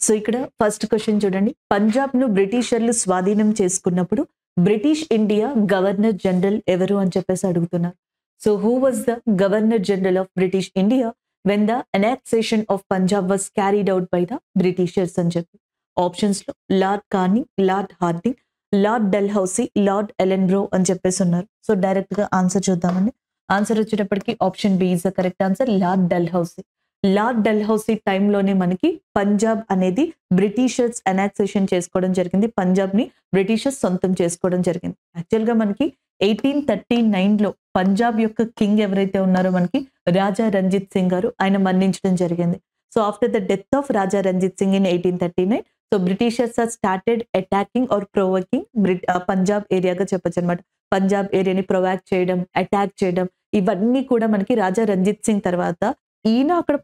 So ఇక్కడ first question చూడండి. పంజాబ్ ను బ్రిటిషర్లు స్వాధీనం చేసుకున్నప్పుడు బ్రిటిష్ ఇండియా గవర్నర్ జనరల్ ఎవరు అని చెప్పేసి అడుగుతున్నారు. So who was the governor general of British India when the annexation of Punjab was carried out by the Britishers అని చెప్పి. ఆప్షన్స్ లో Lord Canning, Lord Hardinge, Lord Dalhousie, Lord Ellenborough అని చెప్పేసి ఉన్నారు. సో డైరెక్ట్ గా ఆన్సర్ చూద్దామండి. Answer వచ్చేటప్పటికి option B is the correct answer, Lord Dalhousie. Lord Dalhousie టైంలోనే మనకి పంజాబ్ అనేది బ్రిటిషర్స్ అనెక్సేషన్ చేసుకోవడం జరిగింది. పంజాబ్ ని బ్రిటిషర్స్ సొంతం చేసుకోవడం జరిగింది. యాక్చువల్ గా మనకి 1839 లో పంజాబ్ యొక్క కింగ్ ఎవరైతే ఉన్నారో మనకి రాజా రంజిత్ సింగ్ గారు, ఆయన మరణించడం జరిగింది. So after the death of Raja Ranjit Singh in 1839, so Britishers are started attacking or provoking Punjab ఏరియాగా చెప్పొచ్చు అనమాట. పంజాబ్ ఏరియాని ప్రొవాక్ చేయడం, అటాక్ చేయడం, ఇవన్నీ కూడా మనకి రాజా రంజిత్ సింగ్ తర్వాత ఈయన అక్కడ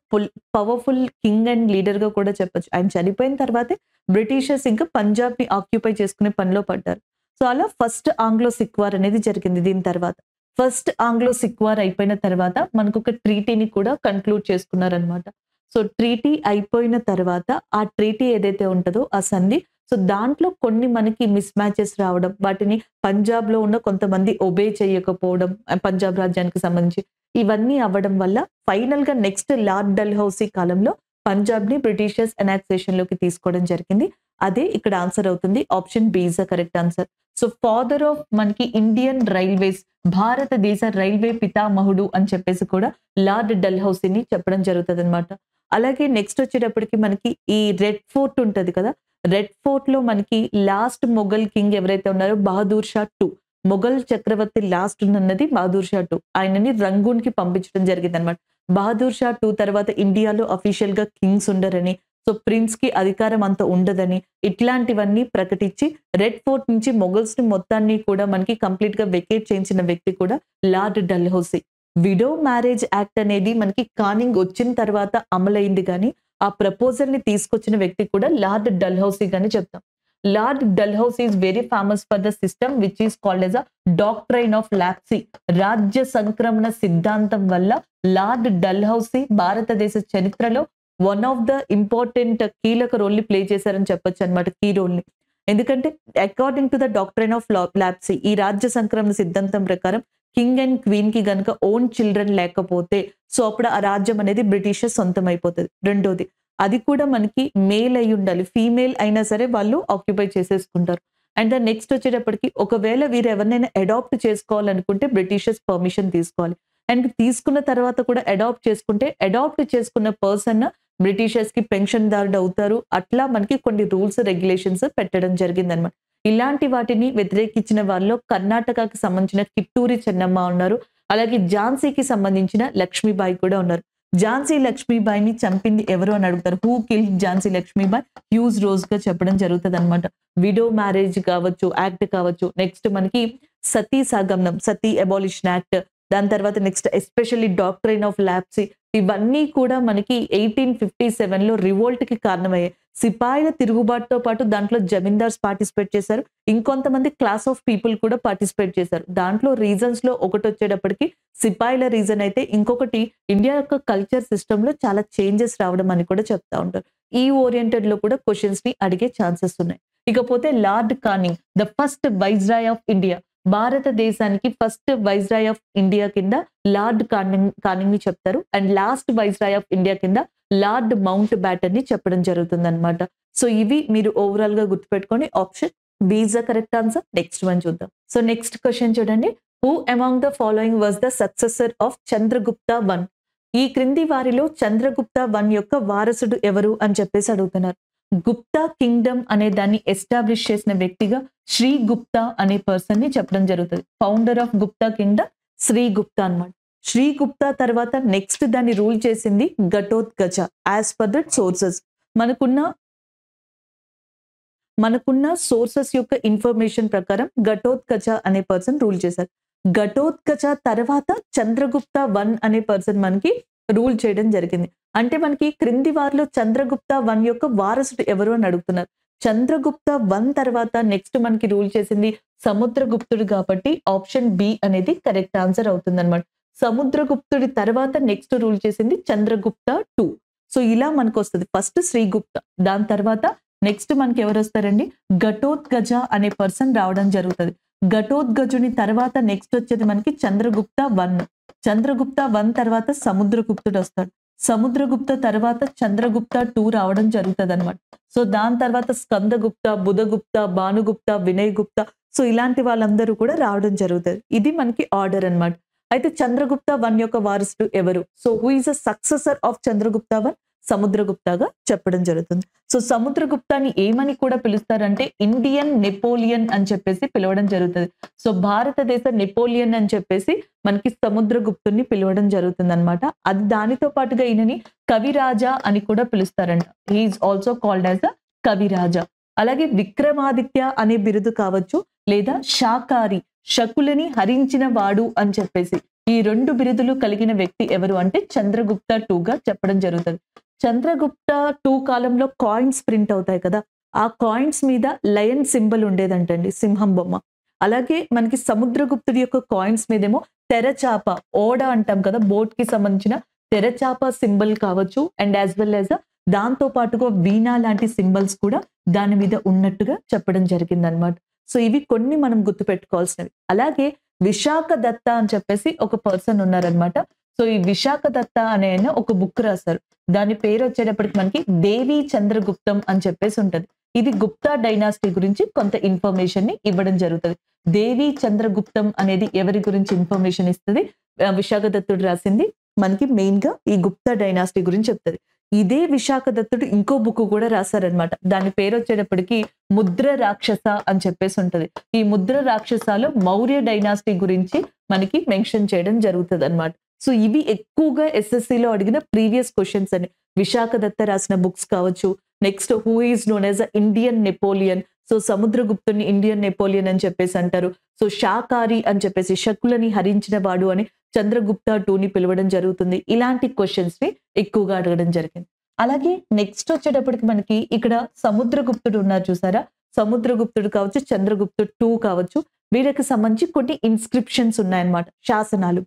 పవర్ఫుల్ కింగ్ అండ్ లీడర్ గా కూడా చెప్పొచ్చు. ఆయన చనిపోయిన తర్వాతే బ్రిటిషర్స్ ఇంకా పంజాబ్ ని ఆక్యుపై చేసుకునే పనిలో పడ్డారు. సో అలా ఫస్ట్ ఆంగ్లో సిక్ వార్ అనేది జరిగింది. దీని తర్వాత ఫస్ట్ ఆంగ్లో సిక్ వార్ అయిపోయిన తర్వాత మనకు ఒక ట్రీటీని కూడా కన్క్లూడ్ చేసుకున్నారనమాట. సో ట్రీటీ అయిపోయిన తర్వాత ఆ ట్రీటీ ఏదైతే ఉంటుందో ఆ సంధి, సో దాంట్లో కొన్ని మనకి మిస్ మ్యాచెస్ రావడం, వాటిని పంజాబ్ లో ఉన్న కొంతమంది ఒబే చేయకపోవడం, పంజాబ్ రాజ్యానికి సంబంధించి ఇవన్నీ అవ్వడం వల్ల ఫైనల్ గా నెక్స్ట్ లార్డ్ డల్హౌసీ కాలంలో పంజాబ్ ని బ్రిటిషర్స్ అనెక్సేషన్ లోకి తీసుకోవడం జరిగింది. అదే ఇక్కడ ఆన్సర్ అవుతుంది. Option B is the correct answer. So father of మనకి ఇండియన్ రైల్వేస్, భారతదేశ రైల్వే పితామహుడు అని చెప్పేసి కూడా లార్డ్ డల్హౌసీని చెప్పడం జరుగుతుంది అనమాట. అలాగే నెక్స్ట్ వచ్చేటప్పటికి మనకి ఈ రెడ్ ఫోర్ట్ ఉంటది కదా, రెడ్ ఫోర్ట్ లో మనకి లాస్ట్ మొఘల్ కింగ్ ఎవరైతే ఉన్నారో బహదూర్ షా టూ, మొఘల్ చక్రవర్తి లాస్ట్ ఉన్నది బహదూర్ షా టూ, ఆయనని రంగూన్ కి పంపించడం జరిగింది అనమాట. బహదూర్ షా టూ తర్వాత ఇండియాలో అఫీషియల్ గా కింగ్స్ ఉండరని, సో ప్రిన్స్ కి అధికారం అంత ఉండదని, ఇట్లాంటివన్నీ ప్రకటించి రెడ్ ఫోర్ట్ నుంచి మొఘల్స్ ని మొత్తాన్ని కూడా మనకి కంప్లీట్ గా వెకేట్ చేయించిన వ్యక్తి కూడా lord Dalhousie. Widow marriage act అనేది మనకి కానింగ్ వచ్చిన తర్వాత అమలైంది, కానీ ఆ ప్రపోజల్ ని తీసుకొచ్చిన వ్యక్తి కూడా లార్డ్ డల్హౌసీ గాని చెప్తాం. Lord Dalhousie is very famous for the system which is called as a doctrine of lapsi. రాజ్య సంక్రమణ సిద్ధాంతం వల్ల లార్డ్ డల్హౌసీ భారతదేశ చరిత్రలో వన్ ఆఫ్ ద ఇంపార్టెంట్ కీలక రోల్ ని ప్లే చేశారని చెప్పొచ్చు అనమాట, కీ రోల్ ని. ఎందుకంటే according to the doctrine of lapsi, ఈ రాజ్య సంక్రమణ సిద్ధాంతం ప్రకారం కింగ్ అండ్ క్వీన్ కి గనుక ఓన్ చిల్డ్రన్ లేకపోతే సో అప్పుడు ఆ రాజ్యం అనేది బ్రిటిషర్స్ సొంతం అయిపోతుంది. రెండోది, అది కూడా మనకి మేల్ అయి ఉండాలి, ఫీమేల్ అయినా సరే వాళ్ళు ఆక్యుపై చేసేసుకుంటారు. అండ్ నెక్స్ట్ వచ్చేటప్పటికి ఒకవేళ వీరు ఎవరినైనా అడాప్ట్ చేసుకోవాలనుకుంటే బ్రిటిషర్స్ పర్మిషన్ తీసుకోవాలి. అండ్ తీసుకున్న తర్వాత కూడా అడాప్ట్ చేసుకుంటే అడాప్ట్ చేసుకున్న పర్సన్ బ్రిటిషర్స్ కి పెన్షన్ దారుడు అవుతారు. అట్లా మనకి కొన్ని రూల్స్ రెగ్యులేషన్స్ పెట్టడం జరిగింది అనమాట. ఇలాంటి వాటిని వ్యతిరేకించిన వాళ్ళలో కర్ణాటకకి సంబంధించిన కిట్టూరి చెన్నమ్మ ఉన్నారు. అలాగే ఝాన్సీకి సంబంధించిన లక్ష్మీబాయి కూడా ఉన్నారు. ఝాన్సీ లక్ష్మీబాయిని చంపింది ఎవరు అని అడుగుతారు. Who kill Jhansi Lakshmibai? Huge rose గా చెప్పడం జరుగుతుంది అనమాట. విడో మ్యారేజ్ కావచ్చు, యాక్ట్ కావచ్చు, నెక్స్ట్ మనకి సతీ సాగమనం, సతీ అబాలిషన్ యాక్ట్, దాని తర్వాత next especially doctrine of lapsi, ఇవన్నీ కూడా మనకి 1857 లో రివోల్ట్ కి కారణమయ్యాయి. సిపాయిల తిరుగుబాటుతో పాటు దాంట్లో జమీందార్స్ పార్టిసిపేట్ చేశారు, ఇంకొంతమంది క్లాస్ ఆఫ్ పీపుల్ కూడా పార్టిసిపేట్ చేశారు. దాంట్లో రీజన్స్ లో ఒకటి వచ్చేటప్పటికి సిపాయిల రీజన్ అయితే, ఇంకొకటి ఇండియా యొక్క కల్చర్ సిస్టమ్ లో చాలా చేంజెస్ రావడం అని కూడా చెప్తా ఉంటారు. ఈ ఓరియంటెడ్ లో కూడా క్వశ్చన్స్ ని అడిగే ఛాన్సెస్ ఉన్నాయి. ఇకపోతే lord Canning, the first viceroy of India, భారతదేశానికి ఫస్ట్ వైస్రాయ్ ఆఫ్ ఇండియా కింద లార్డ్ కానింగ్ ని చెప్తారు. And last viceroy of India కింద లార్డ్ మౌంట్ బ్యాటన్ ని చెప్పడం జరుగుతుంది అనమాట. సో ఇవి మీరు ఓవరాల్ గా గుర్తుపెట్టుకొని option B is the correct answer. Next one చూద్దాం. సో నెక్స్ట్ క్వశ్చన్ చూడండి. Who among the following was the successor of Chandragupta one? ఈ క్రింది వారిలో చంద్రగుప్త వన్ యొక్క వారసుడు ఎవరు అని చెప్పేసి అడుగుతున్నారు. గుప్తా కింగ్డమ్ అనే దాన్ని ఎస్టాబ్లిష్ చేసిన వ్యక్తిగా శ్రీ గుప్తా అనే పర్సన్ ని చెప్పడం జరుగుతుంది. Founder of Gupta kingdom Shri Gupta అన్నమాట. శ్రీ గుప్తా తర్వాత నెక్స్ట్ దాన్ని రూల్ చేసింది Ghatotkacha. As per that sources, మనకున్న సోర్సెస్ యొక్క ఇన్ఫర్మేషన్ ప్రకారం ఘటోత్కచ అనే పర్సన్ రూల్ చేశారు. ఘటోత్కచ తర్వాత చంద్రగుప్త వన్ అనే పర్సన్ మనకి రూల్ చేయడం జరిగింది. అంటే మనకి క్రింది వారిలో చంద్రగుప్త వన్ యొక్క వారసుడు ఎవరు అని అడుగుతున్నారు. చంద్రగుప్త వన్ తర్వాత నెక్స్ట్ మనకి రూల్ చేసింది సముద్రగుప్తుడు, కాబట్టి ఆప్షన్ బి అనేది కరెక్ట్ ఆన్సర్ అవుతుంది అనమాట. సముద్రగుప్తుడి తర్వాత నెక్స్ట్ రూల్ చేసింది చంద్రగుప్త టూ. సో ఇలా మనకు వస్తుంది ఫస్ట్ శ్రీగుప్త, దాని తర్వాత నెక్స్ట్ మనకి ఎవరు వస్తారండి, ఘటోత్కజ అనే పర్సన్ రావడం జరుగుతుంది. ఘటోత్కజుని తర్వాత నెక్స్ట్ వచ్చేది మనకి చంద్రగుప్త 1. చంద్రగుప్త 1 తర్వాత సముద్రగుప్తుడు వస్తాడు. సముద్రగుప్త తర్వాత చంద్రగుప్త 2 రావడం జరుగుతుంది అనమాట. సో దాని తర్వాత స్కందగుప్త, బుధగుప్త, భానుగుప్త, వినయగుప్త, సో ఇలాంటి వాళ్ళందరూ కూడా రావడం జరుగుతుంది. ఇది మనకి ఆర్డర్ అన్నమాట. అయితే చంద్రగుప్త 1 యొక్క వారసుడు ఎవరు? So who is a successor of Chandragupta 1? సముద్రగుప్తగా చెప్పడం జరుగుతుంది. సో సముద్రగుప్తాని ఏమని కూడా పిలుస్తారంటే ఇండియన్ నెపోలియన్ అని చెప్పేసి పిలవడం జరుగుతుంది. సో భారతదేశ నెపోలియన్ అని చెప్పేసి మనకి సముద్రగుప్తుని పిలవడం జరుగుతుంది అనమాట. అది దానితో పాటుగా ఈయనని కవిరాజా అని కూడా పిలుస్తారంట. He is also called as a Kaviraja. అలాగే విక్రమాదిత్య అనే బిరుదు కావచ్చు, లేదా శాకారి, శకులని హరించిన వాడు అని చెప్పేసి ఈ 2 బిరుదులు కలిగిన వ్యక్తి ఎవరు అంటే చంద్రగుప్త 2 గా చెప్పడం జరుగుతుంది. చంద్రగుప్త 2 కాలంలో కాయిన్స్ ప్రింట్ అవుతాయి కదా, ఆ కాయిన్స్ మీద లయన్ సింబల్ ఉండేదంటండి, సింహం బొమ్మ. అలాగే మనకి సముద్రగుప్తుడి యొక్క కాయిన్స్ మీదేమో తెరచాప, ఓడ అంటాం కదా, బోట్ కి సంబంధించిన తెరచాప సింబల్ కావచ్చు, అండ్ యాజ్ వెల్ యాజ్ దాంతో పాటుగా వీణా లాంటి సింబల్స్ కూడా దాని మీద ఉన్నట్టుగా చెప్పడం జరిగింది అనమాట. సో ఇవి కొన్ని మనం గుర్తుపెట్టుకోవాల్సినవి. అలాగే విశాఖ దత్త అని చెప్పేసి ఒక పర్సన్ ఉన్నారనమాట. సో ఈ విశాఖ దత్త అనే ఆయన ఒక బుక్ రాశారు. దాని పేరు వచ్చేటప్పటికి మనకి దేవి చంద్రగుప్తం అని చెప్పేసి ఉంటది. ఇది గుప్తా డైనాసిటీ గురించి కొంత ఇన్ఫర్మేషన్ ని ఇవ్వడం జరుగుతుంది. దేవి చంద్రగుప్తం అనేది ఎవరి గురించి ఇన్ఫర్మేషన్ ఇస్తుంది? విశాఖ దత్తుడు రాసింది మనకి మెయిన్ గా ఈ గుప్తా డైనాసిటీ గురించి చెప్తుంది. ఇదే విశాఖ దత్తుడు ఇంకో బుక్ కూడా రాశారనమాట. దాని పేరు వచ్చేటప్పటికి ముద్ర రాక్షస అని చెప్పేసి ఉంటది. ఈ ముద్ర రాక్షసాలో మౌర్య డైనాసిటీ గురించి మనకి మెన్షన్ చేయడం జరుగుతుంది అనమాట. సో ఇవి ఎక్కువగా ఎస్ఎస్సిలో అడిగిన ప్రీవియస్ క్వశ్చన్స్ అని. విశాఖ దత్త రాసిన బుక్స్ కావచ్చు. Next who is known as a Indian Napoleon. So సముద్రగుప్తుని ఇండియన్ నెపోలియన్ అని చెప్పేసి అంటారు. సో శాకారి అని చెప్పేసి శకులని హరించిన వాడు అని చంద్రగుప్త 2ని పిలవడం జరుగుతుంది. ఇలాంటి క్వశ్చన్స్ ని ఎక్కువగా అడగడం జరిగింది. అలాగే నెక్స్ట్ వచ్చేటప్పటికి మనకి ఇక్కడ సముద్రగుప్తుడు ఉన్నారు చూసారా, సముద్రగుప్తుడు కావచ్చు, చంద్రగుప్తుడు 2 కావచ్చు, వీళ్ళకి సంబంధించి కొన్ని ఇన్స్క్రిప్షన్స్ ఉన్నాయన్నమాట, శాసనాలు.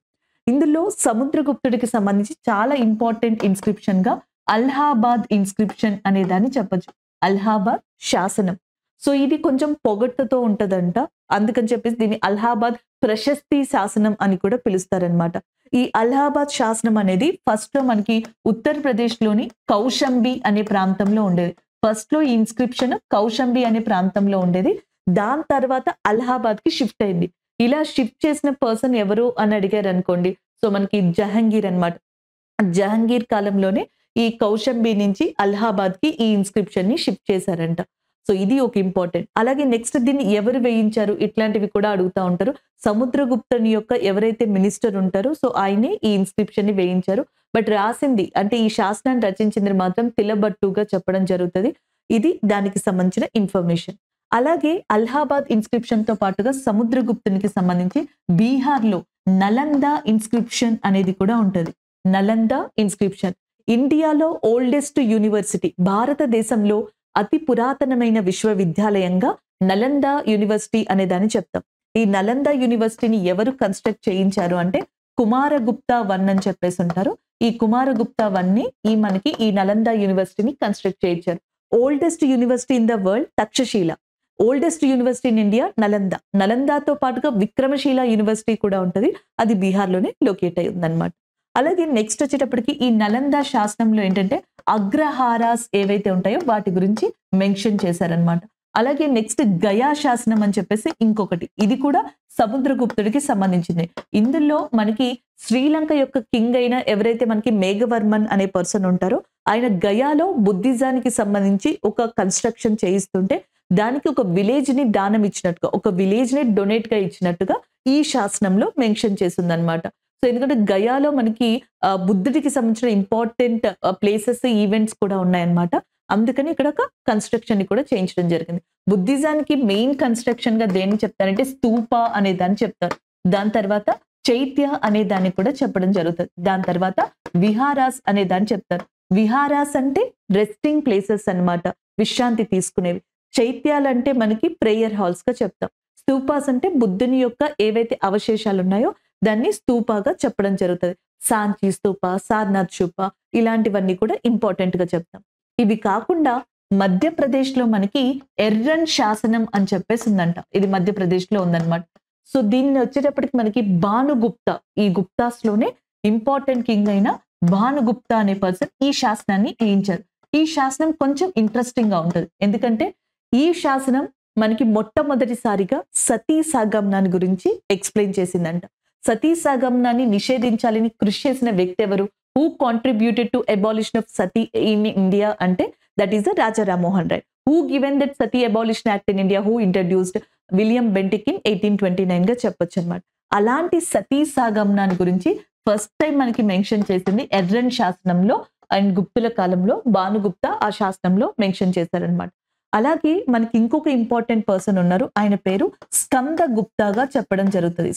ఇందులో సముద్రగుప్తుడికి సంబంధించి చాలా ఇంపార్టెంట్ ఇన్స్క్రిప్షన్ గా అలహాబాద్ ఇన్స్క్రిప్షన్ అనే దాన్ని చెప్పొచ్చు. అలహాబాద్ శాసనం. సో ఇది కొంచెం పొగడ్తతో ఉంటదంట, అందుకని చెప్పేసి దీన్ని అలహాబాద్ ప్రశస్తి శాసనం అని కూడా పిలుస్తారనమాట. ఈ అలహాబాద్ శాసనం అనేది ఫస్ట్ లో మనకి ఉత్తరప్రదేశ్ లోని కౌశంబి అనే ప్రాంతంలో ఉండేది. ఫస్ట్ లో ఈ ఇన్స్క్రిప్షన్ కౌశంబి అనే ప్రాంతంలో ఉండేది. దాని తర్వాత అలహాబాద్ కి షిఫ్ట్ అయింది. ఇలా షిఫ్ట్ చేసిన పర్సన్ ఎవరు అని అడిగారు అనుకోండి, సో మనకి జహంగీర్ అన్నమాట. జహంగీర్ కాలంలోనే ఈ కౌశంబి నుంచి అలహాబాద్ కి ఈ ఇన్స్క్రిప్షన్ ని షిఫ్ట్ చేశారంట. సో ఇది ఒక ఇంపార్టెంట్. అలాగే నెక్స్ట్ దీన్ని ఎవరు వేయించారు, ఇట్లాంటివి కూడా అడుగుతా ఉంటారు. సముద్రగుప్తుని యొక్క ఎవరైతే మినిస్టర్ ఉంటారో సో ఆయనే ఈ ఇన్స్క్రిప్షన్ ని వేయించారు. బట్ రాసింది అంటే ఈ శాసనాన్ని రచించింది మాత్రం తిలబట్టుగా చెప్పడం జరుగుతుంది. ఇది దానికి సంబంధించిన ఇన్ఫర్మేషన్. అలాగే అలహాబాద్ ఇన్స్క్రిప్షన్ తో పాటుగా సముద్రగుప్తునికి సంబంధించి బీహార్ లో నలంద ఇన్స్క్రిప్షన్ అనేది కూడా ఉంటది. నలంద ఇన్స్క్రిప్షన్ ఇండియాలో ఓల్డెస్ట్ యూనివర్సిటీ, భారతదేశంలో అతి పురాతనమైన విశ్వవిద్యాలయంగా నలంద యూనివర్సిటీ అనే దాన్ని చెప్తాం. ఈ నలంద యూనివర్సిటీని ఎవరు కన్స్ట్రక్ట్ చేయించారు అంటే కుమారగుప్త 1 అని చెప్పేసి ఉంటారు. ఈ కుమారగుప్త 1ని మనకి ఈ నలంద యూనివర్సిటీని కన్స్ట్రక్ట్ చేయించారు. Oldest university in the world Takshashila. Oldest university in India Nalanda. నలందతో పాటుగా విక్రమశీల యూనివర్సిటీ కూడా ఉంటది, అది బీహార్లోనే లొకేట్ అయి ఉందన్నమాట. అలాగే నెక్స్ట్ వచ్చేటప్పటికి ఈ నలంద శాసనంలో ఏంటంటే అగ్రహారాస్ ఏవైతే ఉంటాయో వాటి గురించి మెన్షన్ చేశారనమాట. అలాగే నెక్స్ట్ గయా శాసనం అని చెప్పేసి ఇంకొకటి, ఇది కూడా సముద్రగుప్తుడికి సంబంధించింది. ఇందులో మనకి శ్రీలంక యొక్క కింగ్ అయిన ఎవరైతే మనకి మేఘవర్మన్ అనే పర్సన్ ఉంటారో ఆయన గయాలో బుద్ధిజానికి సంబంధించి ఒక కన్స్ట్రక్షన్ చేయిస్తుంటే దానికి ఒక విలేజ్ ని దానం ఇచ్చినట్టుగా, ఒక విలేజ్ ని డొనేట్ గా ఇచ్చినట్టుగా ఈ శాసనంలో మెన్షన్ చేసింది అనమాట. సో ఎందుకంటే గయాలో మనకి బుద్ధుడికి సంబంధించిన ఇంపార్టెంట్ ప్లేసెస్, ఈవెంట్స్ కూడా ఉన్నాయన్నమాట. అందుకని ఇక్కడ ఒక కన్స్ట్రక్షన్ ని కూడా చేయించడం జరిగింది. బుద్ధిజానికి మెయిన్ కన్స్ట్రక్షన్ గా దేన్ని చెప్తారంటే స్తూప అనే దాన్ని చెప్తారు. దాని తర్వాత చైత్య అనే దాన్ని కూడా చెప్పడం జరుగుతుంది. దాని తర్వాత విహారాస్ అనే దాన్ని చెప్తారు. విహారాస్ అంటే రెస్టింగ్ ప్లేసెస్ అన్నమాట, విశ్రాంతి తీసుకునేవి. చైత్యాలంటే మనకి ప్రేయర్ హాల్స్ గా చెప్తాం. స్తూపాస్ అంటే బుద్ధుని యొక్క ఏవైతే అవశేషాలు ఉన్నాయో దాన్ని స్తూపాగా చెప్పడం జరుగుతుంది. సాంచి స్తూప, సారనాథ్ స్తూప ఇలాంటివన్నీ కూడా ఇంపార్టెంట్ గా చెప్తాం. ఇవి కాకుండా మధ్యప్రదేశ్లో మనకి ఎర్రన్ శాసనం అని చెప్పేసి ఉందంట. ఇది మధ్యప్రదేశ్లో ఉందన్నమాట. సో దీన్ని వచ్చేటప్పటికి మనకి భానుగుప్త, ఈ గుప్తాస్ లోనే ఇంపార్టెంట్ కింగ్ అయిన భానుగుప్త అనే పర్సన్ ఈ శాసనాన్ని వేయించారు. ఈ శాసనం కొంచెం ఇంట్రెస్టింగ్ గా ఉంటుంది. ఎందుకంటే ఈ శాసనం మనకి మొట్టమొదటిసారిగా సతీ సాగమనాన్ని గురించి ఎక్స్ప్లెయిన్ చేసిందంట. సతీ సాగమనాన్ని నిషేధించాలని కృషి చేసిన వ్యక్తి ఎవరు? Who contributed to abolition of sati in India అంటే that is the Raja Rammohan Roy. Who given that sati abolition act in India? Who introduced? William Bentinck in 1829 గా చెప్పొచ్చు అనమాట. అలాంటి సతీ సాగమనాన్ని గురించి ఫస్ట్ టైం మనకి మెన్షన్ చేసింది ఎర్రన్ శాసనంలో అండ్ గుప్తుల కాలంలో భానుగుప్త ఆ శాసనంలో మెన్షన్ చేశారనమాట. అలాగే మనకి ఇంకొక ఇంపార్టెంట్ పర్సన్ ఉన్నారు. ఆయన పేరు స్కందగుప్తాగా చెప్పడం జరుగుతుంది.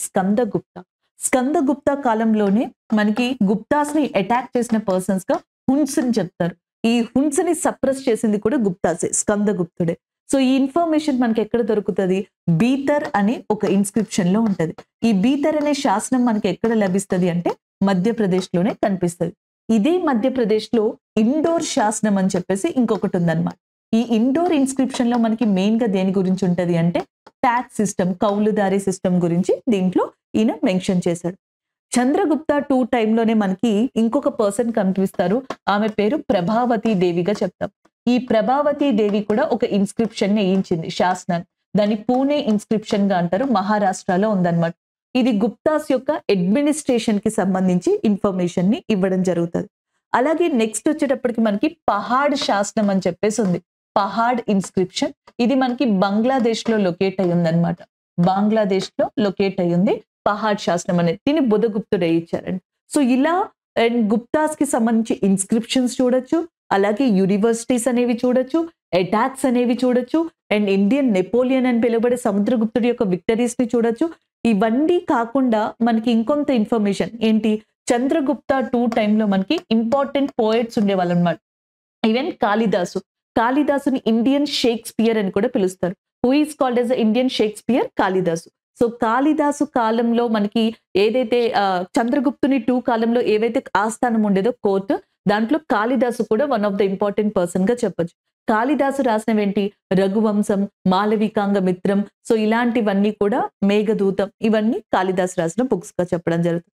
స్కందగుప్త కాలంలోనే మనకి గుప్తాస్ ని అటాక్ చేసిన పర్సన్స్ గా హున్స్ ని చెప్తారు. ఈ హున్స్ ని సప్రెస్ చేసింది కూడా గుప్తాసే, స్కందగుప్తుడే. సో ఈ ఇన్ఫర్మేషన్ మనకి ఎక్కడ దొరుకుతుంది? బీతర్ అనే ఒక ఇన్స్క్రిప్షన్ లో ఉంటది. ఈ బీతర్ అనే శాసనం మనకి ఎక్కడ లభిస్తుంది అంటే మధ్యప్రదేశ్ లోనే కనిపిస్తుంది. ఇదే మధ్యప్రదేశ్ లో ఇండోర్ శాసనం అని చెప్పేసి ఇంకొకటి ఉందన్నమాట. ఈ ఇండోర్ ఇన్స్క్రిప్షన్ లో మనకి మెయిన్ గా దేని గురించి ఉంటది అంటే ట్యాక్స్ సిస్టమ్, కౌలుదారీ సిస్టమ్ గురించి దీంట్లో ఈయన మెన్షన్ చేశాడు. చంద్రగుప్త 2 టైంలోనే మనకి ఇంకొక పర్సన్ కనిపిస్తారు. ఆమె పేరు ప్రభావతి దేవిగా చెప్తాం. ఈ ప్రభావతి దేవి కూడా ఒక ఇన్స్క్రిప్షన్ ని వేయించింది, శాసనాన్ని. దాన్ని పూణే ఇన్స్క్రిప్షన్ గా అంటారు. మహారాష్ట్రలో ఉందన్నమాట. ఇది గుప్తాస్ యొక్క అడ్మినిస్ట్రేషన్ కి సంబంధించి ఇన్ఫర్మేషన్ ని ఇవ్వడం జరుగుతుంది. అలాగే నెక్స్ట్ వచ్చేటప్పటికి మనకి పహాడ్ శాసనం అని చెప్పేసి ఉంది. పహాడ్ ఇన్స్క్రిప్షన్ ఇది మనకి బంగ్లాదేశ్ లో లొకేట్ అయ్యి ఉందన్నమాట. బంగ్లాదేశ్ లో లొకేట్ అయ్యింది పహాడ్ శాసనం అనేది. దీన్ని బుధగుప్తుడే ఇచ్చారండి. సో ఇలా అండ్ గుప్తాస్ కి సంబంధించి ఇన్స్క్రిప్షన్స్ చూడొచ్చు, అలాగే యూనివర్సిటీస్ అనేవి చూడొచ్చు, అటాక్స్ అనేవి చూడొచ్చు, అండ్ ఇండియన్ నెపోలియన్ అని పిలువబడే సముద్రగుప్తుడి యొక్క విక్టరీస్ ని చూడొచ్చు. ఇవన్నీ కాకుండా మనకి ఇంకొంత ఇన్ఫర్మేషన్ ఏంటి, చంద్రగుప్త 2 టైంలో మనకి ఇంపార్టెంట్ పోయట్స్ ఉండేవాళ్ళు అనమాట. ఈవెన్ కాళిదాసుని ఇండియన్ షేక్స్పియర్ అని కూడా పిలుస్తారు. Who is called as the Indian Shakespeare? Kalidasa. So Kalidasa కాలంలో మనకి ఏదైతే చంద్రగుప్తుని 2 కాలంలో ఏవైతే ఆస్థానం ఉండేదో కోర్టు, దాంట్లో కాళిదాసు కూడా one of the important person గా చెప్పొచ్చు. కాళిదాసు రాసినవేంటి? రఘువంశం, మాలవికాంగ మిత్రం, సో ఇలాంటివన్నీ కూడా, మేఘదూతం, ఇవన్నీ కాళిదాసు రాసిన బుక్స్ గా చెప్పడం జరుగుతుంది.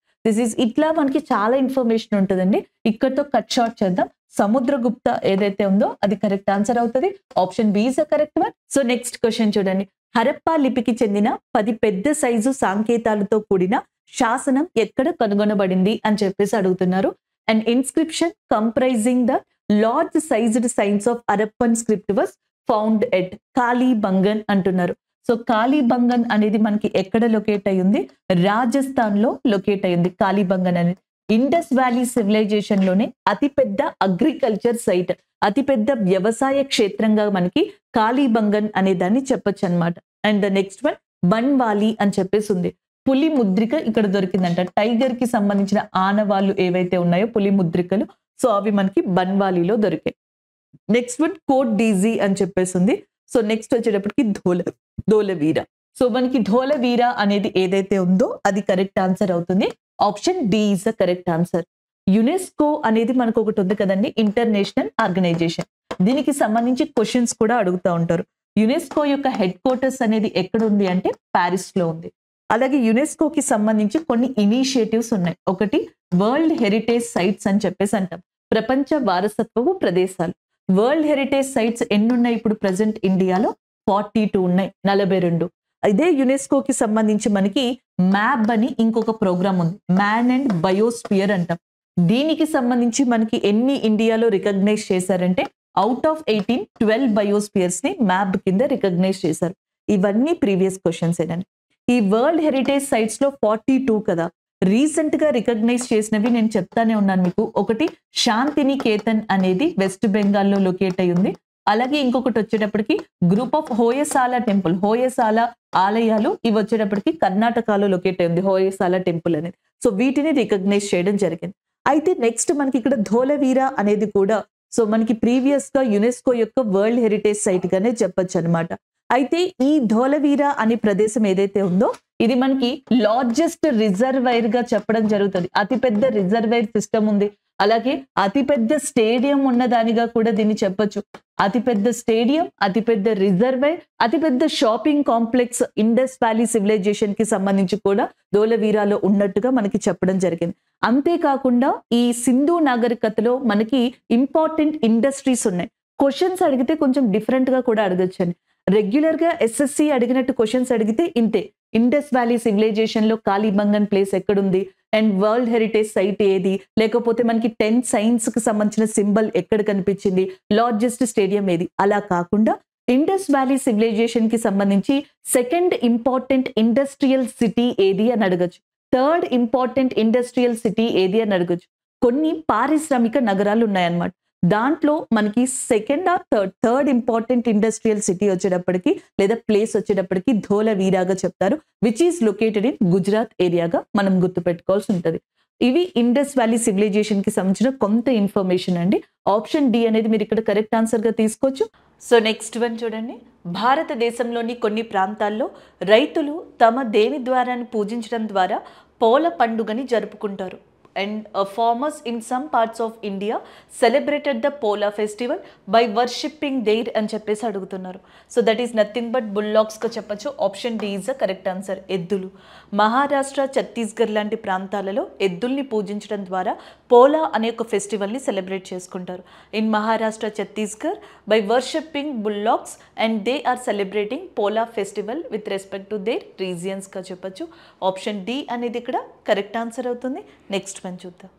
ఇట్లా మనకి చాలా ఇన్ఫర్మేషన్ ఉంటుందండి. ఇక్కడతో కట్ షార్ట్ చేద్దాం. సముద్రగుప్త ఏదైతే ఉందో అది కరెక్ట్ ఆన్సర్ అవుతుంది. Option B is the correct one. So next question చూడండి. హరప్పా లిపికి చెందిన 10 పెద్ద సైజు సంకేతాలతో కూడిన శాసనం ఎక్కడ కనుగొనబడింది అని చెప్పేసి అడుగుతున్నారు. And inscription comprising the large sized science of Harappan script was found at Kalibangan అంటున్నారు. సో కాళీబంగన్ అనేది మనకి ఎక్కడ లొకేట్ అయ్యింది? రాజస్థాన్ లో లొకేట్ అయ్యింది కాళీబంగన్ అనేది. ఇండస్ వ్యాలీ సివిలైజేషన్ లోనే అతిపెద్ద అగ్రికల్చర్ సైట్, అతిపెద్ద వ్యవసాయ క్షేత్రంగా మనకి కాళీబంగన్ అనే దాన్ని చెప్పొచ్చు అనమాట. And the next one Banawali అని చెప్పేసి ఉంది. పులి ముద్రిక ఇక్కడ దొరికిందంట. టైగర్ కి సంబంధించిన ఆనవాళ్ళు ఏవైతే ఉన్నాయో పులి ముద్రికలు, సో అవి మనకి బన్వాలీలో దొరికాయి. నెక్స్ట్ వన్ కోట్ డీజీ అని చెప్పేసి ఉంది. సో నెక్స్ట్ వచ్చేటప్పటికి ధోలవీర. సో మనకి ధోలవీర అనేది ఏదైతే ఉందో అది కరెక్ట్ ఆన్సర్ అవుతుంది. Option D is the correct answer. UNESCO అనేది మనకు ఒకటి ఉంది కదండి, ఇంటర్నేషనల్ ఆర్గనైజేషన్. దీనికి సంబంధించి క్వశ్చన్స్ కూడా అడుగుతూ ఉంటారు. యునెస్కో యొక్క హెడ్ క్వార్టర్స్ అనేది ఎక్కడ ఉంది అంటే ప్యారిస్ లో ఉంది. అలాగే యునెస్కోకి సంబంధించి కొన్ని ఇనిషియేటివ్స్ ఉన్నాయి. ఒకటి వరల్డ్ హెరిటేజ్ సైట్స్ అని చెప్పేసి అంటాం, ప్రపంచ వారసత్వపు ప్రదేశాలు. వరల్డ్ హెరిటేజ్ సైట్స్ ఎన్ని ఉన్నాయి ఇప్పుడు ప్రెసెంట్ ఇండియాలో? 42 ఉన్నాయి, 42. ఇదే యునెస్కోకి సంబంధించి మనకి మ్యాప్ అని ఇంకొక ప్రోగ్రామ్ ఉంది, మ్యాన్ అండ్ బయోస్పియర్ అంటాం. దీనికి సంబంధించి మనకి ఎన్ని ఇండియాలో రికగ్నైజ్ చేశారంటే అవుట్ ఆఫ్ 18 12 బయోస్పియర్స్ ని మ్యాప్ కింద రికగ్నైజ్ చేశారు. ఇవన్నీ ప్రీవియస్ క్వశ్చన్స్ ఏనండి. ఈ వరల్డ్ హెరిటేజ్ సైట్స్ లో 42 కదా, రీసెంట్ గా రికగ్నైజ్ చేసినవి నేను చెప్తానే ఉన్నాను మీకు. ఒకటి శాంతినికేతన్ అనేది వెస్ట్ బెంగాల్లో లొకేట్ అయి ఉంది. అలాగే ఇంకొకటి వచ్చేటప్పటికి group of Hoysala temple, Hoysala ఆలయాలు, ఇవి వచ్చేటప్పటికి కర్ణాటకలో లొకేట్ అయింది హోయసాల టెంపుల్ అనేది. సో వీటిని రికగ్నైజ్ చేయడం జరిగింది. అయితే నెక్స్ట్ మనకి ఇక్కడ ధోలవీర అనేది కూడా సో మనకి ప్రీవియస్ గా యునెస్కో యొక్క వరల్డ్ హెరిటేజ్ సైట్ గానే చెప్పొచ్చు అనమాట. అయితే ఈ ధోలవీర అనే ప్రదేశం ఏదైతే ఉందో ఇది మనకి లార్జెస్ట్ రిజర్వైర్ గా చెప్పడం జరుగుతుంది. అతిపెద్ద రిజర్వైర్ సిస్టమ్ ఉంది. అలాగే అతిపెద్ద స్టేడియం ఉన్నదానిగా కూడా దీన్ని చెప్పొచ్చు. అతిపెద్ద స్టేడియం, అతిపెద్ద రిజర్వైర్, అతిపెద్ద shopping complex Indus valley civilization కి సంబంధించి కూడా ధోలవీరాలో ఉన్నట్టుగా మనకి చెప్పడం జరిగింది. అంతేకాకుండా ఈ సింధు నాగరికతలో మనకి ఇంపార్టెంట్ ఇండస్ట్రీస్ ఉన్నాయి. క్వశ్చన్స్ అడిగితే కొంచెం డిఫరెంట్ గా కూడా అడగచ్చండి. రెగ్యులర్ గా ఎస్ఎస్సి అడిగినట్టు క్వశ్చన్స్ అడిగితే ఇంతే. ఇండస్ వ్యాలీ సివిలైజేషన్ లో కాళీబంగన్ ప్లేస్ ఎక్కడుంది, అండ్ వరల్డ్ హెరిటేజ్ సైట్ ఏది, లేకపోతే మనకి 10 సైన్స్ కి సంబంధించిన సింబల్ ఎక్కడ కనిపించింది, లార్జెస్ట్ స్టేడియం ఏది. అలా కాకుండా ఇండస్ వ్యాలీ సివిలైజేషన్ కి సంబంధించి సెకండ్ ఇంపార్టెంట్ ఇండస్ట్రియల్ సిటీ ఏది అని అడగచ్చు. థర్డ్ ఇంపార్టెంట్ ఇండస్ట్రియల్ సిటీ ఏది అని అడగచ్చు. కొన్ని పారిశ్రామిక నగరాలు ఉన్నాయన్నమాట. దాంట్లో మనకి second or third important industrial city వచ్చేటప్పటికి లేదా ప్లేస్ వచ్చేటప్పటికి ధోలవీరాగా చెప్తారు, which is located in Gujarat ఏరియాగా మనం గుర్తుపెట్టుకోవాల్సి ఉంటుంది. ఇవి ఇండస్ వ్యాలీ సివిలైజేషన్ కి సంబంధించిన కొంత ఇన్ఫర్మేషన్ అండి. ఆప్షన్ డి అనేది మీరు ఇక్కడ కరెక్ట్ ఆన్సర్ గా తీసుకోవచ్చు. సో నెక్స్ట్ వన్ చూడండి. భారతదేశంలోని కొన్ని ప్రాంతాల్లో రైతులు తమ దేవి ద్వారాన్ని పూజించడం ద్వారా పోల పండుగని జరుపుకుంటారు. And farmers in some parts of India celebrated the Pola festival by worshipping their అని చెప్పేసి అడుగుతున్నారు. So that is nothing but bullocks గా చెప్పచ్చు. Option D is the correct answer, ఎద్దులు. మహారాష్ట్ర, ఛత్తీస్గఢ్ లాంటి ప్రాంతాలలో ఎద్దుల్ని పూజించడం ద్వారా పోలా అనే ఒక ఫెస్టివల్ని సెలబ్రేట్ చేసుకుంటారు. In Maharashtra, Chhattisgarh by worshipping bullocks and they are celebrating Pola festival with respect to their రీజియన్స్గా చెప్పచ్చు. ఆప్షన్ డి అనేది ఇక్కడ కరెక్ట్ ఆన్సర్ అవుతుంది. నెక్స్ట్ వన్ చూద్దాం.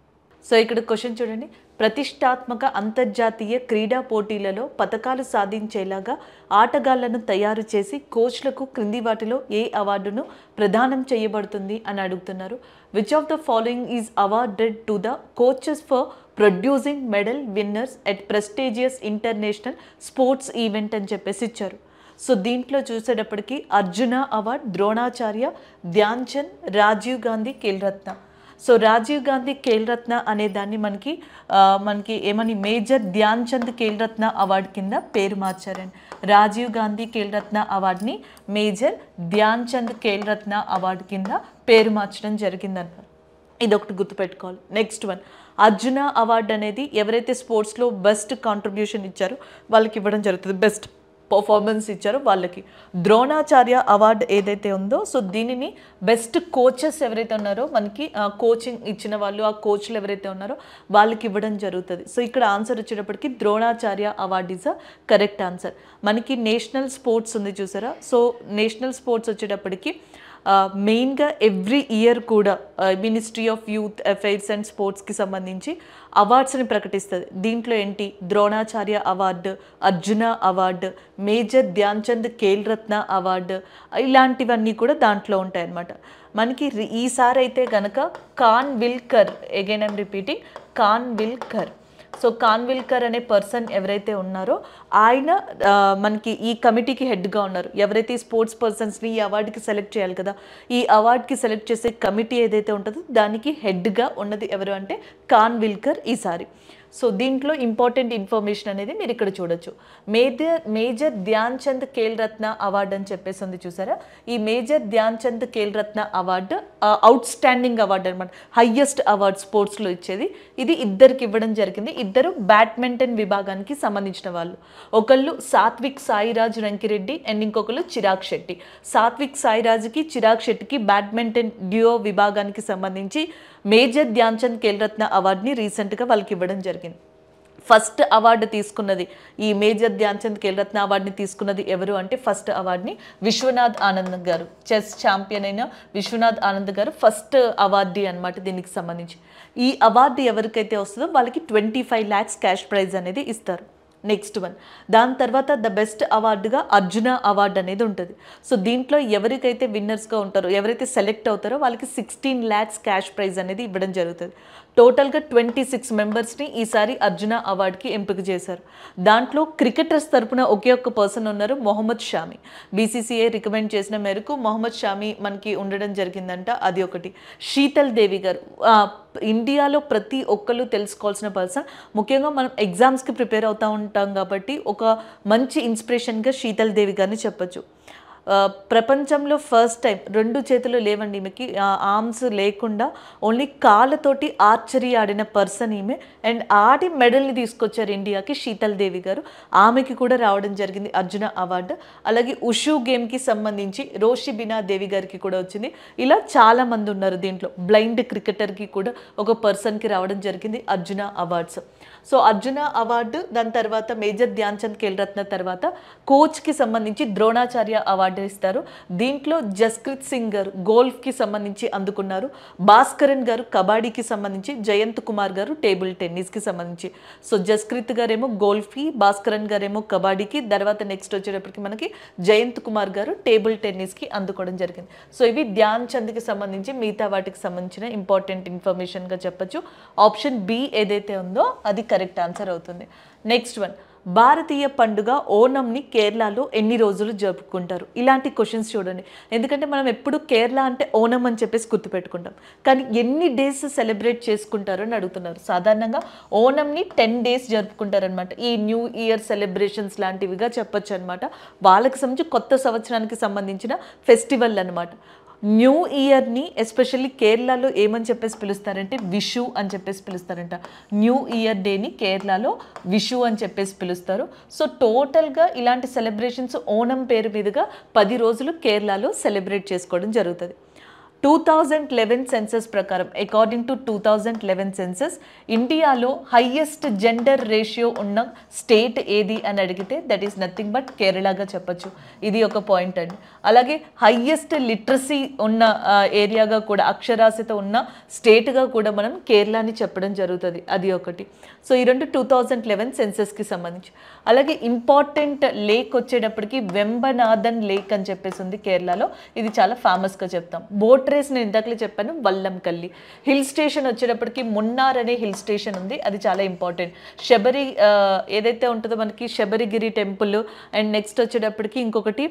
సో ఇక్కడ క్వశ్చన్ చూడండి. ప్రతిష్టాత్మక అంతర్జాతీయ క్రీడా పోటీలలో పతకాలు సాధించేలాగా ఆటగాళ్లను తయారు చేసి కోచ్లకు క్రింది వాటిలో ఏ అవార్డును ప్రదానం చేయబడుతుంది అని అడుగుతున్నారు. Which of the following is awarded to the coaches for producing medal winners at prestigious international sports event అని చెప్పేసి ఇచ్చారు. సో దీంట్లో చూసేటప్పటికి అర్జున అవార్డ్, ద్రోణాచార్య, ధ్యాన్ చంద్, రాజీవ్ గాంధీ ఖేల్ రత్న. సో రాజీవ్ గాంధీ ఖేల్ రత్న అనే దాన్ని మనకి ఏమని మేజర్ ధ్యాన్ చంద్ ఖేల్ రత్న అవార్డు కింద పేరు మార్చారండి. రాజీవ్ గాంధీ ఖేల్ రత్న అవార్డుని మేజర్ ధ్యాన్ చంద్ ఖేల్ రత్న అవార్డు కింద పేరు మార్చడం జరిగిందన్నారు. ఇది ఒకటి గుర్తుపెట్టుకోవాలి. నెక్స్ట్ వన్, అర్జున అవార్డు అనేది ఎవరైతే స్పోర్ట్స్లో బెస్ట్ కాంట్రిబ్యూషన్ ఇచ్చారో వాళ్ళకి ఇవ్వడం జరుగుతుంది, బెస్ట్ పర్ఫార్మెన్స్ ఇచ్చారో వాళ్ళకి. ద్రోణాచార్య అవార్డు ఏదైతే ఉందో సో దీనిని బెస్ట్ కోచెస్ ఎవరైతే ఉన్నారో మనకి కోచింగ్ ఇచ్చిన వాళ్ళు, ఆ కోచ్లు ఎవరైతే ఉన్నారో వాళ్ళకి ఇవ్వడం జరుగుతుంది. సో ఇక్కడ ఆన్సర్ వచ్చేటప్పటికి Dronacharya award is a correct answer. మనకి నేషనల్ స్పోర్ట్స్ ఉంది చూసారా. సో నేషనల్ స్పోర్ట్స్ వచ్చేటప్పటికి మెయిన్గా ఎవ్రీ ఇయర్ కూడా ministry of youth affairs and స్పోర్ట్స్కి సంబంధించి అవార్డ్స్ని ప్రకటిస్తుంది. దీంట్లో ఏంటి, Dronacharya award, Arjuna award, Major Dhyan Chand Khel Ratna award, ఇలాంటివన్నీ కూడా దాంట్లో ఉంటాయి అన్నమాట. మనకి ఈసారి అయితే కనుక Khanwilkar, again I'm repeating, Khanwilkar. So Khanwilkar అనే పర్సన్ ఎవరైతే ఉన్నారో ఆయన మనకి ఈ కమిటీకి హెడ్గా ఉన్నారు. ఎవరైతే ఈ స్పోర్ట్స్ పర్సన్స్ని ఈ అవార్డుకి సెలెక్ట్ చేయాలి కదా, ఈ అవార్డుకి సెలెక్ట్ చేసే కమిటీ ఏదైతే ఉంటుందో దానికి హెడ్గా ఉన్నది ఎవరు అంటే కాన్విల్కర్ ఈసారి. సో దీంట్లో ఇంపార్టెంట్ ఇన్ఫర్మేషన్ అనేది మీరు ఇక్కడ చూడొచ్చు. మేజర్ ధ్యాన్ చంద్ ఖేల్ రత్న అవార్డు అని చెప్పేసి ఉంది చూసారా. ఈ major Dhyan Chand Khel Ratna award out standing award అనమాట, హైయెస్ట్ అవార్డ్ స్పోర్ట్స్లో ఇచ్చేది. ఇది ఇద్దరికి ఇవ్వడం జరిగింది. ఇద్దరు బ్యాడ్మింటన్ విభాగానికి సంబంధించిన వాళ్ళు. ఒకళ్ళు సాత్విక్ సాయిరాజ్ రంకిరెడ్డి అండ్ ఇంకొకళ్ళు చిరాగ్ శెట్టి. సాత్విక్ సాయిరాజ్కి, చిరాగ్ శెట్టికి బ్యాడ్మింటన్ డ్యూయో విభాగానికి సంబంధించి మేజర్ ధ్యాన్ చంద్ ఖేల్ రత్న అవార్డుని రీసెంట్గా వాళ్ళకి ఇవ్వడం జరిగింది. ఫస్ట్ అవార్డు తీసుకున్నది, ఈ మేజర్ ధ్యాన్ చంద్ ఖేల్ రత్న అవార్డుని తీసుకున్నది ఎవరు అంటే ఫస్ట్ అవార్డుని విశ్వనాథ్ ఆనంద్ గారు, చెస్ ఛాంపియన్ అయిన విశ్వనాథ్ ఆనంద్ గారు ఫస్ట్ అవార్డు అనమాట దీనికి సంబంధించి. ఈ అవార్డు ఎవరికైతే వస్తుందో వాళ్ళకి 25 lakhs క్యాష్ ప్రైజ్ అనేది ఇస్తారు. నెక్స్ట్ వన్, దాని తర్వాత ద బెస్ట్ అవార్డుగా అర్జున అవార్డు అనేది ఉంటుంది. సో దీంట్లో ఎవరికైతే విన్నర్స్గా ఉంటారో, ఎవరైతే సెలెక్ట్ అవుతారో వాళ్ళకి 16 lakhs క్యాష్ ప్రైజ్ అనేది ఇవ్వడం జరుగుతుంది. టోటల్గా 26 మెంబర్స్ని ఈసారి అర్జున అవార్డుకి ఎంపిక చేశారు. దాంట్లో క్రికెటర్స్ తరపున ఒకే ఒక్క పర్సన్ ఉన్నారు, మొహమ్మద్ షామి. బీసీసీఐ రికమెండ్ చేసిన మేరకు మొహమ్మద్ షామి మనకి ఉండడం జరిగిందంట. అది ఒకటి. శీతల్ దేవి గారు ఇండియాలో ప్రతి ఒక్కళ్ళు తెలుసుకోవాల్సిన పర్సన్. ముఖ్యంగా మనం ఎగ్జామ్స్కి ప్రిపేర్ అవుతూ ఉంటాం కాబట్టి ఒక మంచి ఇన్స్పిరేషన్గా శీతల్ దేవి గారిని చెప్పచ్చు. ప్రపంచంలో ఫస్ట్ టైం 2 చేతులు లేవండి ఈమెకి, ఆర్మ్స్ లేకుండా ఓన్లీ కాళ్ళతోటి ఆర్చరీ ఆడిన పర్సన్ ఈమె. అండ్ ఆడి మెడల్ని తీసుకొచ్చారు ఇండియాకి శీతల్ దేవి గారు. ఆమెకి కూడా రావడం జరిగింది అర్జున అవార్డు. అలాగే ఉషు గేమ్కి సంబంధించి రోషి బినా దేవి గారికి కూడా వచ్చింది. ఇలా చాలా మంది ఉన్నారు దీంట్లో. బ్లైండ్ క్రికెటర్కి కూడా ఒక పర్సన్కి రావడం జరిగింది Arjuna awards. So Arjuna award, దాని తర్వాత మేజర్ ధ్యాన్ చంద్ ఖేల్ రత్న తర్వాత కోచ్కి సంబంధించి ద్రోణాచార్య అవార్డు ఇస్తారు. దీంట్లో జస్ప్రీత్ సింగ్ గారు గోల్ఫ్కి సంబంధించి అందుకున్నారు. భాస్కరన్ గారు కబడ్డీకి సంబంధించి, జయంత్ కుమార్ గారు టేబుల్ టెన్నిస్కి సంబంధించి. సో జస్ప్రీత్ గారేమో గోల్ఫ్కి, భాస్కరన్ గారేమో కబడ్డీకి, తర్వాత నెక్స్ట్ వచ్చేటప్పటికి మనకి జయంత్ కుమార్ గారు టేబుల్ టెన్నిస్కి అందుకోవడం జరిగింది. సో ఇవి ధ్యాన్ చంద్కి సంబంధించి మిగతా వాటికి సంబంధించిన ఇంపార్టెంట్ ఇన్ఫర్మేషన్గా చెప్పచ్చు. ఆప్షన్ బి ఏదైతే ఉందో అది కరెక్ట్ ఆన్సర్ అవుతుంది. నెక్స్ట్ వన్, భారతీయ పండుగ ఓనంని కేరళలో ఎన్ని రోజులు జరుపుకుంటారు? ఇలాంటి క్వశ్చన్స్ చూడండి. ఎందుకంటే మనం ఎప్పుడు కేరళ అంటే ఓనం అని చెప్పేసి గుర్తుపెట్టుకుంటాం, కానీ ఎన్ని డేస్ సెలబ్రేట్ చేసుకుంటారు అని అడుగుతున్నారు. సాధారణంగా ఓనంని 10 days జరుపుకుంటారనమాట. ఈ న్యూ ఇయర్ సెలబ్రేషన్స్ లాంటివిగా చెప్పొచ్చు అనమాట. వాళ్ళకి సంబంధించి కొత్త సంవత్సరానికి సంబంధించిన ఫెస్టివల్ అనమాట. న్యూ ఇయర్ని ఎస్పెషల్లీ కేరళలో ఏమని చెప్పేసి పిలుస్తారంటే విషు అని చెప్పేసి పిలుస్తారంట. న్యూ ఇయర్ డేని కేరళలో విషు అని చెప్పేసి పిలుస్తారు. సో టోటల్గా ఇలాంటి సెలబ్రేషన్స్ ఓనం పేరు మీదుగా 10 రోజులు కేరళలో సెలబ్రేట్ చేసుకోవడం జరుగుతుంది. 2011 సెన్సస్ ప్రకారం, అకార్డింగ్ టు 2011 సెన్సస్, ఇండియాలో హైయెస్ట్ జెండర్ రేషియో ఉన్న స్టేట్ ఏది అని అడిగితే దట్ ఈస్ నథింగ్ బట్ కేరళగా చెప్పచ్చు. ఇది ఒక పాయింట్ అండి. అలాగే హైయెస్ట్ లిటరసీ ఉన్న ఏరియాగా కూడా, అక్షరాస్యత ఉన్న స్టేట్గా కూడా మనం కేరళని చెప్పడం జరుగుతుంది. అది ఒకటి. సో ఈ రెండు 2011 సెన్సస్కి సంబంధించి. అలాగే ఇంపార్టెంట్ లేక్ వచ్చేటప్పటికి వెంబనాథన్ లేక్ అని చెప్పేసి ఉంది కేరళలో. ఇది చాలా ఫేమస్గా చెప్తాం. బోట్ రేస్ నేను ఇందాకలే చెప్పాను, వల్లంకల్లి. హిల్ స్టేషన్ వచ్చేటప్పటికి మున్నార్ అనే హిల్ స్టేషన్ ఉంది, అది చాలా ఇంపార్టెంట్. శబరి ఏదైతే ఉంటుందో మనకి శబరిగిరి టెంపుల్, అండ్ నెక్స్ట్ వచ్చేటప్పటికి ఇంకొకటి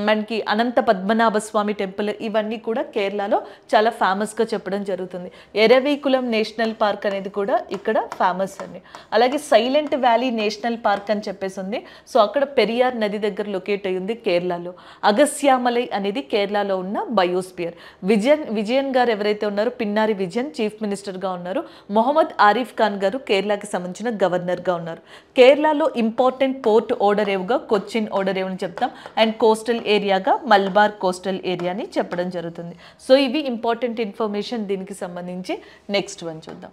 మనకి అనంత పద్మనాభ స్వామి టెంపుల్, ఇవన్నీ కూడా కేరళలో చాలా ఫేమస్గా చెప్పడం జరుగుతుంది. ఎరవీకులం నేషనల్ పార్క్ అనేది కూడా ఇక్కడ ఫేమస్ అండి. అలాగే సైలెంట్ వ్యాలీ నేషనల్ పార్క్ అని చెప్పేసి ఉంది. సో అక్కడ పెరియార్ నది దగ్గర లొకేట్ అయ్యింది కేరళలో. అగస్యామలై అనేది కేరళలో ఉన్న బయోస్పియర్. విజయన్ గారు ఎవరైతే ఉన్నారో, పిన్నారి విజయన్ చీఫ్ మినిస్టర్గా ఉన్నారు. మొహమ్మద్ ఆరిఫ్ ఖాన్ గారు కేరళకి సంబంధించిన గవర్నర్గా ఉన్నారు. కేరళలో ఇంపార్టెంట్ పోర్ట్ ఓడరేవుగా కొచ్చిన్ ఓడరేవు అని చెప్తాం. అండ్ కోస్టల్ ఏరియాగా మల్బార్ కోస్టల్ ఏరియాని చెప్పడం జరుగుతుంది. సో ఇవి ఇంపార్టెంట్ ఇన్ఫర్మేషన్ దీనికి సంబంధించి. నెక్స్ట్ వన్ చూద్దాం.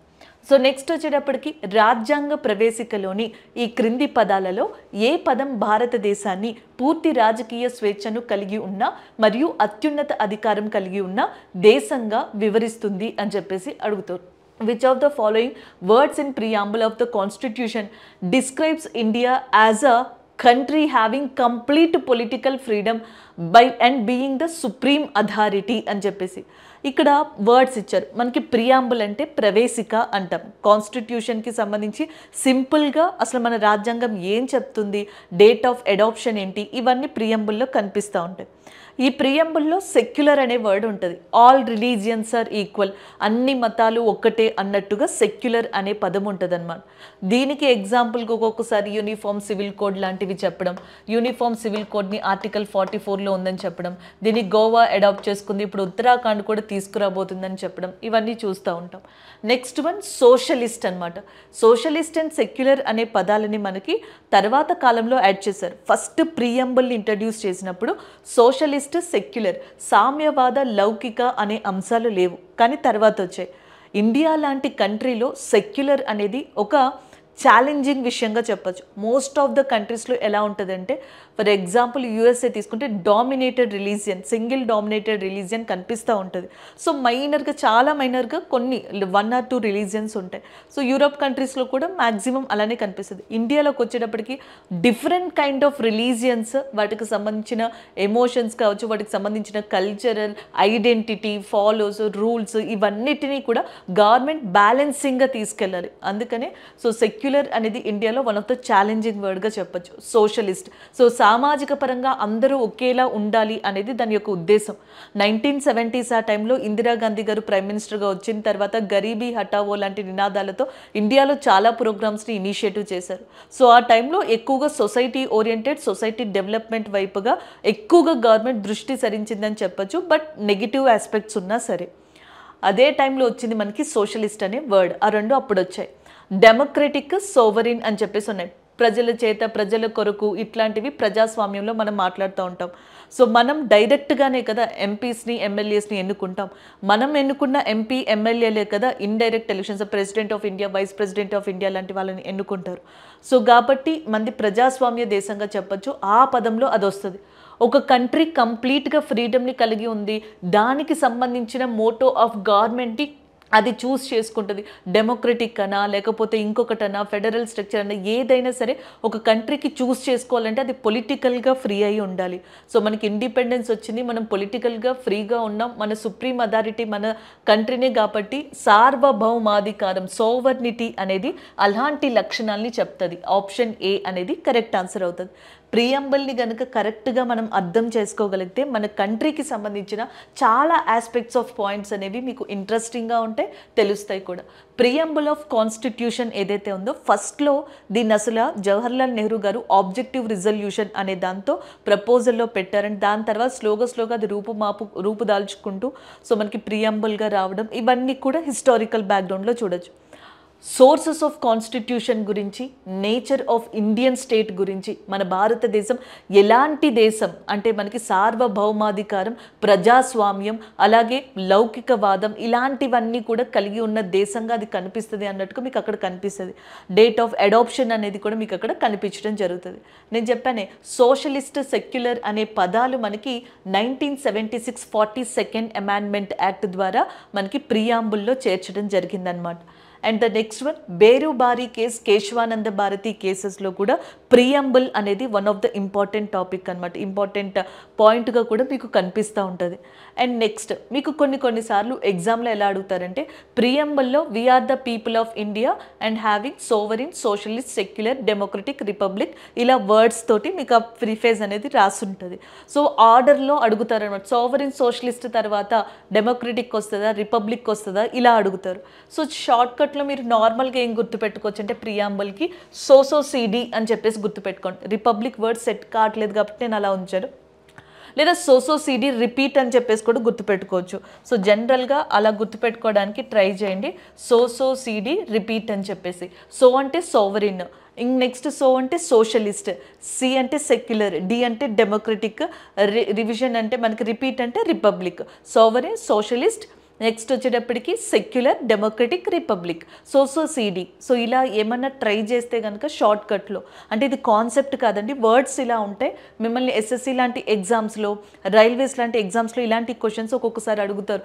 సో నెక్స్ట్ వచ్చేటప్పటికి రాజ్యాంగ ప్రవేశికలోని ఈ క్రింది పదాలలో ఏ పదం భారతదేశాన్ని పూర్తి రాజకీయ స్వేచ్ఛను కలిగి ఉన్న మరియు అత్యున్నత అధికారం కలిగి ఉన్న దేశంగా వివరిస్తుంది అని చెప్పేసి అడుగుతారు. Which of the following words in preamble of the Constitution describes India as a country having complete political freedom by and being the supreme authority అని చెప్పేసి ఇక్కడ వర్డ్స్ ఇచ్చారు. మనకి ప్రియాంబుల్ అంటే ప్రవేశిక అంటాం. కాన్స్టిట్యూషన్కి సంబంధించి సింపుల్గా అసలు మన రాజ్యాంగం ఏం చెప్తుంది, డేట్ ఆఫ్ అడాప్షన్ ఏంటి, ఇవన్నీ ప్రియాంబుల్లో కనిపిస్తూ ఉంటాయి. ఈ ప్రియంబుల్లో సెక్యులర్ అనే వర్డ్ ఉంటుంది. ఆల్ రిలీజియన్స్ ఆర్ ఈక్వల్, అన్ని మతాలు ఒక్కటే అన్నట్టుగా సెక్యులర్ అనే పదం ఉంటుంది అనమాట. దీనికి ఎగ్జాంపుల్గా ఒక్కొక్కసారి యూనిఫామ్ సివిల్ కోడ్ లాంటివి చెప్పడం, యూనిఫామ్ సివిల్ కోడ్ని ఆర్టికల్ 44లో ఉందని చెప్పడం, దీన్ని గోవా అడాప్ట్ చేసుకుంది, ఇప్పుడు ఉత్తరాఖండ్ కూడా తీసుకురాబోతుందని చెప్పడం, ఇవన్నీ చూస్తూ ఉంటాం. నెక్స్ట్ వన్ సోషలిస్ట్ అనమాట. సోషలిస్ట్ అండ్ సెక్యులర్ అనే పదాలని మనకి తర్వాత కాలంలో యాడ్ చేశారు. ఫస్ట్ ప్రియంబుల్ని ఇంట్రడ్యూస్ చేసినప్పుడు సోషలిస్ట్, సెక్యులర్, సామ్యవాద, లౌకిక అనే అంశాలు లేవు, కానీ తర్వాత వచ్చాయి. ఇండియా లాంటి కంట్రీలో సెక్యులర్ అనేది ఒక ఛాలెంజింగ్ విషయంగా చెప్పచ్చు. మోస్ట్ ఆఫ్ ద కంట్రీస్లో ఎలా ఉంటుందంటే, ఫర్ ఎగ్జాంపుల్ యూఎస్ఏ తీసుకుంటే dominated religion, single dominated religion కనిపిస్తూ ఉంటుంది. సో మైనర్గా, చాలా మైనర్గా కొన్ని 1 or 2 రిలీజియన్స్ ఉంటాయి. సో యూరోప్ కంట్రీస్లో కూడా మ్యాక్సిమం అలానే కనిపిస్తుంది. ఇండియాలోకి వచ్చేటప్పటికి డిఫరెంట్ కైండ్ ఆఫ్ రిలీజియన్స్, వాటికి సంబంధించిన ఎమోషన్స్ కావచ్చు, వాటికి సంబంధించిన కల్చరల్ ఐడెంటిటీ, ఫాలోస్, రూల్స్, ఇవన్నిటినీ కూడా గవర్నమెంట్ బ్యాలెన్సింగ్గా తీసుకెళ్ళాలి. అందుకనే సో సెక్యులర్ అనేది ఇండియాలో వన్ ఆఫ్ ద ఛాలెంజింగ్ వర్డ్గా చెప్పొచ్చు. సోషలిస్ట్, సో సామాజిక పరంగా అందరూ ఒకేలా ఉండాలి అనేది దాని యొక్క ఉద్దేశం. 1970s ఆ టైంలో ఇందిరాగాంధీ గారు ప్రైమ్ మినిస్టర్గా వచ్చిన తర్వాత గరీబీ హఠావో లాంటి నినాదాలతో ఇండియాలో చాలా ప్రోగ్రామ్స్ని ఇనిషియేటివ్ చేశారు. సో ఆ టైంలో ఎక్కువగా సొసైటీ ఓరియంటెడ్, సొసైటీ డెవలప్మెంట్ వైపుగా ఎక్కువగా గవర్నమెంట్ దృష్టి సరించిందని చెప్పొచ్చు. బట్ నెగిటివ్ ఆస్పెక్ట్స్ ఉన్నా సరే, అదే టైంలో వచ్చింది మనకి సోషలిస్ట్ అనే వర్డ్. ఆ రెండు అప్పుడు వచ్చాయి. డెమోక్రటిక్, సోవరిన్ అని చెప్పేసి ఉన్నాయి. ప్రజల చేత, ప్రజల కొరకు, ఇట్లాంటివి ప్రజాస్వామ్యంలో మనం మాట్లాడుతూ ఉంటాం. సో మనం డైరెక్ట్గానే కదా ఎంపీస్ని, ఎమ్మెల్యేస్ని ఎన్నుకుంటాం. మనం ఎన్నుకున్న ఎంపీ, ఎమ్మెల్యేలే కదా indirect elections, president of India, vice president of India లాంటి వాళ్ళని ఎన్నుకుంటారు. సో కాబట్టి మంది ప్రజాస్వామ్య దేశంగా చెప్పొచ్చు. ఆ పదంలో అది వస్తుంది. ఒక కంట్రీ కంప్లీట్గా ఫ్రీడమ్ని కలిగి ఉంది, దానికి సంబంధించిన మోటో ఆఫ్ గవర్నమెంట్ని అది చూస్ చేసుకుంటుంది. డెమోక్రటిక్ అనా, లేకపోతే ఇంకొకటనా, ఫెడరల్ స్ట్రక్చర్ అన్నా, ఏదైనా సరే ఒక కంట్రీకి చూస్ చేసుకోవాలంటే అది పొలిటికల్గా ఫ్రీ అయి ఉండాలి. సో మనకి ఇండిపెండెన్స్ వచ్చింది, మనం పొలిటికల్గా ఫ్రీగా ఉన్నాం, మన సుప్రీం అథారిటీ మన కంట్రీనే కాబట్టి సార్వభౌమాధికారం, సోవర్నిటీ అనేది అలాంటి లక్షణాలని చెప్తుంది. ఆప్షన్ ఏ అనేది కరెక్ట్ ఆన్సర్ అవుతుంది. ప్రియంబల్ని కనుక కరెక్ట్గా మనం అర్థం చేసుకోగలిగితే మన కంట్రీకి సంబంధించిన చాలా ఆస్పెక్ట్స్ ఆఫ్ పాయింట్స్ అనేవి మీకు ఇంట్రెస్టింగ్గా ఉంటాయి, తెలుస్తాయి కూడా. ప్రియంబుల్ ఆఫ్ కాన్స్టిట్యూషన్ ఏదైతే ఉందో ఫస్ట్లో దీన్ని అసలు జవహర్లాల్ నెహ్రూ గారు ఆబ్జెక్టివ్ రిజల్యూషన్ అనే దాంతో ప్రపోజల్లో పెట్టారని, దాని తర్వాత స్లోగా అది రూపుదాల్చుకుంటూ సో మనకి ప్రియంబుల్గా రావడం, ఇవన్నీ కూడా హిస్టారికల్ బ్యాక్గ్రౌండ్లో చూడొచ్చు. సోర్సెస్ ఆఫ్ కాన్స్టిట్యూషన్ గురించి, నేచర్ ఆఫ్ ఇండియన్ స్టేట్ గురించి, మన భారతదేశం ఎలాంటి దేశం అంటే మనకి సార్వభౌమాధికారం, ప్రజాస్వామ్యం, అలాగే లౌకికవాదం, ఇలాంటివన్నీ కూడా కలిగి ఉన్న దేశంగా అది కనిపిస్తుంది అన్నట్టుగా మీకు అక్కడ కనిపిస్తుంది. డేట్ ఆఫ్ అడాప్షన్ అనేది కూడా మీకు అక్కడ కనిపించడం జరుగుతుంది. నేను చెప్పానే సోషలిస్ట్, సెక్యులర్ అనే పదాలు మనకి 1976 42nd అమెండ్మెంట్ యాక్ట్ ద్వారా మనకి ప్రియాంబుల్లో చేర్చడం జరిగిందనమాట. And the next one, Berubari case, Kesavananda Bharati కేసెస్లో కూడా ప్రియంబుల్ అనేది one of the important topic అనమాట. ఇంపార్టెంట్ పాయింట్గా కూడా మీకు కనిపిస్తూ ఉంటుంది. అండ్ నెక్స్ట్ మీకు కొన్నిసార్లు ఎగ్జామ్లో ఎలా అడుగుతారంటే ప్రియంబుల్లో we are the people of India and having sovereign, socialist, secular, democratic, republic, ఇలా వర్డ్స్ తోటి మీకు ఆ ప్రిఫేజ్ అనేది రాసుంటుంది. సో ఆర్డర్లో అడుగుతారనమాట. సోవరిన్, సోషలిస్ట్ తర్వాత డెమోక్రటిక్ వస్తుందా, రిపబ్లిక్ వస్తుందా, ఇలా అడుగుతారు. సో షార్ట్కట్లో మీరు నార్మల్గా ఏం గుర్తుపెట్టుకోవచ్చు అంటే ప్రియాంబుల్కి సోసోసిడి అని చెప్పేసి గుర్తుపెట్టుకోండి. రిపబ్లిక్ వర్డ్ సెట్ కావట్లేదు కాబట్టి నేను అలా ఉంచాను. లేదా సోసోసిడి రిపీట్ అని చెప్పేసి కూడా గుర్తుపెట్టుకోవచ్చు. సో జనరల్గా అలా గుర్తుపెట్టుకోవడానికి ట్రై చేయండి. సోసోసిడి రిపీట్ అని చెప్పేసి. సో అంటే సోవరిన్, నెక్స్ట్ సో అంటే సోషలిస్ట్, సి అంటే సెక్యులర్, డి అంటే డెమోక్రటిక్, రివిజన్ అంటే మనకి రిపీట్ అంటే రిపబ్లిక్. సోవరిన్, సోషలిస్ట్, నెక్స్ట్ వచ్చేటప్పటికి సెక్యులర్, డెమోక్రటిక్, రిపబ్లిక్, సోసోసిడి. సో ఇలా ఏమన్నా ట్రై చేస్తే కనుక షార్ట్కట్లో, అంటే ఇది కాన్సెప్ట్ కాదండి, వర్డ్స్ ఇలా ఉంటాయి. మిమ్మల్ని ఎస్ఎస్సి లాంటి ఎగ్జామ్స్లో, రైల్వేస్ లాంటి ఎగ్జామ్స్లో ఇలాంటి క్వశ్చన్స్ ఒక్కొక్కసారి అడుగుతారు.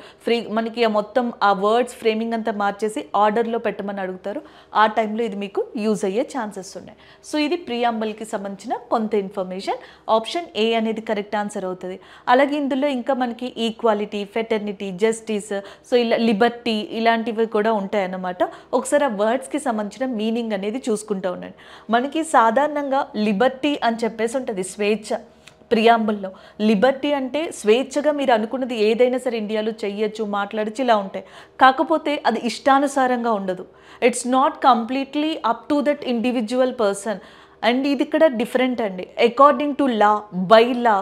మనకి మొత్తం ఆ వర్డ్స్ ఫ్రేమింగ్ అంతా మార్చేసి ఆర్డర్లో పెట్టమని అడుగుతారు. ఆ టైంలో ఇది మీకు యూజ్ అయ్యే ఛాన్సెస్ ఉన్నాయి. సో ఇది ప్రియాంబుల్కి సంబంధించిన కొంత ఇన్ఫర్మేషన్. ఆప్షన్ ఏ అనేది కరెక్ట్ ఆన్సర్ అవుతుంది. అలాగే ఇందులో ఇంకా మనకి ఈక్వాలిటీ, ఫెటర్నిటీ, జస్టిస్, సో ఇలా లిబర్టీ, ఇలాంటివి కూడా ఉంటాయన్నమాట. ఒకసారి ఆ వర్డ్స్కి సంబంధించిన మీనింగ్ అనేది చూసుకుంటూ ఉండండి. మనకి సాధారణంగా లిబర్టీ అని చెప్పేసి ఉంటుంది, స్వేచ్ఛ. ప్రియాంబుల్లో లిబర్టీ అంటే స్వేచ్ఛగా మీరు అనుకున్నది ఏదైనా సరే ఇండియాలో చెయ్యొచ్చు, మాట్లాడచ్చు, ఇలా ఉంటాయి. కాకపోతే అది ఇష్టానుసారంగా ఉండదు. It's not completely up to that individual person. And ఇది ఇక్కడ డిఫరెంట్ అండి. According to law, by law.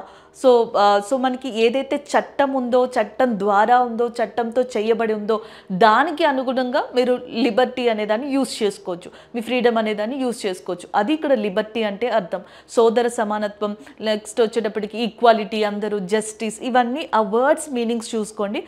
So మనకి ఏదైతే చట్టం ఉందో, చట్టం ద్వారా ఉందో, చట్టంతో చేయబడి ఉందో దానికి అనుగుణంగా మీరు లిబర్టీ అనేదాన్ని యూజ్ చేసుకోవచ్చు, మీ ఫ్రీడమ్ అనేదాన్ని యూజ్ చేసుకోవచ్చు. అది ఇక్కడ లిబర్టీ అంటే అర్థం. సోదర సమానత్వం, నెక్స్ట్ వచ్చేటప్పటికి ఈక్వాలిటీ, అందరూ, జస్టిస్, ఇవన్నీ ఆ వర్డ్స్ మీనింగ్స్ చూసుకోండి.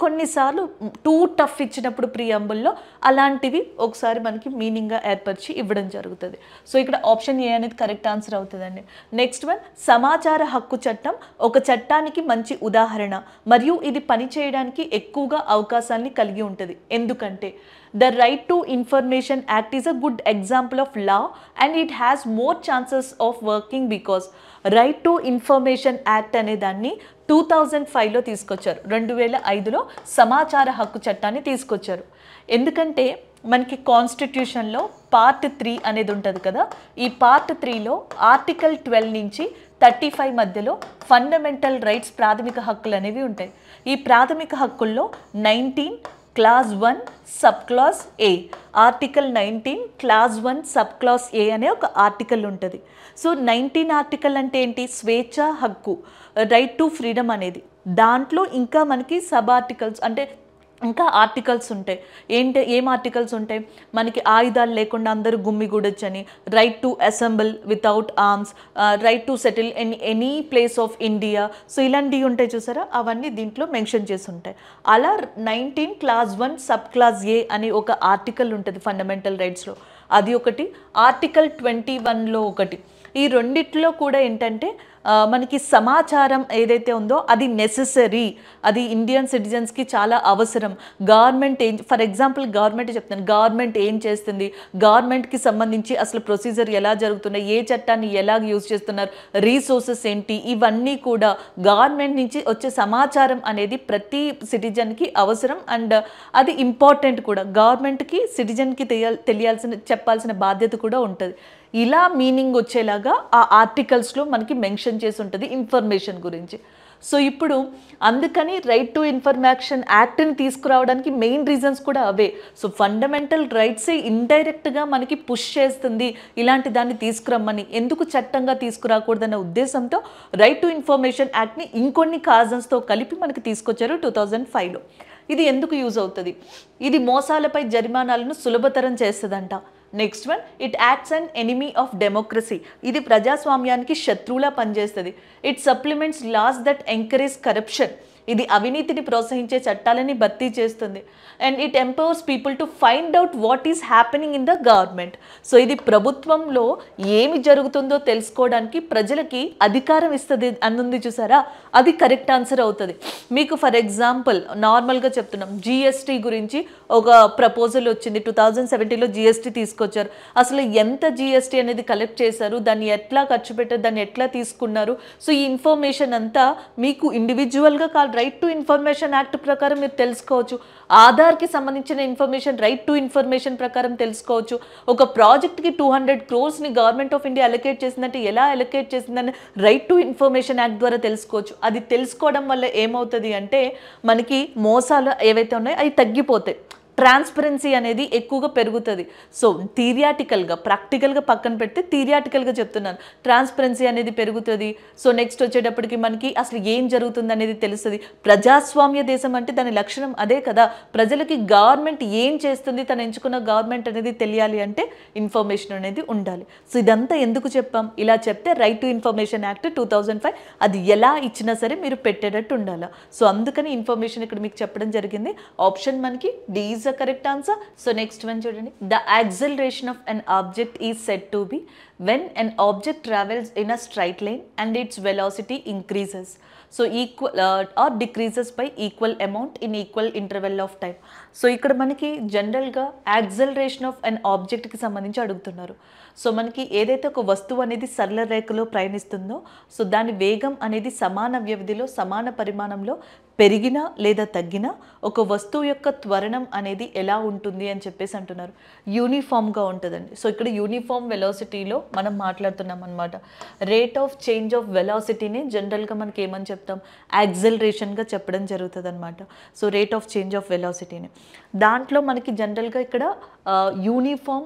కొన్నిసార్లు టూ టఫ్ ఇచ్చినప్పుడు ప్రియంబుల్లో అలాంటివి ఒకసారి మనకి మీనింగ్గా ఏర్పరిచి ఇవ్వడం జరుగుతుంది. సో ఇక్కడ ఆప్షన్ ఏ అనేది కరెక్ట్ ఆన్సర్ అవుతుందండి. నెక్స్ట్ వన్, సమాచార హక్కు చట్టం ఒక చట్టానికి మంచి ఉదాహరణ మరియు ఇది పనిచేయడానికి ఎక్కువగా అవకాశాన్ని కలిగి ఉంటుంది. ఎందుకంటే the right to information act is a good example of law and it has more chances of working because right to information act అనే దాన్ని 2005లో తీసుకొచ్చారు. 2005లో సమాచార హక్కు చట్టాన్ని తీసుకొచ్చారు. ఎందుకంటే మనకి కాన్స్టిట్యూషన్లో పార్ట్ 3 అనేది ఉంటుంది కదా, ఈ పార్ట్ 3లో ఆర్టికల్ 12 నుంచి 35 మధ్యలో ఫండమెంటల్ రైట్స్ ప్రాథమిక హక్కులు అనేవి ఉంటాయి. ఈ ప్రాథమిక హక్కుల్లో 19 క్లాస్ 1 సబ్ క్లాస్ ఏ, ఆర్టికల్ 19 క్లాస్ 1 సబ్ క్లాస్ ఏ అనే ఒక ఆర్టికల్ ఉంటుంది. సో 19 ఆర్టికల్ అంటే ఏంటి? స్వేచ్ఛ హక్కు, రైట్ టు ఫ్రీడమ్ అనేది. దాంట్లో ఇంకా మనకి సబ్ ఆర్టికల్స్ అంటే ఇంకా ఆర్టికల్స్ ఉంటాయి. ఏం ఆర్టికల్స్ ఉంటాయి? మనకి ఆయుధాలు లేకుండా అందరూ గుమ్మిగూడొచ్చని, right to assemble without arms, right to settle in any place of India. So ఇలాంటివి ఉంటాయి చూసారా, అవన్నీ దీంట్లో మెన్షన్ చేసి ఉంటాయి. అలా 19 క్లాస్ 1 సబ్ క్లాస్ ఏ అని ఒక ఆర్టికల్ ఉంటుంది ఫండమెంటల్ రైట్స్లో, అది ఒకటి. ఆర్టికల్ 21లో ఒకటి. ఈ రెండిట్లో కూడా ఏంటంటే మనకి సమాచారం ఏదైతే ఉందో అది నెసెసరీ, అది ఇండియన్ సిటిజన్స్కి చాలా అవసరం. గవర్నమెంట్ ఏం, ఫర్ ఎగ్జాంపుల్ గవర్నమెంట్ చెప్తాను, గవర్నమెంట్ ఏం చేస్తుంది, గవర్నమెంట్కి సంబంధించి అసలు ప్రొసీజర్ ఎలా జరుగుతున్నాయి, ఏ చట్టాన్ని ఎలా యూజ్ చేస్తున్నారు, రీసోర్సెస్ ఏంటి, ఇవన్నీ కూడా గవర్నమెంట్ నుంచి వచ్చే సమాచారం అనేది ప్రతి సిటిజన్కి అవసరం. అండ్ అది ఇంపార్టెంట్ కూడా, గవర్నమెంట్కి సిటిజన్కి చెప్పాల్సిన బాధ్యత కూడా ఉంటుంది. ఇలా మీనింగ్ వచ్చేలాగా ఆ ఆర్టికల్స్లో మనకి మెన్షన్ చేసి ఉంటుంది ఇన్ఫర్మేషన్ గురించి. సో ఇప్పుడు అందుకని రైట్ టు ఇన్ఫర్మేషన్ యాక్ట్ని తీసుకురావడానికి మెయిన్ రీజన్స్ కూడా అవే. సో ఫండమెంటల్ రైట్సే ఇండైరెక్ట్గా మనకి పుష్ చేస్తుంది ఇలాంటి దాన్ని తీసుకురమ్మని. ఎందుకు చట్టంగా తీసుకురాకూడదన్న ఉద్దేశంతో రైట్ టు ఇన్ఫర్మేషన్ యాక్ట్ని ఇంకొన్ని కాజన్స్తో కలిపి మనకి తీసుకొచ్చారు 2005లో. ఇది ఎందుకు యూజ్ అవుతుంది? ఇది మోసాలపై జరిమానాలను సులభతరం చేస్తుందంట. Next one, it acts an enemy of democracy. ఇది ప్రజాస్వామ్యానికి శత్రువులా పనిచేస్తుంది. It supplements laws that encourage corruption. ఇది అవినీతిని ప్రోత్సహించే చట్టాలని భర్తీ చేస్తుంది. And it empowers people to find out what is happening in the government. So ఇది ప్రభుత్వంలో ఏమి జరుగుతుందో తెలుసుకోవడానికి ప్రజలకి అధికారం ఇస్తుంది అన్నది చూసారా, అది కరెక్ట్ ఆన్సర్ అవుతుంది. మీకు ఫర్ ఎగ్జాంపుల్ నార్మల్గా చెప్తున్నాం, జిఎస్టీ గురించి ఒక ప్రపోజల్ వచ్చింది 2017లో. జిఎస్టీ తీసుకొచ్చారు. అసలు ఎంత జిఎస్టీ అనేది కలెక్ట్ చేశారు, దాన్ని ఎట్లా ఖర్చు పెట్టారు, దాన్ని ఎట్లా తీసుకున్నారు, సో ఈ ఇన్ఫర్మేషన్ అంతా మీకు ఇండివిజువల్గా రైట్ టు ఇన్ఫర్మేషన్ యాక్ట్ ప్రకారం మీరు తెలుసుకోవచ్చు. ఆధార్కి సంబంధించిన ఇన్ఫర్మేషన్ రైట్ టు ఇన్ఫర్మేషన్ ప్రకారం తెలుసుకోవచ్చు. ఒక ప్రాజెక్ట్కి 200 crores government of India allocate చేసిందంటే ఎలా అలొకేట్ చేసిందని రైట్ టు ఇన్ఫర్మేషన్ యాక్ట్ ద్వారా తెలుసుకోవచ్చు. అది తెలుసుకోవడం వల్ల ఏమవుతుంది అంటే మనకి మోసాలు ఏవైతే ఉన్నాయో అవి తగ్గిపోతాయి, ట్రాన్స్పరెన్సీ అనేది ఎక్కువగా పెరుగుతుంది. సో థియరిటికల్గా ప్రాక్టికల్గా పక్కన పెడితే థియరిటికల్గా చెప్తున్నాను, ట్రాన్స్పరెన్సీ అనేది పెరుగుతుంది. సో నెక్స్ట్ వచ్చేటప్పటికి మనకి అసలు ఏం జరుగుతుంది అనేది తెలుస్తుంది. ప్రజాస్వామ్య దేశం అంటే దాని లక్షణం అదే కదా, ప్రజలకి గవర్నమెంట్ ఏం చేస్తుంది, తను ఎంచుకున్న గవర్నమెంట్ అనేది తెలియాలి అంటే ఇన్ఫర్మేషన్ అనేది ఉండాలి. సో ఇదంతా ఎందుకు చెప్పాం? ఇలా చెప్తే రైట్ టు ఇన్ఫర్మేషన్ యాక్ట్ 2005 అది ఎలా ఇచ్చినా సరే మీరు పెట్టేటట్టు ఉండాలి. సో అందుకని ఇన్ఫర్మేషన్ ఇక్కడ మీకు చెప్పడం జరిగింది. ఆప్షన్ మనకి D is the correct answer. So next one children, the acceleration of an object is said to be when an object travels in a straight line and its velocity increases, so equal or decreases by equal amount in equal interval of time. So ఇక్కడ మనకి జనరల్గా acceleration of అన్ ఆబ్జెక్ట్కి సంబంధించి అడుగుతున్నారు. So మనకి ఏదైతే ఒక వస్తువు అనేది సరళ రేఖలో ప్రయాణిస్తుందో, సో దాని వేగం అనేది సమాన వ్యవధిలో సమాన పరిమాణంలో పెరిగినా లేదా తగ్గినా ఒక వస్తువు యొక్క త్వరణం అనేది ఎలా ఉంటుంది అని చెప్పేసి అంటున్నారు. యూనిఫామ్గా ఉంటుందండి. సో ఇక్కడ యూనిఫామ్ వెలాసిటీలో మనం మాట్లాడుతున్నాం అనమాట. రేట్ ఆఫ్ చేంజ్ ఆఫ్ వెలాసిటీని జనరల్గా మనకి ఏమని చెప్తాం? యాక్సలరేషన్గా చెప్పడం జరుగుతుంది అనమాట. So rate of change of వెలాసిటీని దాంట్లో మనకి జనరల్గా ఇక్కడ యూనిఫామ్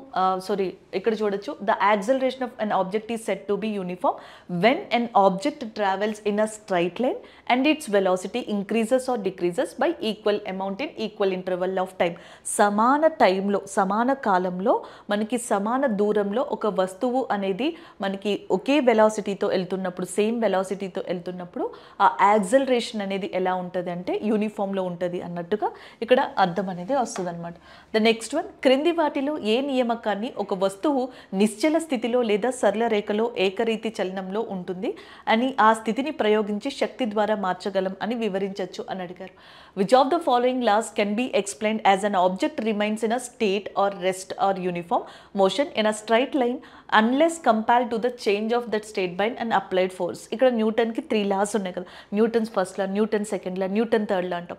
ఇక్కడ చూడొచ్చు, the acceleration of an object is said to be uniform when an object travels in a straight line and its velocity increases or decreases by equal amount in equal interval of time. సమాన టైంలో సమాన కాలంలో మనకి సమాన దూరంలో ఒక వస్తువు అనేది మనకి ఒకే వెలాసిటీతో వెళ్తున్నప్పుడు, సేమ్ వెలాసిటీతో వెళ్తున్నప్పుడు ఆ యాక్సలరేషన్ అనేది ఎలా ఉంటుంది అంటే యూనిఫామ్లో ఉంటుంది అన్నట్టుగా ఇక్కడ అర్థం అనేది వస్తుంది అనమాట. ద నెక్స్ట్ వన్, క్రింది వాటిలో ఏ నియామకాన్ని ఒక వస్తువు నిశ్చల స్థితిలో లేదా సరళ రేఖలో ఏకరీతి చలనంలో ఉంటుంది అని ఆ స్థితిని ప్రయోగించి శక్తి ద్వారా మార్చగలం అని వివరించచ్చు వివరించవచ్చు అని అడిగారు. Which of the following laws can be explained as an object remains in a state or rest or uniform motion in a straight line unless compare to the change of that state by and applied force. ఇక్కడ న్యూటన్కి 3 laws ఉన్నాయి కదా, Newton's first law, Newton second law, Newton third law అంటాం.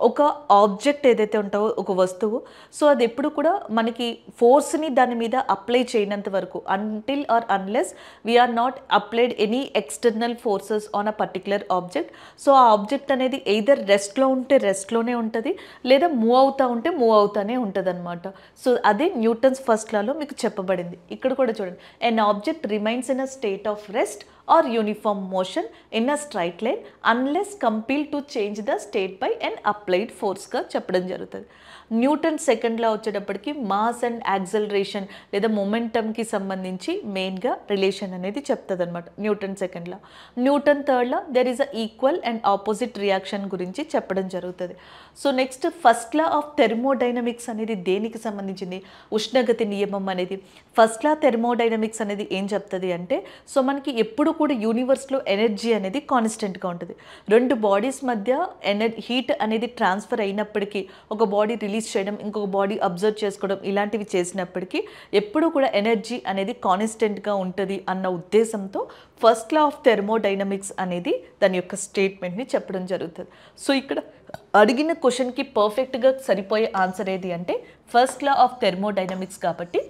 ఒక object ఏదైతే ఉంటావో ఒక వస్తువు, సో అది ఎప్పుడు కూడా మనకి ఫోర్స్ని దాని మీద అప్లై చేయనంత వరకు, until or unless we are not applied any external forces on a particular object. So ఆ ఆబ్జెక్ట్ అనేది ఎయిదర్ రెస్ట్లో ఉంటే రెస్ట్లోనే ఉంటుంది, లేదా మూవ్ అవుతా ఉంటే మూవ్ అవుతానే ఉంటుంది అనమాట. సో అదే న్యూటన్స్ ఫస్ట్ లాలో మీకు చెప్పబడింది. ఇక్కడ కూడా చూడండి, an object remains in a state of rest or uniform motion in a straight line unless compelled to change the state by an applied force గా చెప్పడం జరుగుతుంది. న్యూటన్ సెకండ్ లా వచ్చేటప్పటికి మాస్ అండ్ యాక్సలరేషన్ లేదా మొమెంటమ్కి సంబంధించి మెయిన్గా రిలేషన్ అనేది చెప్తుంది అనమాట Newton second law. Newton third law there is a equal and opposite reaction గురించి చెప్పడం జరుగుతుంది. So next first law of thermodynamics అనేది దేనికి సంబంధించింది? ఉష్ణగతి నియమం అనేది. ఫస్ట్ లా థెర్మోడైనమిక్స్ అనేది ఏం చెప్తుంది అంటే, సో మనకి ఎప్పుడు కూడా యూనివర్స్లో ఎనర్జీ అనేది కాన్స్టెంట్గా ఉంటుంది. రెండు బాడీస్ మధ్య హీట్ అనేది ట్రాన్స్ఫర్ అయినప్పటికీ, ఒక బాడీ రిలీజ్ చేయడం, ఇంకొక బాడీ అబ్జర్వ్ చేసుకోవడం, ఇలాంటివి చేసినప్పటికీ ఎప్పుడు కూడా ఎనర్జీ అనేది కాన్స్టెంట్గా ఉంటుంది అన్న ఉద్దేశంతో ఫస్ట్ లా ఆఫ్ థెర్మోడైనమిక్స్ అనేది దాని యొక్క స్టేట్మెంట్ని చెప్పడం జరుగుతుంది. సో ఇక్కడ అడిగిన క్వశ్చన్కి పర్ఫెక్ట్గా సరిపోయే ఆన్సర్ ఏది అంటే ఫస్ట్ లా ఆఫ్ థెర్మోడైనమిక్స్, కాబట్టి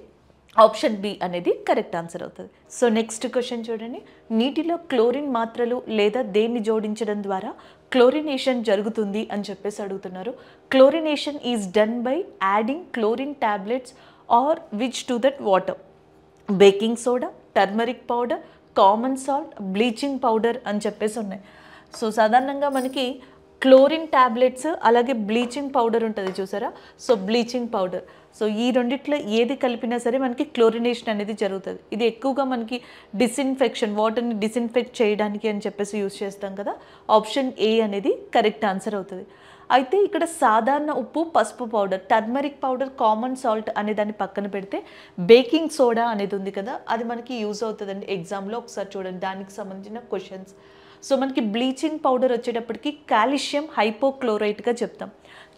ఆప్షన్ బి అనేది కరెక్ట్ ఆన్సర్ అవుతుంది. సో నెక్స్ట్ క్వశ్చన్ చూడండి, నీటిలో క్లోరిన్ మాత్రలు లేదా దేన్ని జోడించడం ద్వారా క్లోరినేషన్ జరుగుతుంది అని చెప్పేసి అడుగుతున్నారు. Chlorination is done by adding chlorine tablets or which to that water. Baking soda, turmeric powder, common salt, bleaching powder అని చెప్పేసి ఉన్నాయి. సో సాధారణంగా మనకి క్లోరిన్ టాబ్లెట్స్ అలాగే బ్లీచింగ్ పౌడర్ ఉంటుంది చూసారా, సో బ్లీచింగ్ పౌడర్, సో ఈ రెండిట్లో ఏది కలిపినా సరే మనకి క్లోరినేషన్ అనేది జరుగుతుంది. ఇది ఎక్కువగా మనకి డిస్ఇన్ఫెక్షన్, వాటర్ని డిస్ఇన్ఫెక్ట్ చేయడానికి అని చెప్పేసి యూజ్ చేస్తాం కదా. ఆప్షన్ ఏ అనేది కరెక్ట్ ఆన్సర్ అవుతుంది. అయితే ఇక్కడ సాధారణ ఉప్పు, పసుపు powder, turmeric powder, common salt అనే దాన్ని పక్కన పెడితే బేకింగ్ సోడా అనేది ఉంది కదా, అది మనకి యూజ్ అవుతుందండి ఎగ్జామ్లో. ఒకసారి చూడండి దానికి సంబంధించిన క్వశ్చన్స్. సో మనకి బ్లీచింగ్ పౌడర్ వచ్చేటప్పటికి కాల్షియం హైపోక్లోరైట్గా చెప్తాం.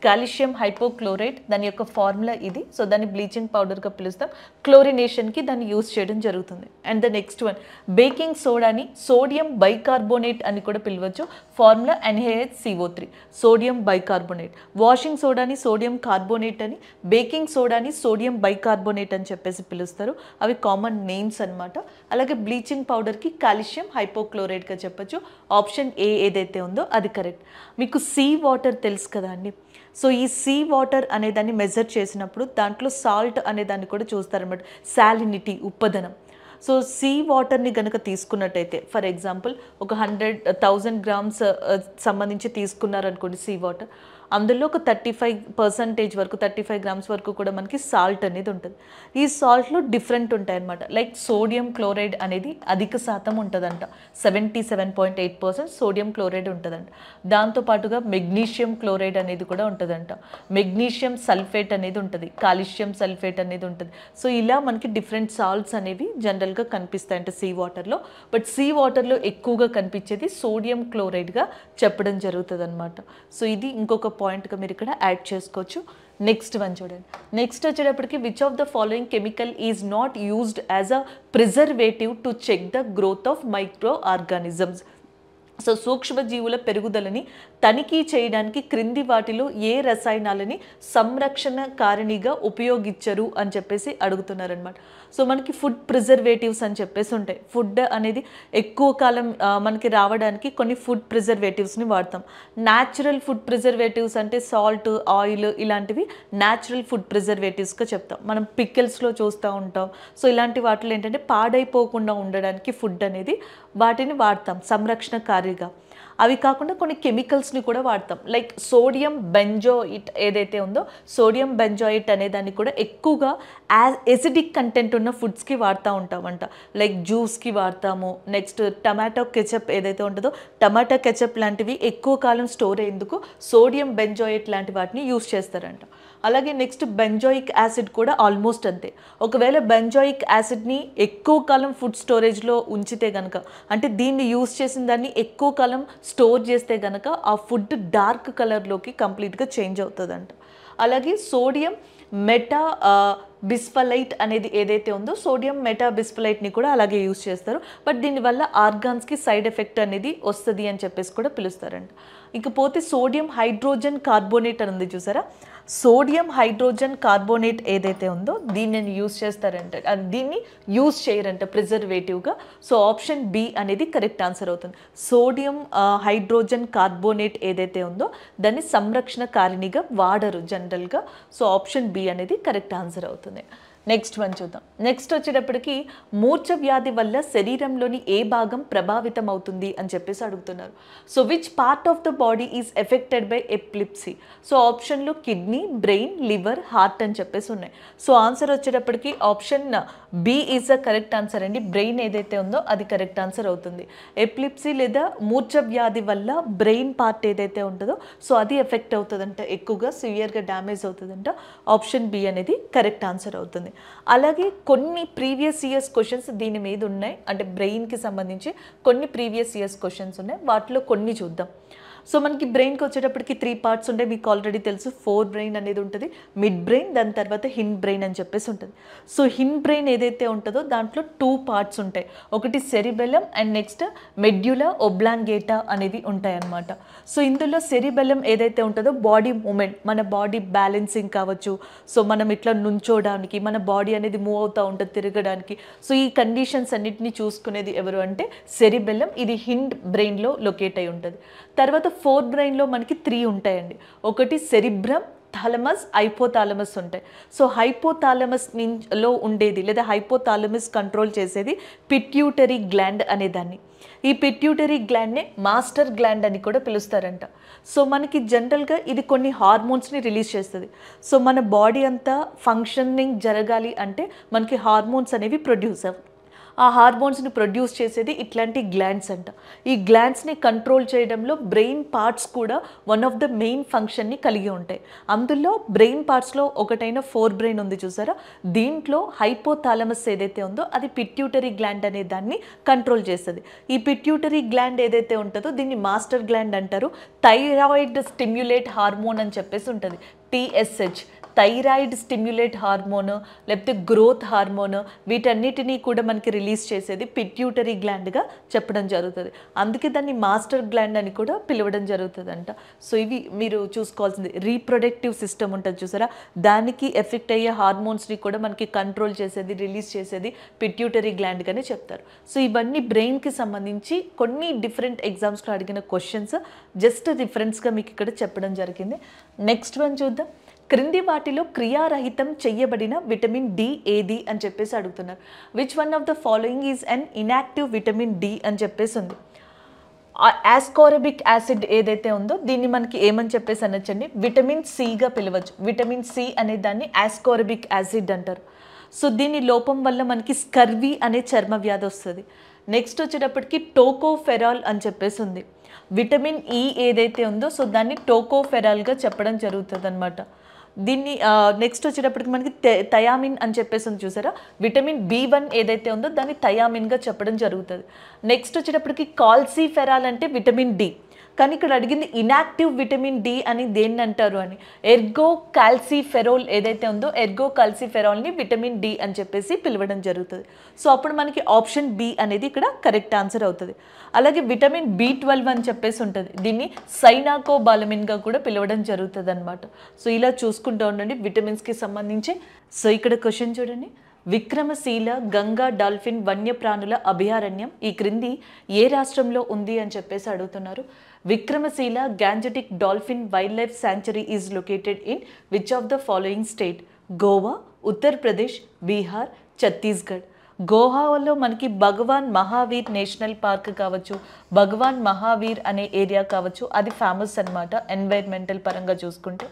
కాల్షియం హైపోక్లోరైట్ దాని యొక్క ఫార్ములా ఇది. సో దాన్ని బ్లీచింగ్ పౌడర్గా పిలుస్తాం. క్లోరినేషన్కి దాన్ని యూజ్ చేయడం జరుగుతుంది. And the next one baking సోడాని సోడియం బైకార్బోనేట్ అని కూడా పిలవచ్చు. Formula NaHCO3, sodium bicarbonate. Washing సోడాని సోడియం కార్బోనేట్ అని, బేకింగ్ సోడాని సోడియం బైకార్బోనేట్ అని చెప్పేసి పిలుస్తారు. అవి కామన్ నేమ్స్ అనమాట. అలాగే బ్లీచింగ్ పౌడర్కి కాల్షియం హైపోక్లోరైట్గా చెప్పచ్చు. ఆప్షన్ ఏ ఏదైతే ఉందో అది కరెక్ట్. మీకు సీ వాటర్ తెలుసు కదా అండి. సో ఈ సీ వాటర్ అనేదాన్ని మెజర్ చేసినప్పుడు దాంట్లో సాల్ట్ అనేదాన్ని కూడా చూస్తారన్నమాట, సాలినిటీ, ఉప్పదనం. సో సీ వాటర్ని కనుక తీసుకున్నట్టయితే ఫర్ ఎగ్జాంపుల్ ఒక 100,000 గ్రామ్స్ సంబంధించి తీసుకున్నారనుకోండి సీ వాటర్, అందులో ఒక 35% వరకు, 35 గ్రామ్స్ వరకు కూడా మనకి సాల్ట్ అనేది ఉంటుంది. ఈ సాల్ట్లో డిఫరెంట్ ఉంటాయి అన్నమాట. లైక్ సోడియం క్లోరైడ్ అనేది అధిక శాతం ఉంటుందంట, 77.8% సోడియం క్లోరైడ్ ఉంటుందంట. దాంతోపాటుగా మెగ్నీషియం క్లోరైడ్ అనేది కూడా ఉంటుందంట, మెగ్నీషియం సల్ఫేట్ అనేది ఉంటుంది, కాల్షియం సల్ఫేట్ అనేది ఉంటుంది. సో ఇలా మనకి డిఫరెంట్ సాల్ట్స్ అనేవి జనరల్గా కనిపిస్తాయంట సీ వాటర్లో. బట్ సీ వాటర్లో ఎక్కువగా కనిపించేది సోడియం క్లోరైడ్గా చెప్పడం జరుగుతుంది అనమాట. సో ఇది ఇంకొక పాయింట్గా మీరు ఇక్కడ యాడ్ చేసుకోవచ్చు. నెక్స్ట్ వన్ చూడండి. నెక్స్ట్ వచ్చేటప్పటికి which of the following chemical is not used as a preservative to check the growth of microorganisms. So సూక్ష్మజీవుల పెరుగుదలని తనిఖీ చేయడానికి క్రింది వాటిలో ఏ రసాయనాలని సంరక్షణ కారణిగా ఉపయోగించరు అని చెప్పేసి అడుగుతున్నారనమాట. సో మనకి ఫుడ్ ప్రిజర్వేటివ్స్ అని చెప్పేసి ఉంటాయి. ఫుడ్ అనేది ఎక్కువ కాలం మనకి రావడానికి కొన్ని ఫుడ్ ప్రిజర్వేటివ్స్ని వాడతాం. న్యాచురల్ ఫుడ్ ప్రిజర్వేటివ్స్ అంటే సాల్ట్, ఆయిల్ ఇలాంటివి న్యాచురల్ ఫుడ్ ప్రిజర్వేటివ్స్గా చెప్తాం. మనం పికిల్స్లో చూస్తూ ఉంటాం. సో ఇలాంటి వాటిలో ఏంటంటే పాడైపోకుండా ఉండడానికి ఫుడ్ అనేది వాటిని వాడతాం సంరక్షణ కార్యగా. అవి కాకుండా కొన్ని కెమికల్స్ని కూడా వాడతాం. లైక్ సోడియం బెంజోయిట్ ఏదైతే ఉందో, సోడియం బెంజోయిట్ అనే దాన్ని కూడా ఎక్కువగా ఎసిడిక్ కంటెంట్ ఉన్న ఫుడ్స్కి వాడుతూ ఉంటామంట. లైక్ జ్యూస్కి వాడతాము. నెక్స్ట్ టమాటో కెచప్ ఏదైతే ఉంటుందో, టమాటో కెచప్ లాంటివి ఎక్కువ కాలం స్టోర్ అయ్యేందుకు సోడియం బెంజోయిట్ లాంటి వాటిని యూస్ చేస్తారంట. అలాగే నెక్స్ట్ బెంజోయిక్ యాసిడ్ కూడా ఆల్మోస్ట్ అంతే. ఒకవేళ బెంజోయిక్ యాసిడ్ని ఎక్కువ కాలం ఫుడ్ స్టోరేజ్లో ఉంచితే కనుక, అంటే దీన్ని యూస్ చేసిన దాన్ని ఎక్కువ కాలం స్టోర్ చేస్తే గనక ఆ ఫుడ్ డార్క్ కలర్లోకి కంప్లీట్గా చేంజ్ అవుతుందంట. అలాగే సోడియం మెటా బిస్ఫలైట్ అనేది ఏదైతే ఉందో సోడియం మెటా బిస్ఫలైట్ని కూడా అలాగే యూజ్ చేస్తారు. బట్ దీనివల్ల ఆర్గాన్స్కి సైడ్ ఎఫెక్ట్ అనేది వస్తుంది అని చెప్పేసి కూడా పిలుస్తారంట. ఇకపోతే సోడియం హైడ్రోజన్ కార్బోనేట్ అని ఉంది చూసారా, సోడియం హైడ్రోజన్ కార్బోనేట్ ఏదైతే ఉందో దీనిని యూజ్ చేస్తారంట, దీన్ని యూజ్ చేయరంట ప్రిజర్వేటివ్గా. సో ఆప్షన్ బి అనేది కరెక్ట్ ఆన్సర్ అవుతుంది. సోడియం హైడ్రోజన్ కార్బోనేట్ ఏదైతే ఉందో దాన్ని సంరక్షణ కారిణిగా వాడరు జనరల్గా. సో ఆప్షన్ బి అనేది కరెక్ట్ ఆన్సర్ అవుతుంది. నెక్స్ట్ వన్ చూద్దాం. నెక్స్ట్ వచ్చేటప్పటికి మూర్ఛ వ్యాధి వల్ల శరీరంలోని ఏ భాగం ప్రభావితం అవుతుంది అని చెప్పేసి అడుగుతున్నారు. So which part of the body is affected by epilepsy? So ఆప్షన్లో కిడ్నీ, బ్రెయిన్, లివర్, హార్ట్ అని చెప్పేసి ఉన్నాయి. సో ఆన్సర్ వచ్చేటప్పటికి option B is the correct answer అండి. బ్రెయిన్ ఏదైతే ఉందో అది కరెక్ట్ ఆన్సర్ అవుతుంది. ఎపిలిప్సీ లేదా మూర్ఛ వ్యాధి వల్ల బ్రెయిన్ పార్ట్ ఏదైతే ఉంటుందో సో అది ఎఫెక్ట్ అవుతుందంట, ఎక్కువగా సివియర్గా డ్యామేజ్ అవుతుందంట. ఆప్షన్ బి అనేది కరెక్ట్ ఆన్సర్ అవుతుంది. అలాగే కొన్ని ప్రీవియస్ ఇయర్స్ క్వశ్చన్స్ దీని మీద ఉన్నాయి, అంటే బ్రెయిన్కి సంబంధించి కొన్ని ప్రీవియస్ ఇయర్స్ క్వశ్చన్స్ ఉన్నాయి, వాటిలో కొన్ని చూద్దాం. సో మనకి బ్రెయిన్కి వచ్చేటప్పటికి 3 పార్ట్స్ ఉంటాయి, మీకు ఆల్రెడీ తెలుసు. ఫోర్ బ్రెయిన్ అనేది ఉంటుంది, మిడ్ బ్రెయిన్, దాని తర్వాత హిండ్ బ్రెయిన్ అని చెప్పేసి ఉంటుంది. సో హిండ్ బ్రెయిన్ ఏదైతే ఉంటుందో దాంట్లో 2 పార్ట్స్ ఉంటాయి, ఒకటి సెరిబెల్లం అండ్ నెక్స్ట్ మెడ్యులా ఒబ్లాంగేటా అనేది ఉంటాయి అన్నమాట. సో ఇందులో సెరిబెల్లం ఏదైతే ఉంటుందో బాడీ మూమెంట్, మన బాడీ బ్యాలెన్సింగ్ కావచ్చు, సో మనం ఇట్లా నుంచోడానికి, మన బాడీ అనేది మూవ్ అవుతూ ఉంటుంది తిరగడానికి. సో ఈ కండిషన్స్ అన్నిటిని చూసుకునేది ఎవరు అంటే సెరిబెల్లం. ఇది హిండ్ బ్రెయిన్లో లొకేట్ అయి ఉంటుంది. తర్వాత ఫోర్త్ బ్రెయిన్లో మనకి 3 ఉంటాయండి. ఒకటి సెరిబ్రమ్, థాలమస్, హైపోథాలమస్ ఉంటాయి. సో హైపోథాలమస్ లో ఉండేది లేదా హైపోథాలమస్ కంట్రోల్ చేసేది పిట్యూటరీ గ్లాండ్ అనేదాన్ని. ఈ పిట్యూటరీ గ్లాండ్నే మాస్టర్ గ్లాండ్ అని కూడా పిలుస్తారంట. సో మనకి జనరల్గా ఇది కొన్ని హార్మోన్స్ని రిలీజ్ చేస్తుంది. సో మన బాడీ అంతా ఫంక్షనింగ్ జరగాలి అంటే మనకి హార్మోన్స్ అనేవి ప్రొడ్యూస్ అవ్వాలి. ఆ హార్మోన్స్ని ప్రొడ్యూస్ చేసేది ఇట్లాంటి గ్లాండ్స్ అంట. ఈ గ్లాండ్స్ని కంట్రోల్ చేయడంలో బ్రెయిన్ పార్ట్స్ కూడా వన్ ఆఫ్ ద మెయిన్ ఫంక్షన్ని కలిగి ఉంటాయి. అందులో బ్రెయిన్ పార్ట్స్లో ఒకటైన ఫోర్ బ్రెయిన్ ఉంది చూసారా, దీంట్లో హైపోథాలమస్ ఏదైతే ఉందో అది పిట్యూటరీ గ్లాండ్ అనే దాన్ని కంట్రోల్ చేస్తుంది. ఈ పిట్యూటరీ గ్లాండ్ ఏదైతే ఉంటుందో దీన్ని మాస్టర్ గ్లాండ్ అంటారు. థైరాయిడ్ స్టిమ్యులేట్ హార్మోన్ అని చెప్పేసి ఉంటుంది, TSH, థైరాయిడ్ స్టిమ్యులేట్ హార్మోన్ లేకపోతే గ్రోత్ హార్మోన్, వీటన్నిటినీ కూడా మనకి రిలీజ్ చేసేది పిట్యూటరీ గ్లాండ్గా చెప్పడం జరుగుతుంది. అందుకే దాన్ని మాస్టర్ గ్లాండ్ అని కూడా పిలవడం జరుగుతుందంట. సో ఇవి మీరు చూసుకోవాల్సింది. రీప్రొడక్టివ్ సిస్టమ్ ఉంటుంది చూసారా, దానికి ఎఫెక్ట్ అయ్యే హార్మోన్స్ని కూడా మనకి కంట్రోల్ చేసేది, రిలీజ్ చేసేది పిట్యూటరీ గ్లాండ్గానే చెప్తారు. సో ఇవన్నీ బ్రెయిన్కి సంబంధించి కొన్ని డిఫరెంట్ ఎగ్జామ్స్లో అడిగిన క్వశ్చన్స్, జస్ట్ రిఫరెన్స్గా మీకు ఇక్కడ చెప్పడం జరిగింది. నెక్స్ట్ వన్ చూద్దాం. క్రింది వాటిలో క్రియారహితం చేయబడిన విటమిన్ డి ఏది అని చెప్పేసి అడుగుతున్నారు. Which one of the following is an inactive vitamin D అని చెప్పేసి ఉంది. ఆస్కార్బిక్ యాసిడ్ ఏదైతే ఉందో దీన్ని మనకి ఏమని చెప్పేసి అనొచ్చండి, విటమిన్ సిగా పిలవచ్చు. విటమిన్ సి అనే దాన్ని ఆస్కార్బిక్ యాసిడ్ అంటారు. సో దీని లోపం వల్ల మనకి స్కర్వీ అనే చర్మ వ్యాధి వస్తుంది. నెక్స్ట్ వచ్చేటప్పటికి టోకోఫెరాల్ అని చెప్పేసి ఉంది. విటమిన్ ఈ ఏదైతే ఉందో సో దాన్ని టోకోఫెరాల్గా చెప్పడం జరుగుతుంది అనమాట. దీన్ని నెక్స్ట్ వచ్చేటప్పటికి మనకి థయామిన్ అని చెప్పేసి ఉంది చూసారా, విటమిన్ B1 ఏదైతే ఉందో దాన్ని థయామిన్గా చెప్పడం జరుగుతుంది. నెక్స్ట్ వచ్చేటప్పటికి కాల్సిఫెరాల్ అంటే విటమిన్ డి, కానీ ఇక్కడ అడిగింది ఇన్యాక్టివ్ విటమిన్ డి అని దేన్ని అంటారు అని. ఎర్గో కాల్సిఫెరోల్ ఏదైతే ఉందో ఎర్గో కాల్సిఫెరాల్ని విటమిన్ డి అని చెప్పేసి పిలవడం జరుగుతుంది. సో అప్పుడు మనకి ఆప్షన్ బి అనేది ఇక్కడ కరెక్ట్ ఆన్సర్ అవుతుంది. అలాగే విటమిన్ B12 అని చెప్పేసి ఉంటుంది, దీన్ని సైనాకోబాలమిన్గా కూడా పిలవడం జరుగుతుంది అనమాట. సో ఇలా చూసుకుంటూ ఉండండి విటమిన్స్కి సంబంధించి. సో ఇక్కడ క్వశ్చన్ చూడండి, విక్రమశీల గంగా డాల్ఫిన్ వన్యప్రాణుల అభయారణ్యం ఈ క్రింది ఏ రాష్ట్రంలో ఉంది అని చెప్పేసి అడుగుతున్నారు. Vikramashila Gangetic dolphin wild life sanctuary is located in which of the following state? Goa, Uttar Pradesh, Bihar, Chhattisgarh. గోవాలో మనకి భగవాన్ మహావీర్ నేషనల్ పార్క్ కావచ్చు, భగవాన్ మహావీర్ అనే ఏరియా కావచ్చు, అది ఫేమస్ అనమాట ఎన్వైర్మెంటల్ పరంగా చూసుకుంటే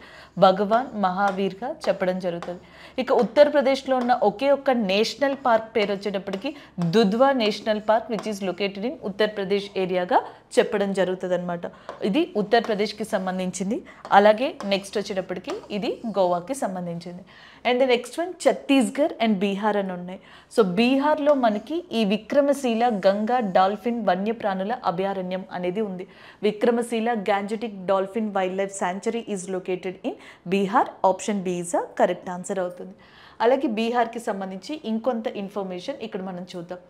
భగవాన్ మహావీర్గా చెప్పడం జరుగుతుంది. ఇక ఉత్తరప్రదేశ్లో ఉన్న ఒకే ఒక్క నేషనల్ పార్క్ పేరు వచ్చేటప్పటికి Dudhwa national park which is located in Uttar Pradesh ఏరియాగా చెప్పడం జరుగుతుంది అనమాట. ఇది ఉత్తరప్రదేశ్కి సంబంధించింది. అలాగే నెక్స్ట్ వచ్చేటప్పటికి ఇది గోవాకి సంబంధించింది. And the next one Chhattisgarh and Bihar అని ఉన్నాయి. సో బీహార్ బీహార్లో మనకి ఈ విక్రమశీల గంగా డాల్ఫిన్ వన్యప్రాణుల అభయారణ్యం అనేది ఉంది. Vikramshila Gangetic dolphin wildlife sanctuary is located in Bihar. Option B is a correct answer అవుతుంది. అలాగే బీహార్కి సంబంధించి ఇంకొంత ఇన్ఫర్మేషన్ ఇక్కడ మనం చూద్దాం.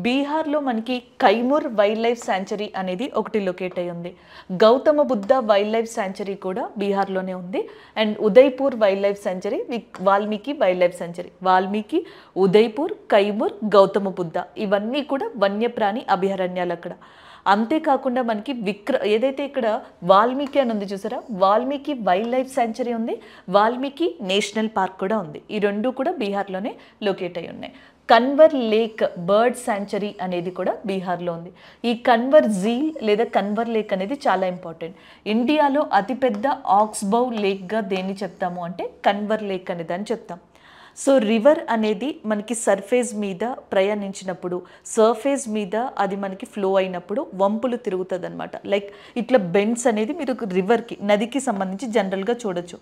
బీహార్లో మనకి కైమూర్ వైల్డ్ లైఫ్ శాంచురీ అనేది ఒకటి లొకేట్ అయి ఉంది. Gautama Buddha wild life sanctuary కూడా బీహార్లోనే ఉంది. And Udaipur wild life sanctuary, Valmiki wild life sanctuary, Valmiki, Udaipur, Kaimur, Gautama Buddha ఇవన్నీ కూడా వన్యప్రాణి అభయారణ్యాలు అక్కడ. అంతేకాకుండా మనకి ఏదైతే ఇక్కడ వాల్మీకి అని ఉంది చూసారా, వాల్మీకి వైల్డ్ లైఫ్ శాంచురీ ఉంది, వాల్మీకి నేషనల్ పార్క్ కూడా ఉంది. ఈ రెండు కూడా బీహార్లోనే లొకేట్ అయి ఉన్నాయి. కన్వర్ లేక్ బర్డ్ శాంచురీ అనేది కూడా బీహార్లో ఉంది. ఈ కన్వర్ జీల్ లేదా కన్వర్ లేక్ అనేది చాలా ఇంపార్టెంట్. ఇండియాలో అతిపెద్ద ఆక్స్బౌ లేక్గా దేన్ని చెప్తాము అంటే కన్వర్ లేక్ అనేది అని చెప్తాం. సో రివర్ అనేది మనకి సర్ఫేస్ మీద ప్రయాణించినప్పుడు, సర్ఫేస్ మీద అది మనకి ఫ్లో అయినప్పుడు వంపులు తిరుగుతుంది అనమాట. లైక్ ఇట్లా బెండ్స్ అనేది మీరు రివర్కి, నదికి సంబంధించి జనరల్గా చూడొచ్చు.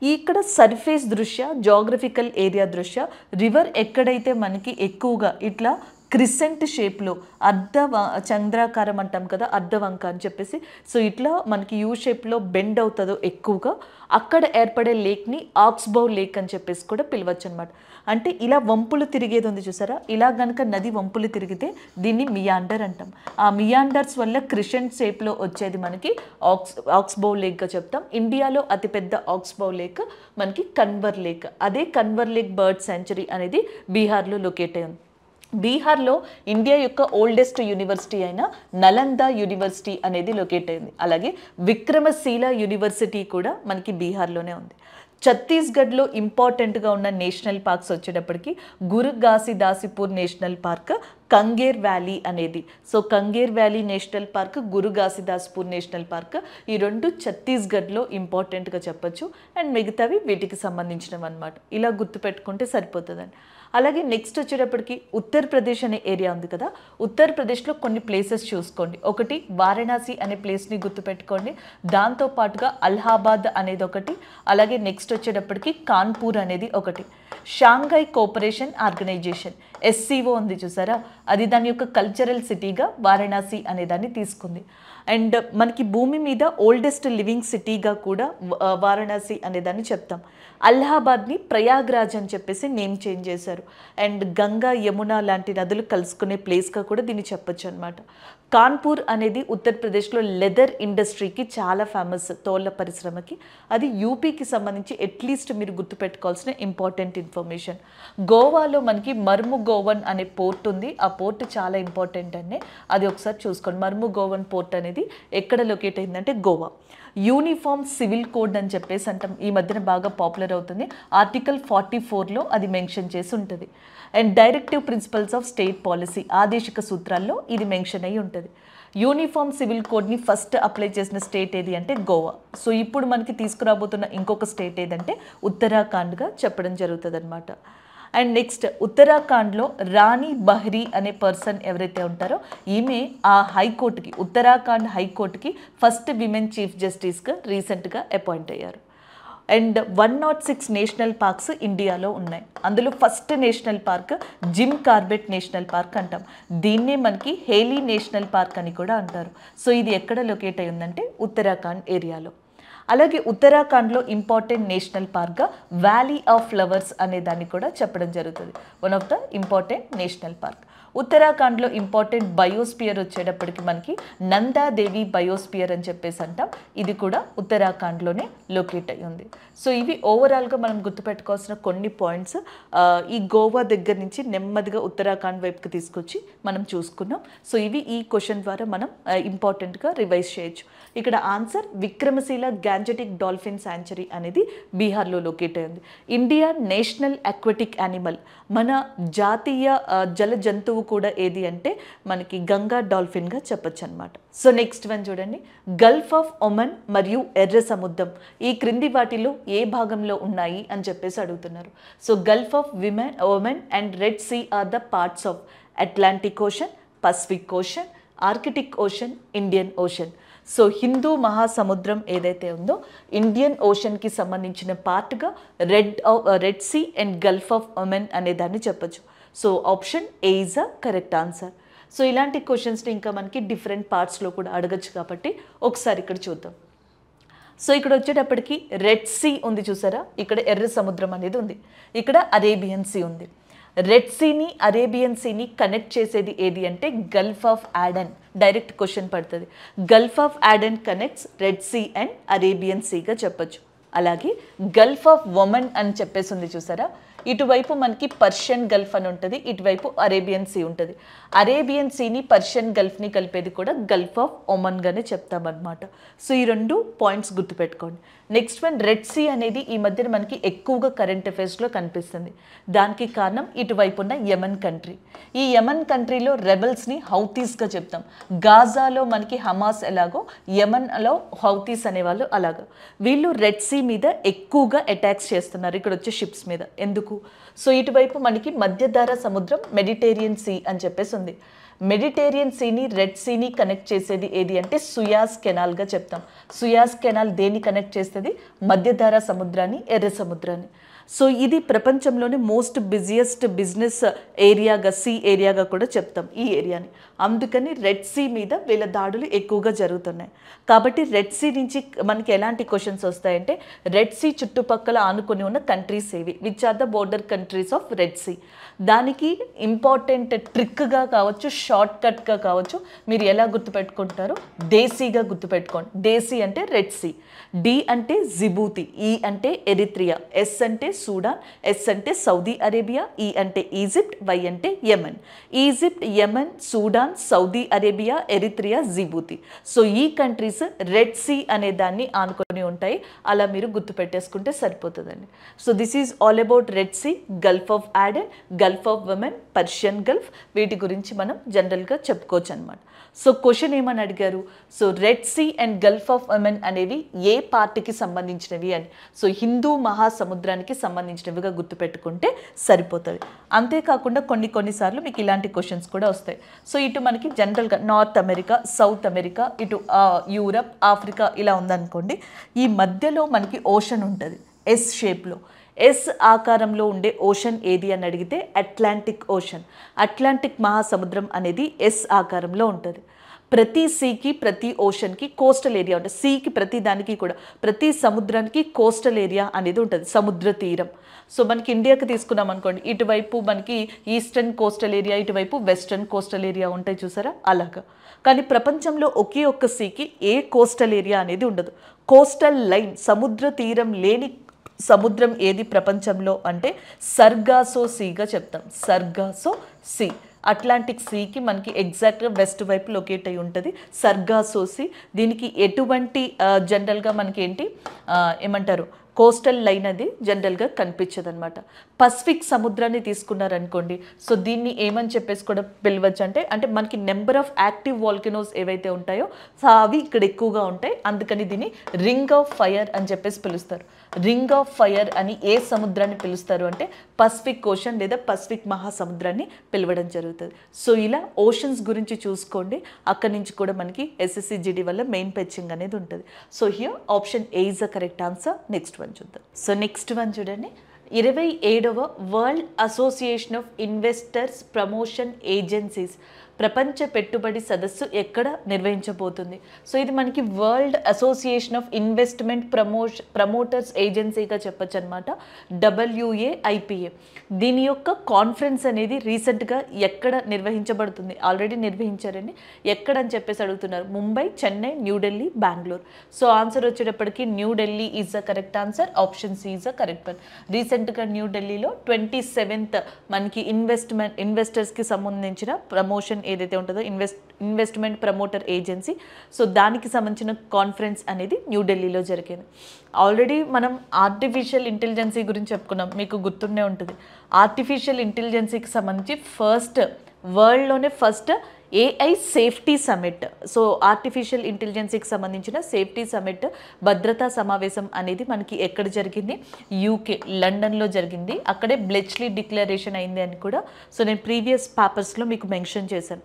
ఇక్కడ సర్ఫేస్ దృష్ట్యా, జాగ్రఫికల్ ఏరియా దృష్ట్యా రివర్ ఎక్కడైతే మనకి ఎక్కువగా ఇట్లా క్రిసెంట్ షేప్లో చంద్రాకారం అంటాం కదా, అర్ధవంక అని చెప్పేసి, సో ఇట్లా మనకి యూ షేప్లో బెండ్ అవుతుందో ఎక్కువగా, అక్కడ ఏర్పడే లేక్ని ఆక్స్బౌ లేక్ అని చెప్పేసి కూడా పిలవచ్చు అనమాట. అంటే ఇలా వంపులు తిరిగేది ఉంది చూసారా, ఇలా కనుక నది వంపులు తిరిగితే దీన్ని మియాండర్ అంటాం. ఆ మియాండర్స్ వల్ల క్రిసెంట్ షేప్లో వచ్చేది మనకి ఆక్స్బౌ లేక్గా చెప్తాం. ఇండియాలో అతిపెద్ద ఆక్స్బౌ లేక్ మనకి కన్వర్ లేక్. అదే కన్వర్ లేక్ బర్డ్ శాంచురీ అనేది బీహార్లో లొకేట్ అయి ఉంది. బీహార్లో ఇండియా యొక్క ఓల్డెస్ట్ యూనివర్సిటీ అయిన నలందా యూనివర్సిటీ అనేది లొకేట్ అయింది. అలాగే విక్రమశీల యూనివర్సిటీ కూడా మనకి బీహార్లోనే ఉంది. ఛత్తీస్గఢ్లో ఇంపార్టెంట్గా ఉన్న నేషనల్ పార్క్స్ వచ్చేటప్పటికి Guru Ghasidasipur national park, Kanger valley అనేది. So Kanger valley national park, Guru Ghasidaspur national park, ఈ రెండు ఛత్తీస్గఢ్లో ఇంపార్టెంట్గా చెప్పచ్చు. అండ్ మిగతావి వీటికి సంబంధించినవి అనమాట. ఇలా గుర్తుపెట్టుకుంటే సరిపోతుందండి. అలాగే నెక్స్ట్ వచ్చేటప్పటికి ఉత్తరప్రదేశ్ అనే ఏరియా ఉంది కదా, ఉత్తరప్రదేశ్లో కొన్ని ప్లేసెస్ చూసుకోండి. ఒకటి వారణాసి అనే ప్లేస్ని గుర్తుపెట్టుకోండి, దాంతోపాటుగా అలహాబాద్ అనేది ఒకటి, అలాగే నెక్స్ట్ వచ్చేటప్పటికి కాన్పూర్ అనేది ఒకటి. షాంఘై కోఆపరేషన్ ఆర్గనైజేషన్ SCO ఉంది చూసారా, అది దాని యొక్క కల్చరల్ సిటీగా వారణాసి అనే దాన్ని తీసుకుంది. అండ్ మనకి భూమి మీద ఓల్డెస్ట్ లివింగ్ సిటీగా కూడా వారణాసి అనేదాన్ని చెప్తాం. అలహాబాద్ని ప్రయాగ్రాజ్ అని చెప్పేసి నేమ్ చేంజ్ చేశారు. అండ్ గంగా, యమున లాంటి నదులు కలుసుకునే ప్లేస్గా కూడా దీన్ని చెప్పొచ్చు అనమాట. కాన్పూర్ అనేది ఉత్తరప్రదేశ్లో లెదర్ ఇండస్ట్రీకి చాలా ఫేమస్, తోళ్ల పరిశ్రమకి. అది యూపీకి సంబంధించి అట్లీస్ట్ మీరు గుర్తుపెట్టుకోవాల్సిన ఇంపార్టెంట్ ఇన్ఫర్మేషన్. గోవాలో మనకి మర్ము గోవన్ అనే పోర్ట్ ఉంది. ఆ పోర్ట్ చాలా ఇంపార్టెంట్ అండి, అది ఒకసారి చూసుకోండి. మర్ము గోవన్ పోర్ట్ అనేది ఎక్కడ లొకేట్ అయిందంటే గోవా. యూనిఫామ్ సివిల్ కోడ్ అని చెప్పేసి అంటాం, ఈ మధ్యన బాగా పాపులర్ అవుతుంది. ఆర్టికల్ 44లో అది మెన్షన్ చేసి ఉంటుంది. And directive principles of state policy, ఆదేశిక సూత్రాల్లో ఇది మెన్షన్ అయ్యి ఉంటుంది. యూనిఫామ్ సివిల్ కోడ్ని ఫస్ట్ అప్లై చేసిన స్టేట్ ఏది అంటే గోవా. సో ఇప్పుడు మనకి తీసుకురాబోతున్న ఇంకొక స్టేట్ ఏదంటే ఉత్తరాఖండ్గా చెప్పడం జరుగుతుంది అనమాట. అండ్ నెక్స్ట్ ఉత్తరాఖండ్లో రాణి బహ్రీ అనే పర్సన్ ఎవరైతే ఉంటారో, ఈమె ఆ హైకోర్టుకి, ఉత్తరాఖండ్ హైకోర్టుకి ఫస్ట్ విమెన్ చీఫ్ జస్టిస్గా రీసెంట్గా అపాయింట్ అయ్యారు. అండ్ 106 నేషనల్ పార్క్స్ ఇండియాలో ఉన్నాయి. అందులో first national park Jim Corbett national park అంటాం. దీన్నే మనకి హేలీ నేషనల్ పార్క్ అని కూడా అంటారు. సో ఇది ఎక్కడ లొకేట్ అయి ఉందంటే ఉత్తరాఖండ్ ఏరియాలో. అలాగే ఉత్తరాఖండ్లో ఇంపార్టెంట్ నేషనల్ పార్క్గా వ్యాలీ ఆఫ్ ఫ్లవర్స్ అనే దాన్ని కూడా చెప్పడం జరుగుతుంది. One of the important national park. ఉత్తరాఖండ్లో ఇంపార్టెంట్ బయోస్పియర్ వచ్చేటప్పటికి మనకి నందాదేవి బయోస్పియర్ అని చెప్పేసి అంటాం. ఇది కూడా ఉత్తరాఖండ్లోనే లొకేట్ అయి ఉంది. సో ఇవి ఓవరాల్గా మనం గుర్తుపెట్టుకోవాల్సిన కొన్ని పాయింట్స్. ఈ గోవా దగ్గర నుంచి నెమ్మదిగా ఉత్తరాఖండ్ వైపుకి తీసుకొచ్చి మనం చూసుకున్నాం. సో ఇవి ఈ క్వశ్చన్ ద్వారా మనం ఇంపార్టెంట్గా రివైజ్ చేయొచ్చు. ఇక్కడ answer Vikramashila Gangetic dolphin sanctuary అనేది బీహార్లో లొకేట్ అయింది. ఇండియా నేషనల్ అక్వాటిక్ యానిమల్, మన జాతీయ జల జంతువు కూడా ఏది అంటే మనకి గంగా డాల్ఫిన్గా చెప్పొచ్చు అనమాట. సో నెక్స్ట్ వన్ చూడండి, గల్ఫ్ ఆఫ్ ఒమన్ మరియు ఎర్ర సముద్రం ఈ క్రింది వాటిలో ఏ భాగంలో ఉన్నాయి అని చెప్పేసి అడుగుతున్నారు. So gulf of Oman and red sea are the parts of Atlantic ocean, Pacific ocean, Arctic ocean, Indian ocean. So హిందూ మహాసముద్రం ఏదైతే ఉందో ఇండియన్ ఓషన్కి సంబంధించిన పార్ట్గా red see and Gulf of Oman అనే దాన్ని చెప్పచ్చు. So option A is a correct answer. So ఇలాంటి క్వశ్చన్స్ని ఇంకా మనకి డిఫరెంట్ పార్ట్స్లో కూడా అడగచ్చు కాబట్టి ఒకసారి ఇక్కడ చూద్దాం. సో ఇక్కడ వచ్చేటప్పటికి రెడ్ సీ ఉంది చూసారా, ఇక్కడ ఎర్ర సముద్రం అనేది ఉంది, ఇక్కడ అరేబియన్ సీ ఉంది. రెడ్ సీని అరేబియన్ సీని కనెక్ట్ చేసేది ఏది అంటే gulf of Aden. Direct question పడుతుంది. Gulf of Aden connects red see and Arabian సీగా చెప్పచ్చు. అలాగే గల్ఫ్ ఆఫ్ ఒమన్ అని చెప్పేసి ఉంది చూసారా, ఇటువైపు మనకి పర్షియన్ గల్ఫ్ అని ఉంటుంది, ఇటువైపు అరేబియన్ సీ ఉంటుంది. అరేబియన్ సీని పర్షియన్ గల్ఫ్ని కలిపేది కూడా గల్ఫ్ ఆఫ్ ఒమన్గానే చెప్తామన్నమాట. సో ఈ రెండు పాయింట్స్ గుర్తుపెట్టుకోండి. నెక్స్ట్ వన్, రెడ్ సీ అనేది ఈ మధ్యన మనకి ఎక్కువగా కరెంట్ అఫైర్స్లో కనిపిస్తుంది. దానికి కారణం ఇటువైపు ఉన్న యమన్ కంట్రీ. ఈ యమన్ కంట్రీలో రెబల్స్ని హౌతీస్గా చెప్తాం. గాజాలో మనకి హమాస్ ఎలాగో యమన్లో హౌతీస్ అనేవాళ్ళు అలాగా. వీళ్ళు రెడ్ సీ మీద ఎక్కువగా అటాక్స్ చేస్తున్నారు, ఇక్కడ వచ్చే షిప్స్ మీద. ఎందుకు? సో ఇటువైపు మనకి మధ్యధరా సముద్రం, మెడిటేరియన్ సీ అని చెప్పేసి ఉంది. మెడిటేరియన్ సీని రెడ్ సీని కనెక్ట్ చేసేది ఏది అంటే సుయాజ్ కెనాల్గా చెప్తాం. సుయాజ్ కెనాల్ దేన్ని కనెక్ట్ చేస్తుంది? మధ్యధరా సముద్రాన్ని, ఎర్ర సముద్రాన్ని. సో ఇది ప్రపంచంలోనే మోస్ట్ బిజియెస్ట్ బిజినెస్ ఏరియాగా, సీ ఏరియాగా కూడా చెప్తాం ఈ ఏరియాని. అందుకని రెడ్ సీ మీద వీళ్ళ దాడులు ఎక్కువగా జరుగుతున్నాయి. కాబట్టి రెడ్ సీ నుంచి మనకి ఎలాంటి క్వశ్చన్స్ వస్తాయంటే, రెడ్ సీ చుట్టుపక్కల ఆనుకొని ఉన్న కంట్రీస్ ఏవి, which are the border countries of Red Sea. దానికి ఇంపార్టెంట్ ట్రిక్గా కావచ్చు, షార్ట్ కట్గా కావచ్చు, మీరు ఎలా గుర్తుపెట్టుకుంటారో దేశీగా గుర్తుపెట్టుకోండి. దేశీ అంటే రెడ్ సీ, డి అంటే జిబూతి, ఈ అంటే ఎరిత్రియా, ఎస్ అంటే సూడాన్, ఎస్ అంటే సౌదీ అరేబియా, ఈ అంటే ఈజిప్ట్, వై అంటే Yemen. Egypt, Yemen, Sudan, Saudi Arabia, Eritrea, Djibouti. So ఈ కంట్రీస్ రెడ్ సీ అనే దాన్ని ఆనుకొని ఉంటాయి. అలా మీరు గుర్తుపెట్టేసుకుంటే సరిపోతుందండి. So this is all about red sea, gulf of Aden, gulf of Oman, Persian gulf. వీటి గురించి మనం జనరల్గా చెప్పుకోవచ్చు అనమాట. సో క్వశ్చన్ ఏమని అడిగారు? So Red see and Gulf of Oman అనేవి ఏ పార్టీకి సంబంధించినవి అని. సో హిందూ మహాసముద్రానికి సంబంధించినవిగా గుర్తుపెట్టుకుంటే సరిపోతుంది. అంతేకాకుండా కొన్నిసార్లు మీకు ఇలాంటి క్వశ్చన్స్ కూడా వస్తాయి. సో ఇటు మనకి జనరల్గా నార్త్ అమెరికా, సౌత్ అమెరికా, ఇటు యూరప్, ఆఫ్రికా ఇలా ఉందనుకోండి. ఈ మధ్యలో మనకి ఓషన్ ఉంటుంది ఎస్ షేప్లో. ఎస్ ఆకారంలో ఉండే ఓషన్ ఏది అని అడిగితే అట్లాంటిక్ ఓషన్. అట్లాంటిక్ మహాసముద్రం అనేది ఎస్ ఆకారంలో ఉంటుంది. ప్రతి సీకి, ప్రతి ఓషన్కి కోస్టల్ ఏరియా ఉంటుంది. సీకి ప్రతి దానికి కూడా, ప్రతి సముద్రానికి కోస్టల్ ఏరియా అనేది ఉంటుంది, సముద్ర తీరం. సో మనకి ఇండియాకి తీసుకున్నాం అనుకోండి, ఇటువైపు మనకి ఈస్టర్న్ కోస్టల్ ఏరియా, ఇటువైపు వెస్టర్న్ కోస్టల్ ఏరియా ఉంటాయి చూసారా, అలాగా. కానీ ప్రపంచంలో ఒకే ఒక్క సీకి ఏ కోస్టల్ ఏరియా అనేది ఉండదు. కోస్టల్ లైన్, సముద్ర తీరం లేని సముద్రం ఏది ప్రపంచంలో అంటే సర్గాసో సీగా చెప్తాం. సర్గాసో సీ. అట్లాంటిక్ సీకి మనకి ఎగ్జాక్ట్గా వెస్ట్ వైపు లొకేట్ అయి ఉంటుంది సర్గాసో సీ. దీనికి ఎటువంటి జనరల్గా మనకి ఏంటి ఏమంటారు, కోస్టల్ లైన్ అది జనరల్గా కనిపించదు అనమాట. పసిఫిక్ సముద్రాన్ని తీసుకున్నారనుకోండి, సో దీన్ని ఏమని చెప్పేసి కూడా పిలవచ్చు అంటే మనకి నెంబర్ ఆఫ్ యాక్టివ్ వాల్కనోస్ ఏవైతే ఉంటాయో సో అవి ఇక్కడ ఎక్కువగా ఉంటాయి. అందుకని దీన్ని రింగ్ ఆఫ్ ఫైర్ అని చెప్పేసి పిలుస్తారు. రింగ్ ఆఫ్ ఫైర్ అని ఏ సముద్రాన్ని పిలుస్తారు అంటే పసిఫిక్ ఓషన్ లేదా పసిఫిక్ మహాసముద్రాన్ని పిలవడం జరుగుతుంది. సో ఇలా ఓషన్స్ గురించి చూసుకోండి. అక్కడి నుంచి కూడా మనకి ఎస్ఎస్సి జీడీ వల్ల మెయిన్ పెచ్చింగ్ అనేది ఉంటుంది. So here option A is the correct answer. Next one చూద్దాం. సో నెక్స్ట్ వన్ చూడండి, 27వ world association of investors promotion agencies ప్రపంచ పెట్టుబడి సదస్సు ఎక్కడ నిర్వహించబోతుంది? సో ఇది మనకి world association of investment promoters ఏజెన్సీగా చెప్పచ్చు అనమాట, WAIPA. దీని యొక్క కాన్ఫరెన్స్ అనేది రీసెంట్గా ఎక్కడ నిర్వహించబడుతుంది? ఆల్రెడీ నిర్వహించారండి. ఎక్కడని చెప్పేసి అడుగుతున్నారు. ముంబై, చెన్నై, న్యూఢిల్లీ, బెంగళూరు. సో ఆన్సర్ వచ్చేటప్పటికి New Delhi is the correct answer. Option C is the correct one. రీసెంట్గా న్యూఢిల్లీలో 27th మనకి ఇన్వెస్టర్స్కి సంబంధించిన ప్రమోషన్ ఏదైతే ఉంటుందో ఇన్వెస్ట్మెంట్ ప్రమోటర్ ఏజెన్సీ, సో దానికి సంబంధించిన కాన్ఫరెన్స్ అనేది న్యూఢిల్లీలో జరిగింది. ఆల్రెడీ మనం ఆర్టిఫిషియల్ ఇంటెలిజెన్సీ గురించి చెప్పుకున్నాం, మీకు గుర్తుండే ఉంటుంది. ఆర్టిఫిషియల్ ఇంటెలిజెన్సీకి సంబంధించి వరల్డ్లోనే first AI safety summit. So artificial ఇంటెలిజెన్సీకి సంబంధించిన సేఫ్టీ సమిట్, భద్రతా సమావేశం అనేది మనకి ఎక్కడ జరిగింది? UK లండన్లో జరిగింది. అక్కడే బ్లెచ్లీ డిక్లరేషన్ అయింది అని కూడా సో నేను ప్రీవియస్ పేపర్స్లో మీకు మెన్షన్ చేశాను.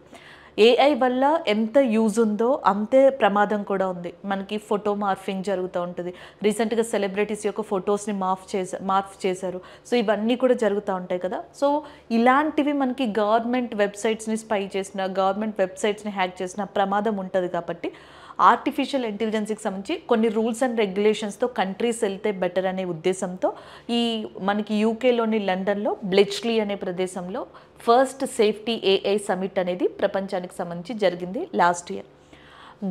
ఏఐ వల్ల ఎంత యూజ్ ఉందో అంతే ప్రమాదం కూడా ఉంది. మనకి ఫోటో మార్ఫింగ్ జరుగుతూ ఉంటుంది. రీసెంట్గా సెలబ్రిటీస్ యొక్క ఫొటోస్ని మార్ఫ్ చేశారు. సో ఇవన్నీ కూడా జరుగుతూ ఉంటాయి కదా. సో ఇలాంటివి మనకి గవర్నమెంట్ వెబ్సైట్స్ని స్పై చేసిన, గవర్నమెంట్ వెబ్సైట్స్ని హ్యాక్ చేసిన ప్రమాదం ఉంటుంది. కాబట్టి ఆర్టిఫిషియల్ ఇంటెలిజెన్స్కి సంబంధించి కొన్ని రూల్స్ అండ్ రెగ్యులేషన్స్తో కంట్రీస్ వెళ్తే బెటర్ అనే ఉద్దేశంతో ఈ మనకి యూకేలోని లండన్లో బ్లెచ్లీ అనే ప్రదేశంలో ఫస్ట్ సేఫ్టీ ఏఐ సమిట్ అనేది ప్రపంచానికి సంబంధించి జరిగింది last year.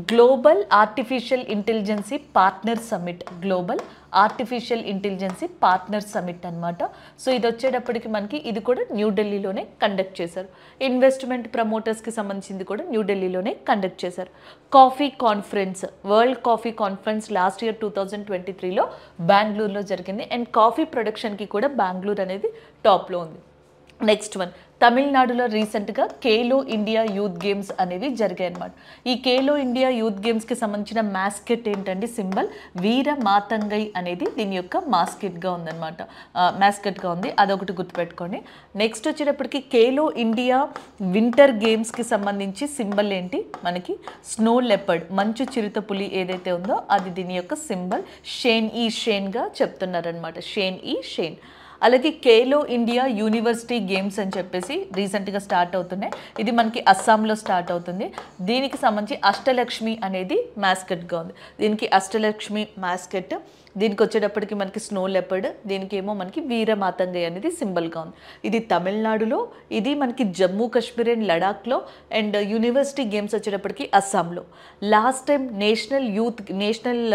Global artificial intelligence partner summit, global artificial intelligence partner summit అనమాట. సో ఇది వచ్చేటప్పటికి మనకి ఇది కూడా న్యూఢిల్లీలోనే కండక్ట్ చేశారు. ఇన్వెస్ట్మెంట్ ప్రమోటర్స్కి సంబంధించింది కూడా న్యూఢిల్లీలోనే కండక్ట్ చేశారు. Coffee conference, world coffee conference last year 2023లో బెంగళూరులో జరిగింది. అండ్ కాఫీ ప్రొడక్షన్కి కూడా బెంగళూరు అనేది టాప్లో ఉంది. నెక్స్ట్ వన్, తమిళనాడులో రీసెంట్గా ఖేలో ఇండియా యూత్ గేమ్స్ అనేవి జరిగాయి అన్నమాట. ఈ ఖేలో ఇండియా యూత్ గేమ్స్కి సంబంధించిన మాస్కెట్ ఏంటంటే సింబల్ వీర మాతంగై అనేది దీని యొక్క మాస్కెట్గా ఉందన్నమాట, మాస్కెట్గా ఉంది. అదొకటి గుర్తుపెట్టుకోండి. నెక్స్ట్ వచ్చేటప్పటికి ఖేలో ఇండియా వింటర్ గేమ్స్కి సంబంధించి సింబల్ ఏంటి, మనకి స్నో లెపర్డ్, మంచు చిరుత పులి ఏదైతే ఉందో అది దీని యొక్క సింబల్. షేన్గా చెప్తున్నారనమాట, షేన్. అలాగే ఖేలో ఇండియా యూనివర్సిటీ గేమ్స్ అని చెప్పేసి రీసెంట్గా స్టార్ట్ అవుతున్నాయి. ఇది మనకి అస్సాంలో స్టార్ట్ అవుతుంది. దీనికి సంబంధించి అష్టలక్ష్మి అనేది మాస్కెట్గా ఉంది. దీనికి అష్టలక్ష్మి మాస్కెట్, దీనికి వచ్చేటప్పటికి మనకి స్నో లెపర్డ్, దీనికి ఏమో మనకి వీరమాతంగై అనేది సింబల్గా ఉంది. ఇది తమిళనాడులో, ఇది మనకి జమ్మూ కాశ్మీర్ అండ్ లడాఖ్లో, అండ్ యూనివర్సిటీ గేమ్స్ వచ్చేటప్పటికి అస్సాంలో. Last time national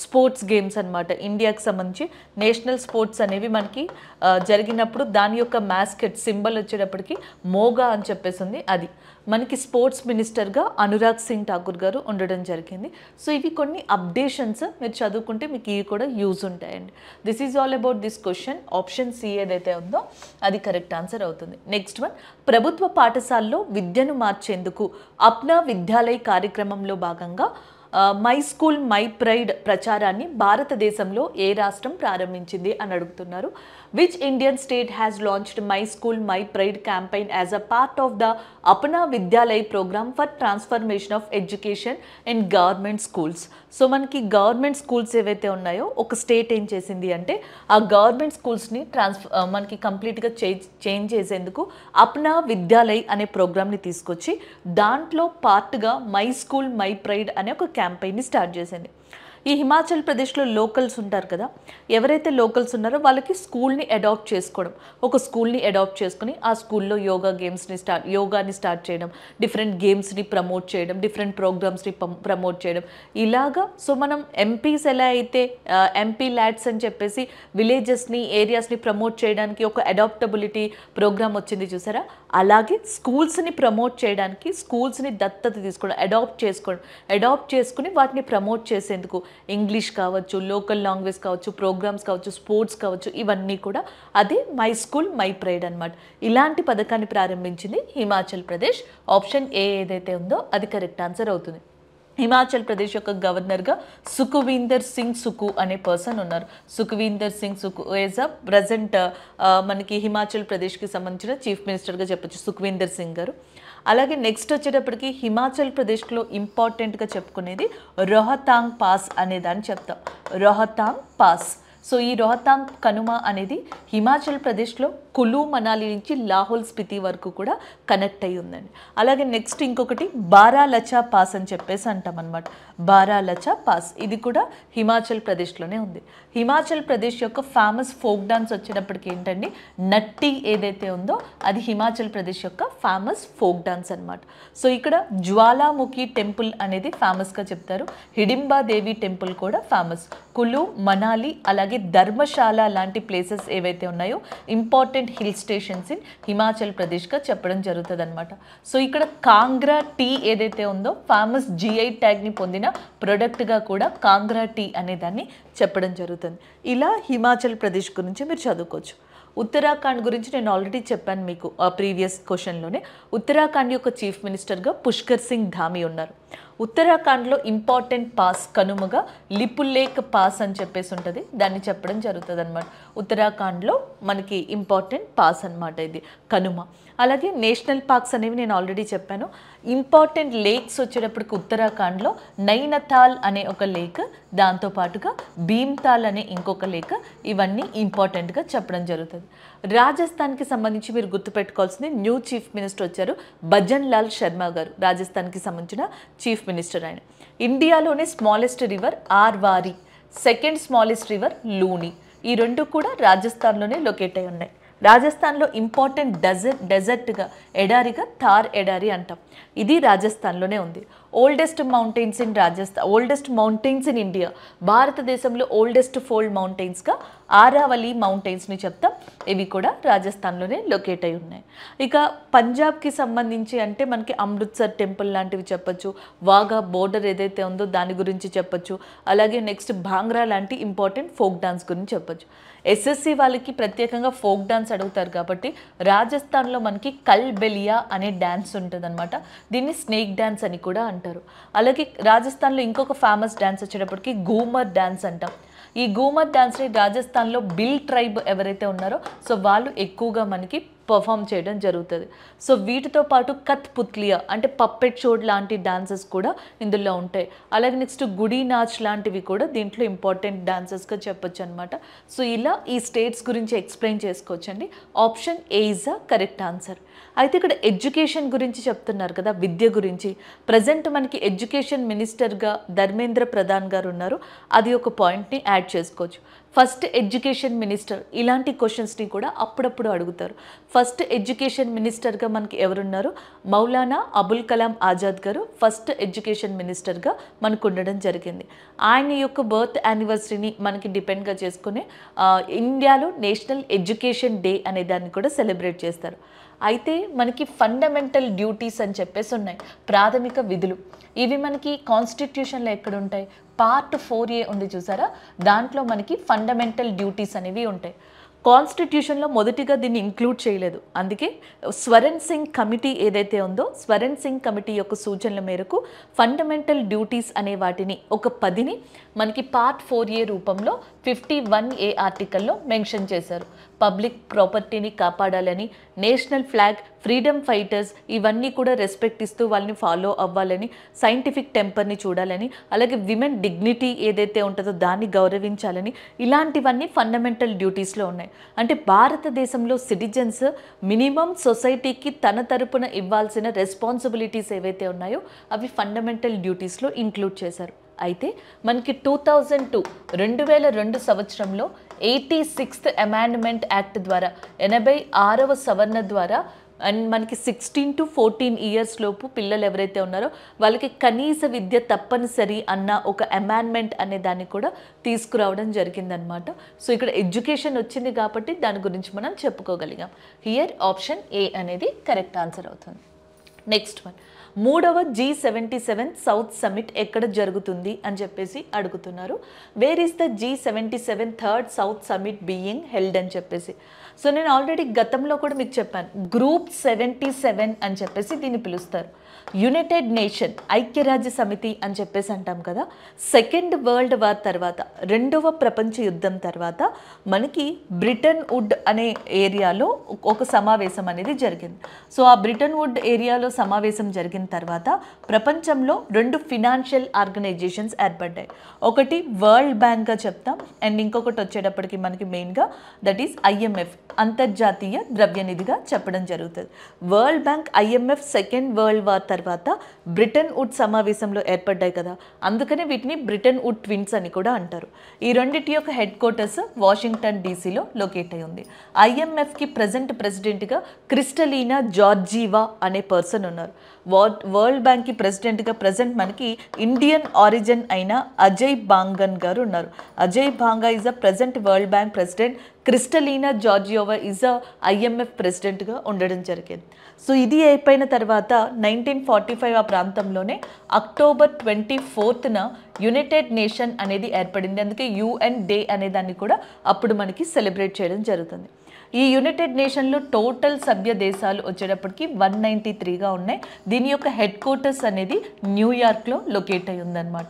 sports games అనమాట, ఇండియాకి సంబంధించి నేషనల్ స్పోర్ట్స్ అనేవి మనకి జరిగినప్పుడు దాని యొక్క మాస్కెట్ సింబల్ వచ్చేటప్పటికి మోగా అని చెప్పేసి ఉంది. అది మనకి స్పోర్ట్స్ మినిస్టర్గా అనురాగ్ సింగ్ ఠాకూర్ గారు ఉండడం జరిగింది. సో ఇవి కొన్ని అప్డేషన్స్, మీరు చదువుకుంటే మీకు ఇవి కూడా యూజ్ ఉంటాయండి. This is all about this question. Option C ఏదైతే ఉందో అది కరెక్ట్ ఆన్సర్ అవుతుంది. నెక్స్ట్ వన్, ప్రభుత్వ పాఠశాలలో విద్యను మార్చేందుకు అప్నా విద్యాలయ్ కార్యక్రమంలో భాగంగా మై స్కూల్ మై ప్రైడ్ ప్రచారాన్ని భారతదేశంలో ఏ రాష్ట్రం ప్రారంభించింది అని అడుగుతున్నారు. Which Indian state has launched my school my pride campaign as a part of the Apna Vidyalaya program for transformation of education in government schools. So మనకి గవర్నమెంట్ స్కూల్స్ ఏవైతే ఉన్నాయో ఒక స్టేట్ ఏం చేసింది అంటే ఆ గవర్నమెంట్ స్కూల్స్ని మనకి కంప్లీట్గా చేంజ్ చేసేందుకు అప్నా విద్యాలయ్ అనే ప్రోగ్రామ్ని తీసుకొచ్చి దాంట్లో పార్ట్గా మై స్కూల్ మై ప్రైడ్ అనే ఒక క్యాంపెయిన్ని స్టార్ట్ చేసింది. ఈ హిమాచల్ ప్రదేశ్లో లోకల్స్ ఉంటారు కదా, ఎవరైతే లోకల్స్ ఉన్నారో వాళ్ళకి స్కూల్ని అడాప్ట్ చేసుకోవడం, ఒక స్కూల్ని అడాప్ట్ చేసుకుని ఆ స్కూల్లో యోగాని స్టార్ట్ చేయడం, డిఫరెంట్ గేమ్స్ని ప్రమోట్ చేయడం, డిఫరెంట్ ప్రోగ్రామ్స్ని ప్రమోట్ చేయడం, ఇలాగా. సో మనం ఎంపీస్ ఎలా అయితే ఎంపీ ల్యాడ్స్ అని చెప్పేసి విలేజెస్ని ఏరియాస్ని ప్రమోట్ చేయడానికి ఒక అడాప్టబిలిటీ ప్రోగ్రామ్ వచ్చింది చూసారా, అలాగే స్కూల్స్ని ప్రమోట్ చేయడానికి స్కూల్స్ని దత్తత తీసుకోవడం, అడాప్ట్ చేసుకుని వాటిని ప్రమోట్ చేసేందుకు ఇంగ్లీష్ కావచ్చు, లోకల్ లాంగ్వేజ్ కావచ్చు, ప్రోగ్రామ్స్ కావచ్చు, స్పోర్ట్స్ కావచ్చు, ఇవన్నీ కూడా అదే మై స్కూల్ మై ప్రైడ్ అనమాట. ఇలాంటి పథకాన్ని ప్రారంభించింది హిమాచల్ ప్రదేశ్. ఆప్షన్ ఏ ఏదైతే ఉందో అది కరెక్ట్ ఆన్సర్ అవుతుంది. హిమాచల్ ప్రదేశ్ యొక్క గవర్నర్గా సుఖ్వీందర్ సింగ్ సుఖు అనే పర్సన్ ఉన్నారు. Sukhwinder Singh Sukhu is a present మనకి హిమాచల్ ప్రదేశ్కి సంబంధించిన చీఫ్ మినిస్టర్గా చెప్పొచ్చు సుఖ్వీందర్ సింగ్ గారు. అలాగే నెక్స్ట్ వచ్చేటప్పటికి హిమాచల్ ప్రదేశ్లో ఇంపార్టెంట్గా చెప్పుకునేది రోహతాంగ్ పాస్ అనే దాన్ని చెప్తాం, రోహతాంగ్ పాస్. సో ఈ రోహతాంగ్ కనుమ అనేది హిమాచల్ ప్రదేశ్లో కులు మనాలి నుంచి లాహోల్ స్పితి వరకు కూడా కనెక్ట్ అయ్యి ఉందండి. అలాగే నెక్స్ట్ ఇంకొకటి బారాలచా పాస్ అని చెప్పేసి అంటాం అనమాట, బారాలచా పాస్. ఇది కూడా హిమాచల్ ప్రదేశ్లోనే ఉంది. హిమాచల్ ప్రదేశ్ యొక్క ఫేమస్ ఫోక్ డాన్స్ వచ్చేటప్పటికి ఏంటండి, నట్టి ఏదైతే ఉందో అది హిమాచల్ ప్రదేశ్ యొక్క ఫేమస్ ఫోక్ డాన్స్ అనమాట. సో ఇక్కడ జ్వాలాముఖి టెంపుల్ అనేది ఫేమస్గా చెప్తారు, హిడింబా దేవి టెంపుల్ కూడా ఫేమస్. కులు మనాలి అలాగే ధర్మశాల లాంటి ప్లేసెస్ ఏవైతే ఉన్నాయో important hill stations in Himachal ప్రదేశ్గా చెప్పడం జరుగుతుంది అనమాట. సో ఇక్కడ కాంగ్రా టీ ఏదైతే ఉందో ఫేమస్ జిఐ ట్యాగ్ని పొందిన ప్రొడక్ట్గా కూడా కాంగ్రా టీ అనే దాన్ని చెప్పడం జరుగుతుంది. ఇలా హిమాచల్ ప్రదేశ్ గురించి మీరు చదువుకోవచ్చు. ఉత్తరాఖండ్ గురించి నేను ఆల్రెడీ చెప్పాను మీకు ప్రీవియస్ క్వశ్చన్లోనే. ఉత్తరాఖండ్ యొక్క చీఫ్ మినిస్టర్గా పుష్కర్ సింగ్ ధామీ ఉన్నారు. ఉత్తరాఖండ్లో ఇంపార్టెంట్ పాస్ కనుమగా లిపులేక్ పాస్ అని చెప్పేసి ఉంటుంది, దాన్ని చెప్పడం జరుగుతుంది అనమాట. ఉత్తరాఖండ్లో మనకి ఇంపార్టెంట్ పాస్ అనమాట ఇది కనుమ. అలాగే నేషనల్ పార్క్స్ అనేవి నేను ఆల్రెడీ చెప్పాను. ఇంపార్టెంట్ లేక్స్ వచ్చేటప్పటికి ఉత్తరాఖండ్లో నైనతాల్ అనే ఒక లేక్, దాంతోపాటుగా భీమ్తాల్ అనే ఇంకొక లేక్, ఇవన్నీ ఇంపార్టెంట్గా చెప్పడం జరుగుతుంది. రాజస్థాన్కి సంబంధించి మీరు గుర్తుపెట్టుకోవాల్సింది, న్యూ చీఫ్ మినిస్టర్ వచ్చారు, భజన్ లాల్ శర్మ గారు, రాజస్థాన్కి సంబంధించిన చీఫ్ మినిస్టర్ ఆయన. ఇండియాలోనే smallest river Arvari, second smallest river Luni, ఈ రెండు కూడా రాజస్థాన్లోనే లొకేట్ అయి ఉన్నాయి. రాజస్థాన్లో ఇంపార్టెంట్ డెజర్ట్గా ఎడారిగా థార్ ఎడారి అంటాం, ఇది రాజస్థాన్లోనే ఉంది. ఓల్డెస్ట్ మౌంటైన్స్ ఇన్ ఇండియా, భారతదేశంలో ఓల్డెస్ట్ ఫోల్డ్ మౌంటైన్స్గా ఆరావళి మౌంటైన్స్ని చెప్తాం, ఇవి కూడా రాజస్థాన్లోనే లొకేట్ అయి ఉన్నాయి. ఇక పంజాబ్కి సంబంధించి అంటే మనకి అమృత్సర్ టెంపుల్ లాంటివి చెప్పచ్చు, వాఘా బోర్డర్ ఏదైతే ఉందో దాని గురించి చెప్పచ్చు, అలాగే నెక్స్ట్ భాంగ్రా లాంటి ఇంపార్టెంట్ ఫోక్ డాన్స్ గురించి చెప్పచ్చు. ఎస్ఎస్సి వాళ్ళకి ప్రత్యేకంగా ఫోక్ డాన్స్ అడుగుతారు కాబట్టి రాజస్థాన్లో మనకి కల్ బెలియా అనే డ్యాన్స్ ఉంటుంది అనమాట, దీన్ని స్నేక్ డ్యాన్స్ అని కూడా అంటారు. అలాగే రాజస్థాన్లో ఇంకొక ఫేమస్ డ్యాన్స్ వచ్చేటప్పటికి ఘూమర్ డ్యాన్స్ అంటాం. ఈ ఘూమర్ డాన్స్ని రాజస్థాన్లో బిల్ ట్రైబ్ ఎవరైతే ఉన్నారో సో వాళ్ళు ఎక్కువగా మనకి పర్ఫామ్ చేయడం జరుగుతుంది. సో వీటితో పాటు కత్ పుత్లియా అంటే పప్పెట్ షో లాంటి డాన్సెస్ కూడా ఇందులో ఉంటాయి. అలాగే నెక్స్ట్ గుడి నాచ్ లాంటివి కూడా దీంట్లో ఇంపార్టెంట్ డాన్సెస్గా చెప్పొచ్చు అనమాట. సో ఇలా ఈ స్టేట్స్ గురించి ఎక్స్ప్లెయిన్ చేసుకోవచ్చండి. Option A is the correct answer. అయితే ఇక్కడ ఎడ్యుకేషన్ గురించి చెప్తున్నారు కదా, విద్య గురించి. ప్రజెంట్ మనకి ఎడ్యుకేషన్ మినిస్టర్గా ధర్మేంద్ర ప్రధాన్ గారు ఉన్నారు, అది ఒక పాయింట్ని యాడ్ చేసుకోవచ్చు. ఫస్ట్ ఎడ్యుకేషన్ మినిస్టర్, ఇలాంటి క్వశ్చన్స్ని కూడా అప్పుడప్పుడు అడుగుతారు. ఫస్ట్ ఎడ్యుకేషన్ మినిస్టర్గా మనకి ఎవరున్నారు? మౌలానా అబుల్ కలాం ఆజాద్ గారు ఫస్ట్ ఎడ్యుకేషన్ మినిస్టర్గా మనకు ఉండడం జరిగింది. ఆయన యొక్క బర్త్ యానివర్సరీని మనకి డిపెండ్గా చేసుకుని ఇండియాలో నేషనల్ ఎడ్యుకేషన్ డే అనే దాన్ని కూడా సెలబ్రేట్ చేస్తారు. అయితే మనకి ఫండమెంటల్ డ్యూటీస్ అని చెప్పేసి ఉన్నాయి, ప్రాథమిక విధులు. ఇవి మనకి కాన్స్టిట్యూషన్లో ఎక్కడ ఉంటాయి? పార్ట్ 4A ఉంది చూసారా, దాంట్లో మనకి ఫండమెంటల్ డ్యూటీస్ అనేవి ఉంటాయి. కాన్స్టిట్యూషన్లో మొదటిగా దీన్ని ఇంక్లూడ్ చేయలేదు, అందుకే స్వరణ్ సింగ్ కమిటీ ఏదైతే ఉందో స్వరణ్ సింగ్ కమిటీ యొక్క సూచనల మేరకు ఫండమెంటల్ డ్యూటీస్ అనే వాటిని ఒక 10ని మనకి పార్ట్ 4A రూపంలో 51A ఆర్టికల్లో మెన్షన్ చేశారు. పబ్లిక్ ప్రాపర్టీని కాపాడాలని, నేషనల్ ఫ్లాగ్, ఫ్రీడమ్ ఫైటర్స్ ఇవన్నీ కూడా రెస్పెక్ట్ ఇస్తూ వాళ్ళని ఫాలో అవ్వాలని, సైంటిఫిక్ టెంపర్ని చూడాలని, అలాగే విమెన్ డిగ్నిటీ ఏదైతే ఉంటుందో దాన్ని గౌరవించాలని, ఇలాంటివన్నీ ఫండమెంటల్ డ్యూటీస్లో ఉన్నాయి. అంటే భారతదేశంలో సిటిజన్స్ మినిమం సొసైటీకి తన తరపున ఇవ్వాల్సిన రెస్పాన్సిబిలిటీస్ ఏవైతే ఉన్నాయో అవి ఫండమెంటల్ డ్యూటీస్లో ఇంక్లూడ్ చేశారు. అయితే మనకి 2002 సంవత్సరంలో 86th అమెండ్మెంట్ యాక్ట్ ద్వారా 86వ సవరణ ద్వారా అండ్ మనకి 16 to 14 years లోపు పిల్లలు ఎవరైతే ఉన్నారో వాళ్ళకి కనీస విద్య తప్పనిసరి అన్న ఒక అమెండ్మెంట్ అనే దాన్ని కూడా తీసుకురావడం జరిగిందనమాట. సో ఇక్కడ ఎడ్యుకేషన్ వచ్చింది కాబట్టి దాని గురించి మనం చెప్పుకోగలిగాం. హియర్ ఆప్షన్ ఏ అనేది కరెక్ట్ ఆన్సర్ అవుతుంది. నెక్స్ట్ వన్, 3వ G77 సౌత్ సమిట్ ఎక్కడ జరుగుతుంది అని చెప్పేసి అడుగుతున్నారు. Where is the G77 third south summit being held అని చెప్పేసి. సో నేను ఆల్రెడీ గతంలో కూడా మీకు చెప్పాను, గ్రూప్ 77 అని చెప్పేసి దీన్ని పిలుస్తారు. యునైటెడ్ నేషన్ ఐక్యరాజ్య సమితి అని చెప్పేసి అంటాం కదా. సెకండ్ వరల్డ్ వార్ తర్వాత, 2వ ప్రపంచ యుద్ధం తర్వాత మనకి బ్రిటన్ వుడ్ అనే ఏరియాలో ఒక సమావేశం అనేది జరిగింది. సో ఆ బ్రిటన్ వుడ్ ఏరియాలో సమావేశం జరిగిన తర్వాత ప్రపంచంలో 2 ఫినాన్షియల్ ఆర్గనైజేషన్స్ ఏర్పడ్డాయి. ఒకటి వరల్డ్ బ్యాంక్గా చెప్తాం, అండ్ ఇంకొకటి వచ్చేటప్పటికి మనకి మెయిన్గా దట్ ఈస్ IMF, అంతర్జాతీయ ద్రవ్యనిధిగా చెప్పడం జరుగుతుంది. World bank, IMF second world war తర్వాత బ్రిటన్ వుడ్ సమావేశంలో ఏర్పడ్డాయి కదా, అందుకనే వీటిని బ్రిటన్ వుడ్ ట్విన్స్ అని కూడా అంటారు. ఈ రెండింటి యొక్క హెడ్ క్వార్టర్స్ వాషింగ్టన్ DCలో లొకేట్ అయి ఉంది. IMFకి ప్రజెంట్ ప్రెసిడెంట్గా క్రిస్టలీనా జార్జీవా అనే పర్సన్ ఉన్నారు. వరల్డ్ బ్యాంక్కి ప్రెసిడెంట్గా ప్రజెంట్ మనకి ఇండియన్ ఆరిజిన్ అయిన అజయ్ బాంగన్ గారు ఉన్నారు. Ajay Banga is a present world bank president. Kristalina Georgieva is a IMF ప్రెసిడెంట్గా ఉండడం జరిగింది. సో ఇది అయిపోయిన తర్వాత 1945 ఆ ప్రాంతంలోనే అక్టోబర్ 24న యునైటెడ్ నేషన్ అనేది ఏర్పడింది. అందుకే UN డే అనే దాన్ని కూడా అప్పుడు మనకి సెలబ్రేట్ చేయడం జరుగుతుంది. ఈ యునైటెడ్ నేషన్లో టోటల్ సభ్య దేశాలు వచ్చేటప్పటికి 193గా ఉన్నాయి. దీని యొక్క హెడ్ క్వార్టర్స్ అనేది న్యూయార్క్లో లొకేట్ అయి ఉందన్నమాట.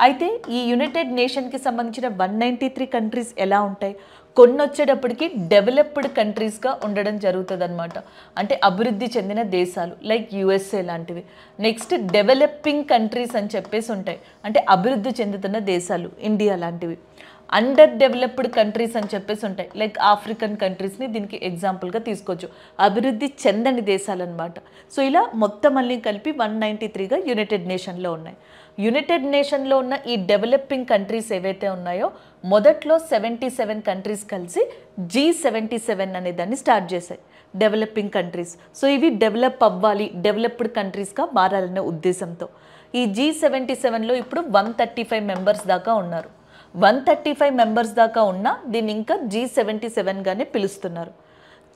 అయితే ఈ యునైటెడ్ నేషన్కి సంబంధించిన 193 కంట్రీస్ ఎలా ఉంటాయి, కొన్ని వచ్చేటప్పటికి డెవలప్డ్ కంట్రీస్గా ఉండడం జరుగుతుంది అనమాట. అంటే అభివృద్ధి చెందిన దేశాలు లైక్ యుఎస్ఏ లాంటివి. నెక్స్ట్ డెవలపింగ్ కంట్రీస్ అని చెప్పేసి ఉంటాయి, అంటే అభివృద్ధి చెందుతున్న దేశాలు ఇండియా లాంటివి. అండర్ డెవలప్డ్ కంట్రీస్ అని చెప్పేసి ఉంటాయి, లైక్ ఆఫ్రికన్ కంట్రీస్ని దీనికి ఎగ్జాంపుల్గా తీసుకోవచ్చు, అభివృద్ధి చెందని దేశాలు అనమాట. సో ఇలా మొత్తం అన్ని కలిపి 193గా యునైటెడ్ నేషన్లో ఉన్నాయి. యునైటెడ్ నేషన్లో ఉన్న ఈ డెవలపింగ్ కంట్రీస్ ఏవైతే ఉన్నాయో మొదట్లో 77 కంట్రీస్ కలిసి G77 అనే దాన్ని స్టార్ట్ చేశాయి, డెవలపింగ్ కంట్రీస్. సో ఇవి డెవలప్ అవ్వాలి, డెవలప్డ్ కంట్రీస్గా మారాలనే ఉద్దేశంతో. ఈ G77లో ఇప్పుడు 135 మెంబర్స్ దాకా ఉన్నారు. 135 మెంబర్స్ దాకా ఉన్నా దీన్ని ఇంకా G77గానే పిలుస్తున్నారు.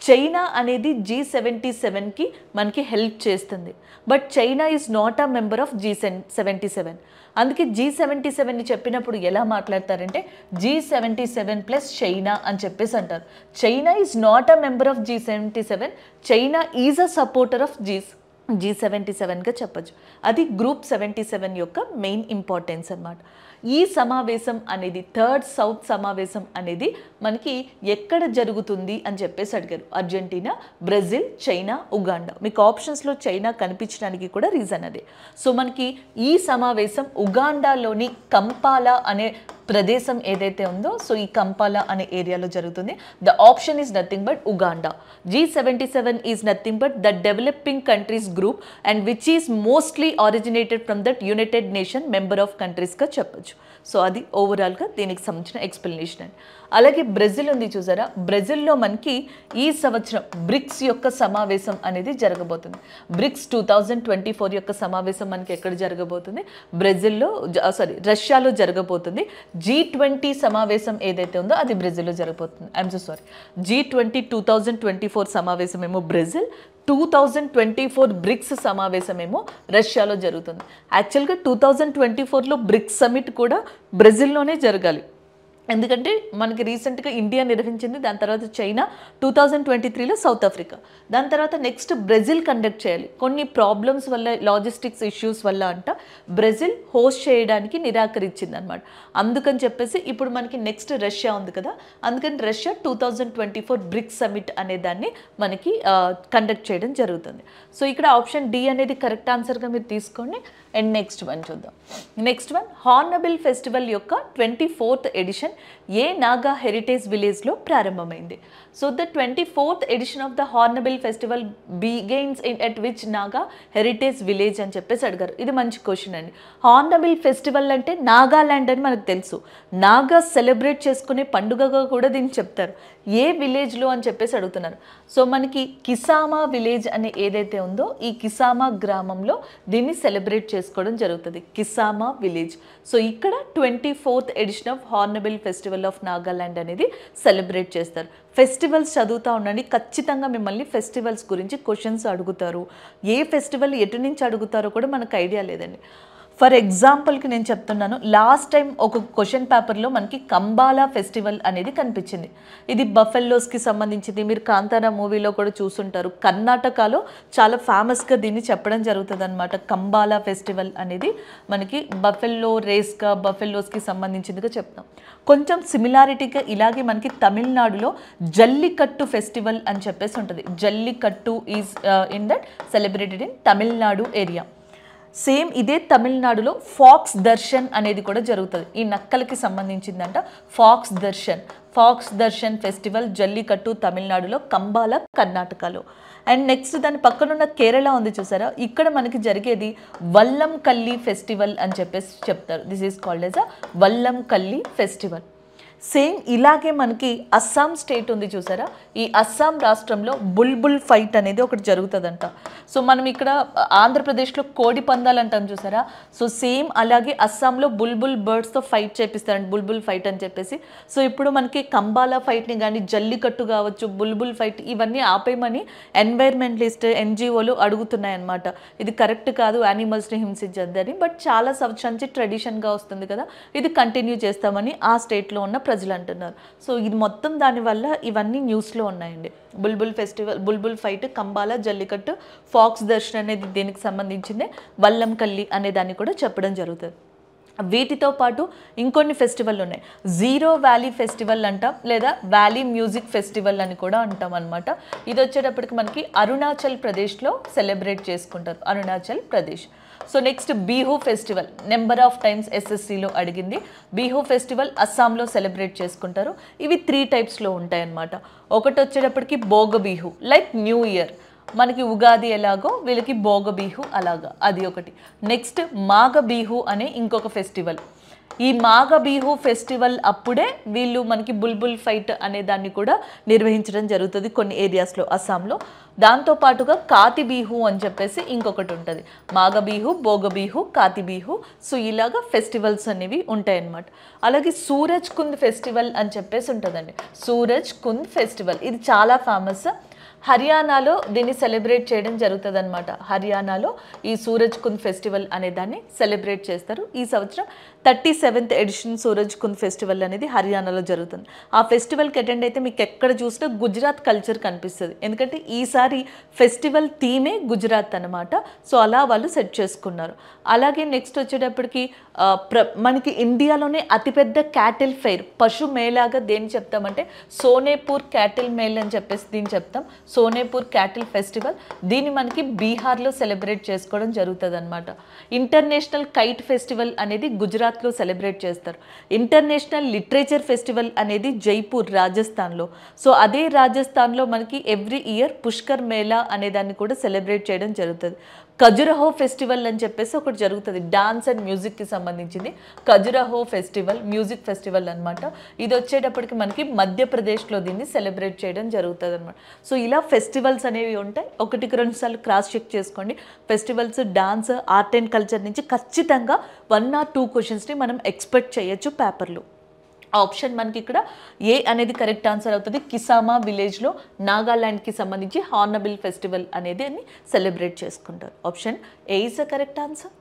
చైనా అనేది G77కి మనకి హెల్ప్ చేస్తుంది, but China is not a member of G77. అందుకే G77ని చెప్పినప్పుడు ఎలా మాట్లాడతారంటే G77 ప్లస్ చైనా అని చెప్పేసి అంటారు. China is not a member of G77, China is a supporter of G77గా చెప్పచ్చు. అది గ్రూప్ 77 యొక్క మెయిన్ ఇంపార్టెన్స్ అన్నమాట. ఈ సమావేశం అనేది థర్డ్ సౌత్ సమావేశం అనేది మనకి ఎక్కడ జరుగుతుంది అని చెప్పేసి అడిగారు. Argentina, Brazil, China, Uganda. మీకు ఆప్షన్స్లో చైనా కనిపించడానికి కూడా రీజన్ అదే. సో మనకి ఈ సమావేశం ఉగాండాలోని కంపాలా అనే ప్రదేశం ఏదైతే ఉందో, సో ఈ కంపాలా అనే ఏరియాలో జరుగుతుంది. The option is nothing but Uganda. G77 is nothing but the developing countries group and which is mostly originated from that United nation member of కంట్రీస్గా చెప్పచ్చు. సో అది ఓవరాల్గా దీనికి సంబంధించిన ఎక్స్ప్లెనేషన్ అండి. అలాగే బ్రెజిల్ ఉంది చూసారా, బ్రెజిల్లో మనకి ఈ సంవత్సరం బ్రిక్స్ యొక్క సమావేశం అనేది జరగబోతుంది. బ్రిక్స్ 2024 యొక్క సమావేశం మనకి ఎక్కడ జరగబోతుంది, బ్రెజిల్లో రష్యాలో జరగబోతుంది. G20 సమావేశం ఏదైతే ఉందో అది బ్రెజిల్లో జరగబోతుంది. ఐఎమ్ సో సారీ, G20 2024 సమావేశం ఏమో బ్రెజిల్, 2024 బ్రిక్స్ సమావేశమేమో రష్యాలో జరుగుతుంది. యాక్చువల్గా 2024లో బ్రిక్స్ సమిట్ కూడా బ్రెజిల్లోనే జరగాలి, ఎందుకంటే మనకి రీసెంట్గా ఇండియా నిర్వహించింది, దాని తర్వాత చైనా, 2023లో సౌత్ ఆఫ్రికా, దాని తర్వాత నెక్స్ట్ బ్రెజిల్ కండక్ట్ చేయాలి. కొన్ని ప్రాబ్లమ్స్ వల్ల, లాజిస్టిక్స్ ఇష్యూస్ వల్ల అంట బ్రెజిల్ హోస్ట్ చేయడానికి నిరాకరించింది అనమాట. అందుకని చెప్పేసి ఇప్పుడు మనకి నెక్స్ట్ రష్యా ఉంది కదా, అందుకని రష్యా 2024 బ్రిక్స్ సమిట్ అనే దాన్ని మనకి కండక్ట్ చేయడం జరుగుతుంది. సో ఇక్కడ ఆప్షన్ డి అనేది కరెక్ట్ ఆన్సర్గా మీరు తీసుకోండి. అండ్ నెక్స్ట్ వన్ చూద్దాం. నెక్స్ట్ వన్, హార్న్బిల్ ఫెస్టివల్ యొక్క 24th ఎడిషన్ ఏ నాగా హెరిటేజ్ విలేజ్లో ప్రారంభమైంది. So the 24th edition of the Hornbill festival begins at which Naga heritage village అని చెప్పేసి అడిగారు. ఇది మంచి క్వశ్చన్ అండి. హార్న్బిల్ ఫెస్టివల్ అంటే నాగాల్యాండ్ అని మనకు తెలుసు, నాగా సెలబ్రేట్ చేసుకునే పండుగగా కూడా దీన్ని చెప్తారు. ఏ విలేజ్లో అని చెప్పేసి అడుగుతున్నారు. సో మనకి కిసామా విలేజ్ అనే ఏదైతే ఉందో ఈ కిసామా గ్రామంలో దీన్ని సెలబ్రేట్ చేసుకోవడం జరుగుతుంది, కిసామా విలేజ్. సో ఇక్కడ 24th edition of Hornbill festival of Nagaland అనేది సెలబ్రేట్ చేస్తారు. ఫెస్టివల్స్ చదువుతూ ఉండండి, ఖచ్చితంగా మిమ్మల్ని ఫెస్టివల్స్ గురించి క్వశ్చన్స్ అడుగుతారు. ఏ ఫెస్టివల్ ఎటు నుంచి అడుగుతారో కూడా మనకు ఐడియా లేదండి. ఫర్ ఎగ్జాంపుల్కి నేను చెప్తున్నాను, లాస్ట్ టైం ఒక క్వశ్చన్ పేపర్లో మనకి కంబాలా ఫెస్టివల్ అనేది కనిపించింది. ఇది బఫెల్లోస్కి సంబంధించింది, మీరు కాంతారా మూవీలో కూడా చూసుంటారు. కర్ణాటకలో చాలా ఫేమస్గా దీన్ని చెప్పడం జరుగుతుంది అనమాట. కంబాలా ఫెస్టివల్ అనేది మనకి బఫెల్లో రేస్గా, బఫెల్లోస్కి సంబంధించిందిగా చెప్తాం. కొంచెం సిమిలారిటీగా ఇలాగే మనకి తమిళనాడులో జల్లికట్టు ఫెస్టివల్ అని చెప్పేసి ఉంటుంది. Jallikattu is in that celebrated in Tamil Nadu area. Same ఇదే తమిళనాడులో ఫాక్స్ దర్శన్ అనేది కూడా జరుగుతుంది. ఈ నక్కలకి సంబంధించిందంట ఫాక్స్ దర్శన్ ఫెస్టివల్ జల్లికట్టు తమిళనాడులో, కంబాల కర్ణాటకలో. అండ్ నెక్స్ట్ దాని పక్కనున్న కేరళ ఉంది చూసారా, ఇక్కడ మనకి జరిగేది వల్లం కల్లి ఫెస్టివల్ అని చెప్పేసి చెప్తారు. This is called as a Vallam Kali festival. Same ఇలాగే మనకి అస్సాం స్టేట్ ఉంది చూసారా, ఈ అస్సాం రాష్ట్రంలో బుల్బుల్ ఫైట్ అనేది ఒకటి జరుగుతుందంట. సో మనం ఇక్కడ ఆంధ్రప్రదేశ్లో కోడి పందాలు అంటాం చూసారా, సో సేమ్ అలాగే అస్సాంలో బుల్బుల్ బర్డ్స్తో ఫైట్ చేపిస్తారంట, బుల్బుల్ ఫైట్ అని చెప్పేసి. సో ఇప్పుడు మనకి కంబాలా ఫైట్ని కానీ, జల్లికట్టు కావచ్చు, బుల్బుల్ ఫైట్ ఇవన్నీ ఆపేయమని ఎన్వైర్మెంటలిస్ట్ ఎన్జిఓలు అడుగుతున్నాయన్నమాట. ఇది కరెక్ట్ కాదు, యానిమల్స్ని హింసించద్దని, బట్ చాలా సంవత్సరం నుంచి ట్రెడిషన్గా వస్తుంది కదా, ఇది కంటిన్యూ చేస్తామని ఆ స్టేట్లో ఉన్న ప్రజలు అంటున్నారు. సో ఇది మొత్తం దానివల్ల ఇవన్నీ న్యూస్లో ఉన్నాయండి. బుల్బుల్ ఫెస్టివల్, బుల్బుల్ ఫైట్, కంబాల, జల్లికట్టు, ఫాక్స్ దర్శన్ అనేది దీనికి సంబంధించిందే, వల్లంకల్లి అనే దాన్ని కూడా చెప్పడం జరుగుతుంది. వీటితో పాటు ఇంకొన్ని ఫెస్టివల్ ఉన్నాయి. జీరో వ్యాలీ ఫెస్టివల్ అంటాం, లేదా వ్యాలీ మ్యూజిక్ ఫెస్టివల్ అని కూడా అంటాం అనమాట. ఇది వచ్చేటప్పటికి మనకి అరుణాచల్ ప్రదేశ్లో సెలబ్రేట్ చేసుకుంటారు, Arunachal Pradesh. So next Bihu festival, number of times ఎస్ఎస్సిలో అడిగింది. బిహు ఫెస్టివల్ అస్సాంలో సెలబ్రేట్ చేసుకుంటారు. ఇవి 3 టైప్స్లో ఉంటాయి అన్నమాట. ఒకటి వచ్చేటప్పటికి భోగ బిహు, లైక్ న్యూ ఇయర్, మనకి ఉగాది ఎలాగో వీళ్ళకి భోగ బిహు అలాగా, అది ఒకటి. నెక్స్ట్ మాఘ బిహు అనే ఇంకొక ఫెస్టివల్. ఈ మాఘ బిహు ఫెస్టివల్ అప్పుడే వీళ్ళు మనకి బుల్బుల్ ఫైట్ అనే దాన్ని కూడా నిర్వహించడం జరుగుతుంది కొన్ని ఏరియాస్లో అస్సాంలో. దాంతోపాటుగా కాతి బిహు అని చెప్పేసి ఇంకొకటి ఉంటుంది. మాఘ బిహు, భోగ బిహు, కాతి బిహు. సో ఇలాగా ఫెస్టివల్స్ అనేవి ఉంటాయన్నమాట. అలాగే సూరజ్ కుంద్ ఫెస్టివల్ అని చెప్పేసి ఉంటుందండి. సూరజ్ కుంద్ ఫెస్టివల్ ఇది చాలా ఫేమస్. హర్యానాలో దీన్ని సెలబ్రేట్ చేయడం జరుగుతుంది అనమాట. హర్యానాలో ఈ సూరజ్ కుంద్ ఫెస్టివల్ అనే దాన్ని సెలబ్రేట్ చేస్తారు. ఈ సంవత్సరం 37th edition Suraj Kund festival అనేది హర్యానాలో జరుగుతుంది. ఆ ఫెస్టివల్కి అటెండ్ అయితే మీకు ఎక్కడ చూసినా గుజరాత్ కల్చర్ కనిపిస్తుంది, ఎందుకంటే ఈసారి ఫెస్టివల్ థీమే గుజరాత్ అనమాట. సో అలా వాళ్ళు సెట్ చేసుకున్నారు. అలాగే నెక్స్ట్ వచ్చేటప్పటికి మనకి ఇండియాలోనే అతిపెద్ద క్యాటిల్ ఫెయిర్, పశు మేళాగా దేన్ని చెప్తామంటే సోనేపూర్ క్యాటిల్ మేల్ అని చెప్పేసి దీన్ని చెప్తాం. సోనేపూర్ క్యాటిల్ ఫెస్టివల్, దీన్ని మనకి బీహార్లో సెలబ్రేట్ చేసుకోవడం జరుగుతుంది అనమాట. ఇంటర్నేషనల్ కైట్ ఫెస్టివల్ అనేది గుజరాత్లో సెలబ్రేట్ చేస్తారు. ఇంటర్నేషనల్ లిటరేచర్ ఫెస్టివల్ అనేది జైపూర్, రాజస్థాన్లో. సో అదే రాజస్థాన్లో మనకి ఎవ్రీ ఇయర్ పుష్కర్ మేళా అనే దాన్ని కూడా సెలబ్రేట్ చేయడం జరుగుతుంది. ఖజురహో ఫెస్టివల్ అని చెప్పేసి ఒకటి జరుగుతుంది, డాన్స్ అండ్ మ్యూజిక్కి సంబంధించింది. ఖజురహో ఫెస్టివల్ మ్యూజిక్ ఫెస్టివల్ అనమాట. ఇది వచ్చేటప్పటికి మనకి మధ్యప్రదేశ్లో దీన్ని సెలబ్రేట్ చేయడం జరుగుతుంది అనమాట. సో ఇలా ఫెస్టివల్స్ అనేవి ఉంటాయి. 1-2 సార్లు క్రాస్ చెక్ చేసుకోండి. Festivals, dance, art and culture నుంచి ఖచ్చితంగా 1 or 2 క్వశ్చన్స్ని మనం ఎక్స్పెక్ట్ చేయొచ్చు పేపర్లో. ఆప్షన్ మనకి ఇక్కడ ఏ అనేది కరెక్ట్ ఆన్సర్ అవుతుంది. కిసామా విలేజ్లో నాగాల్యాండ్కి సంబంధించి హార్నబిల్ ఫెస్టివల్ అనేది సెలబ్రేట్ చేసుకుంటారు. Option A is the correct answer.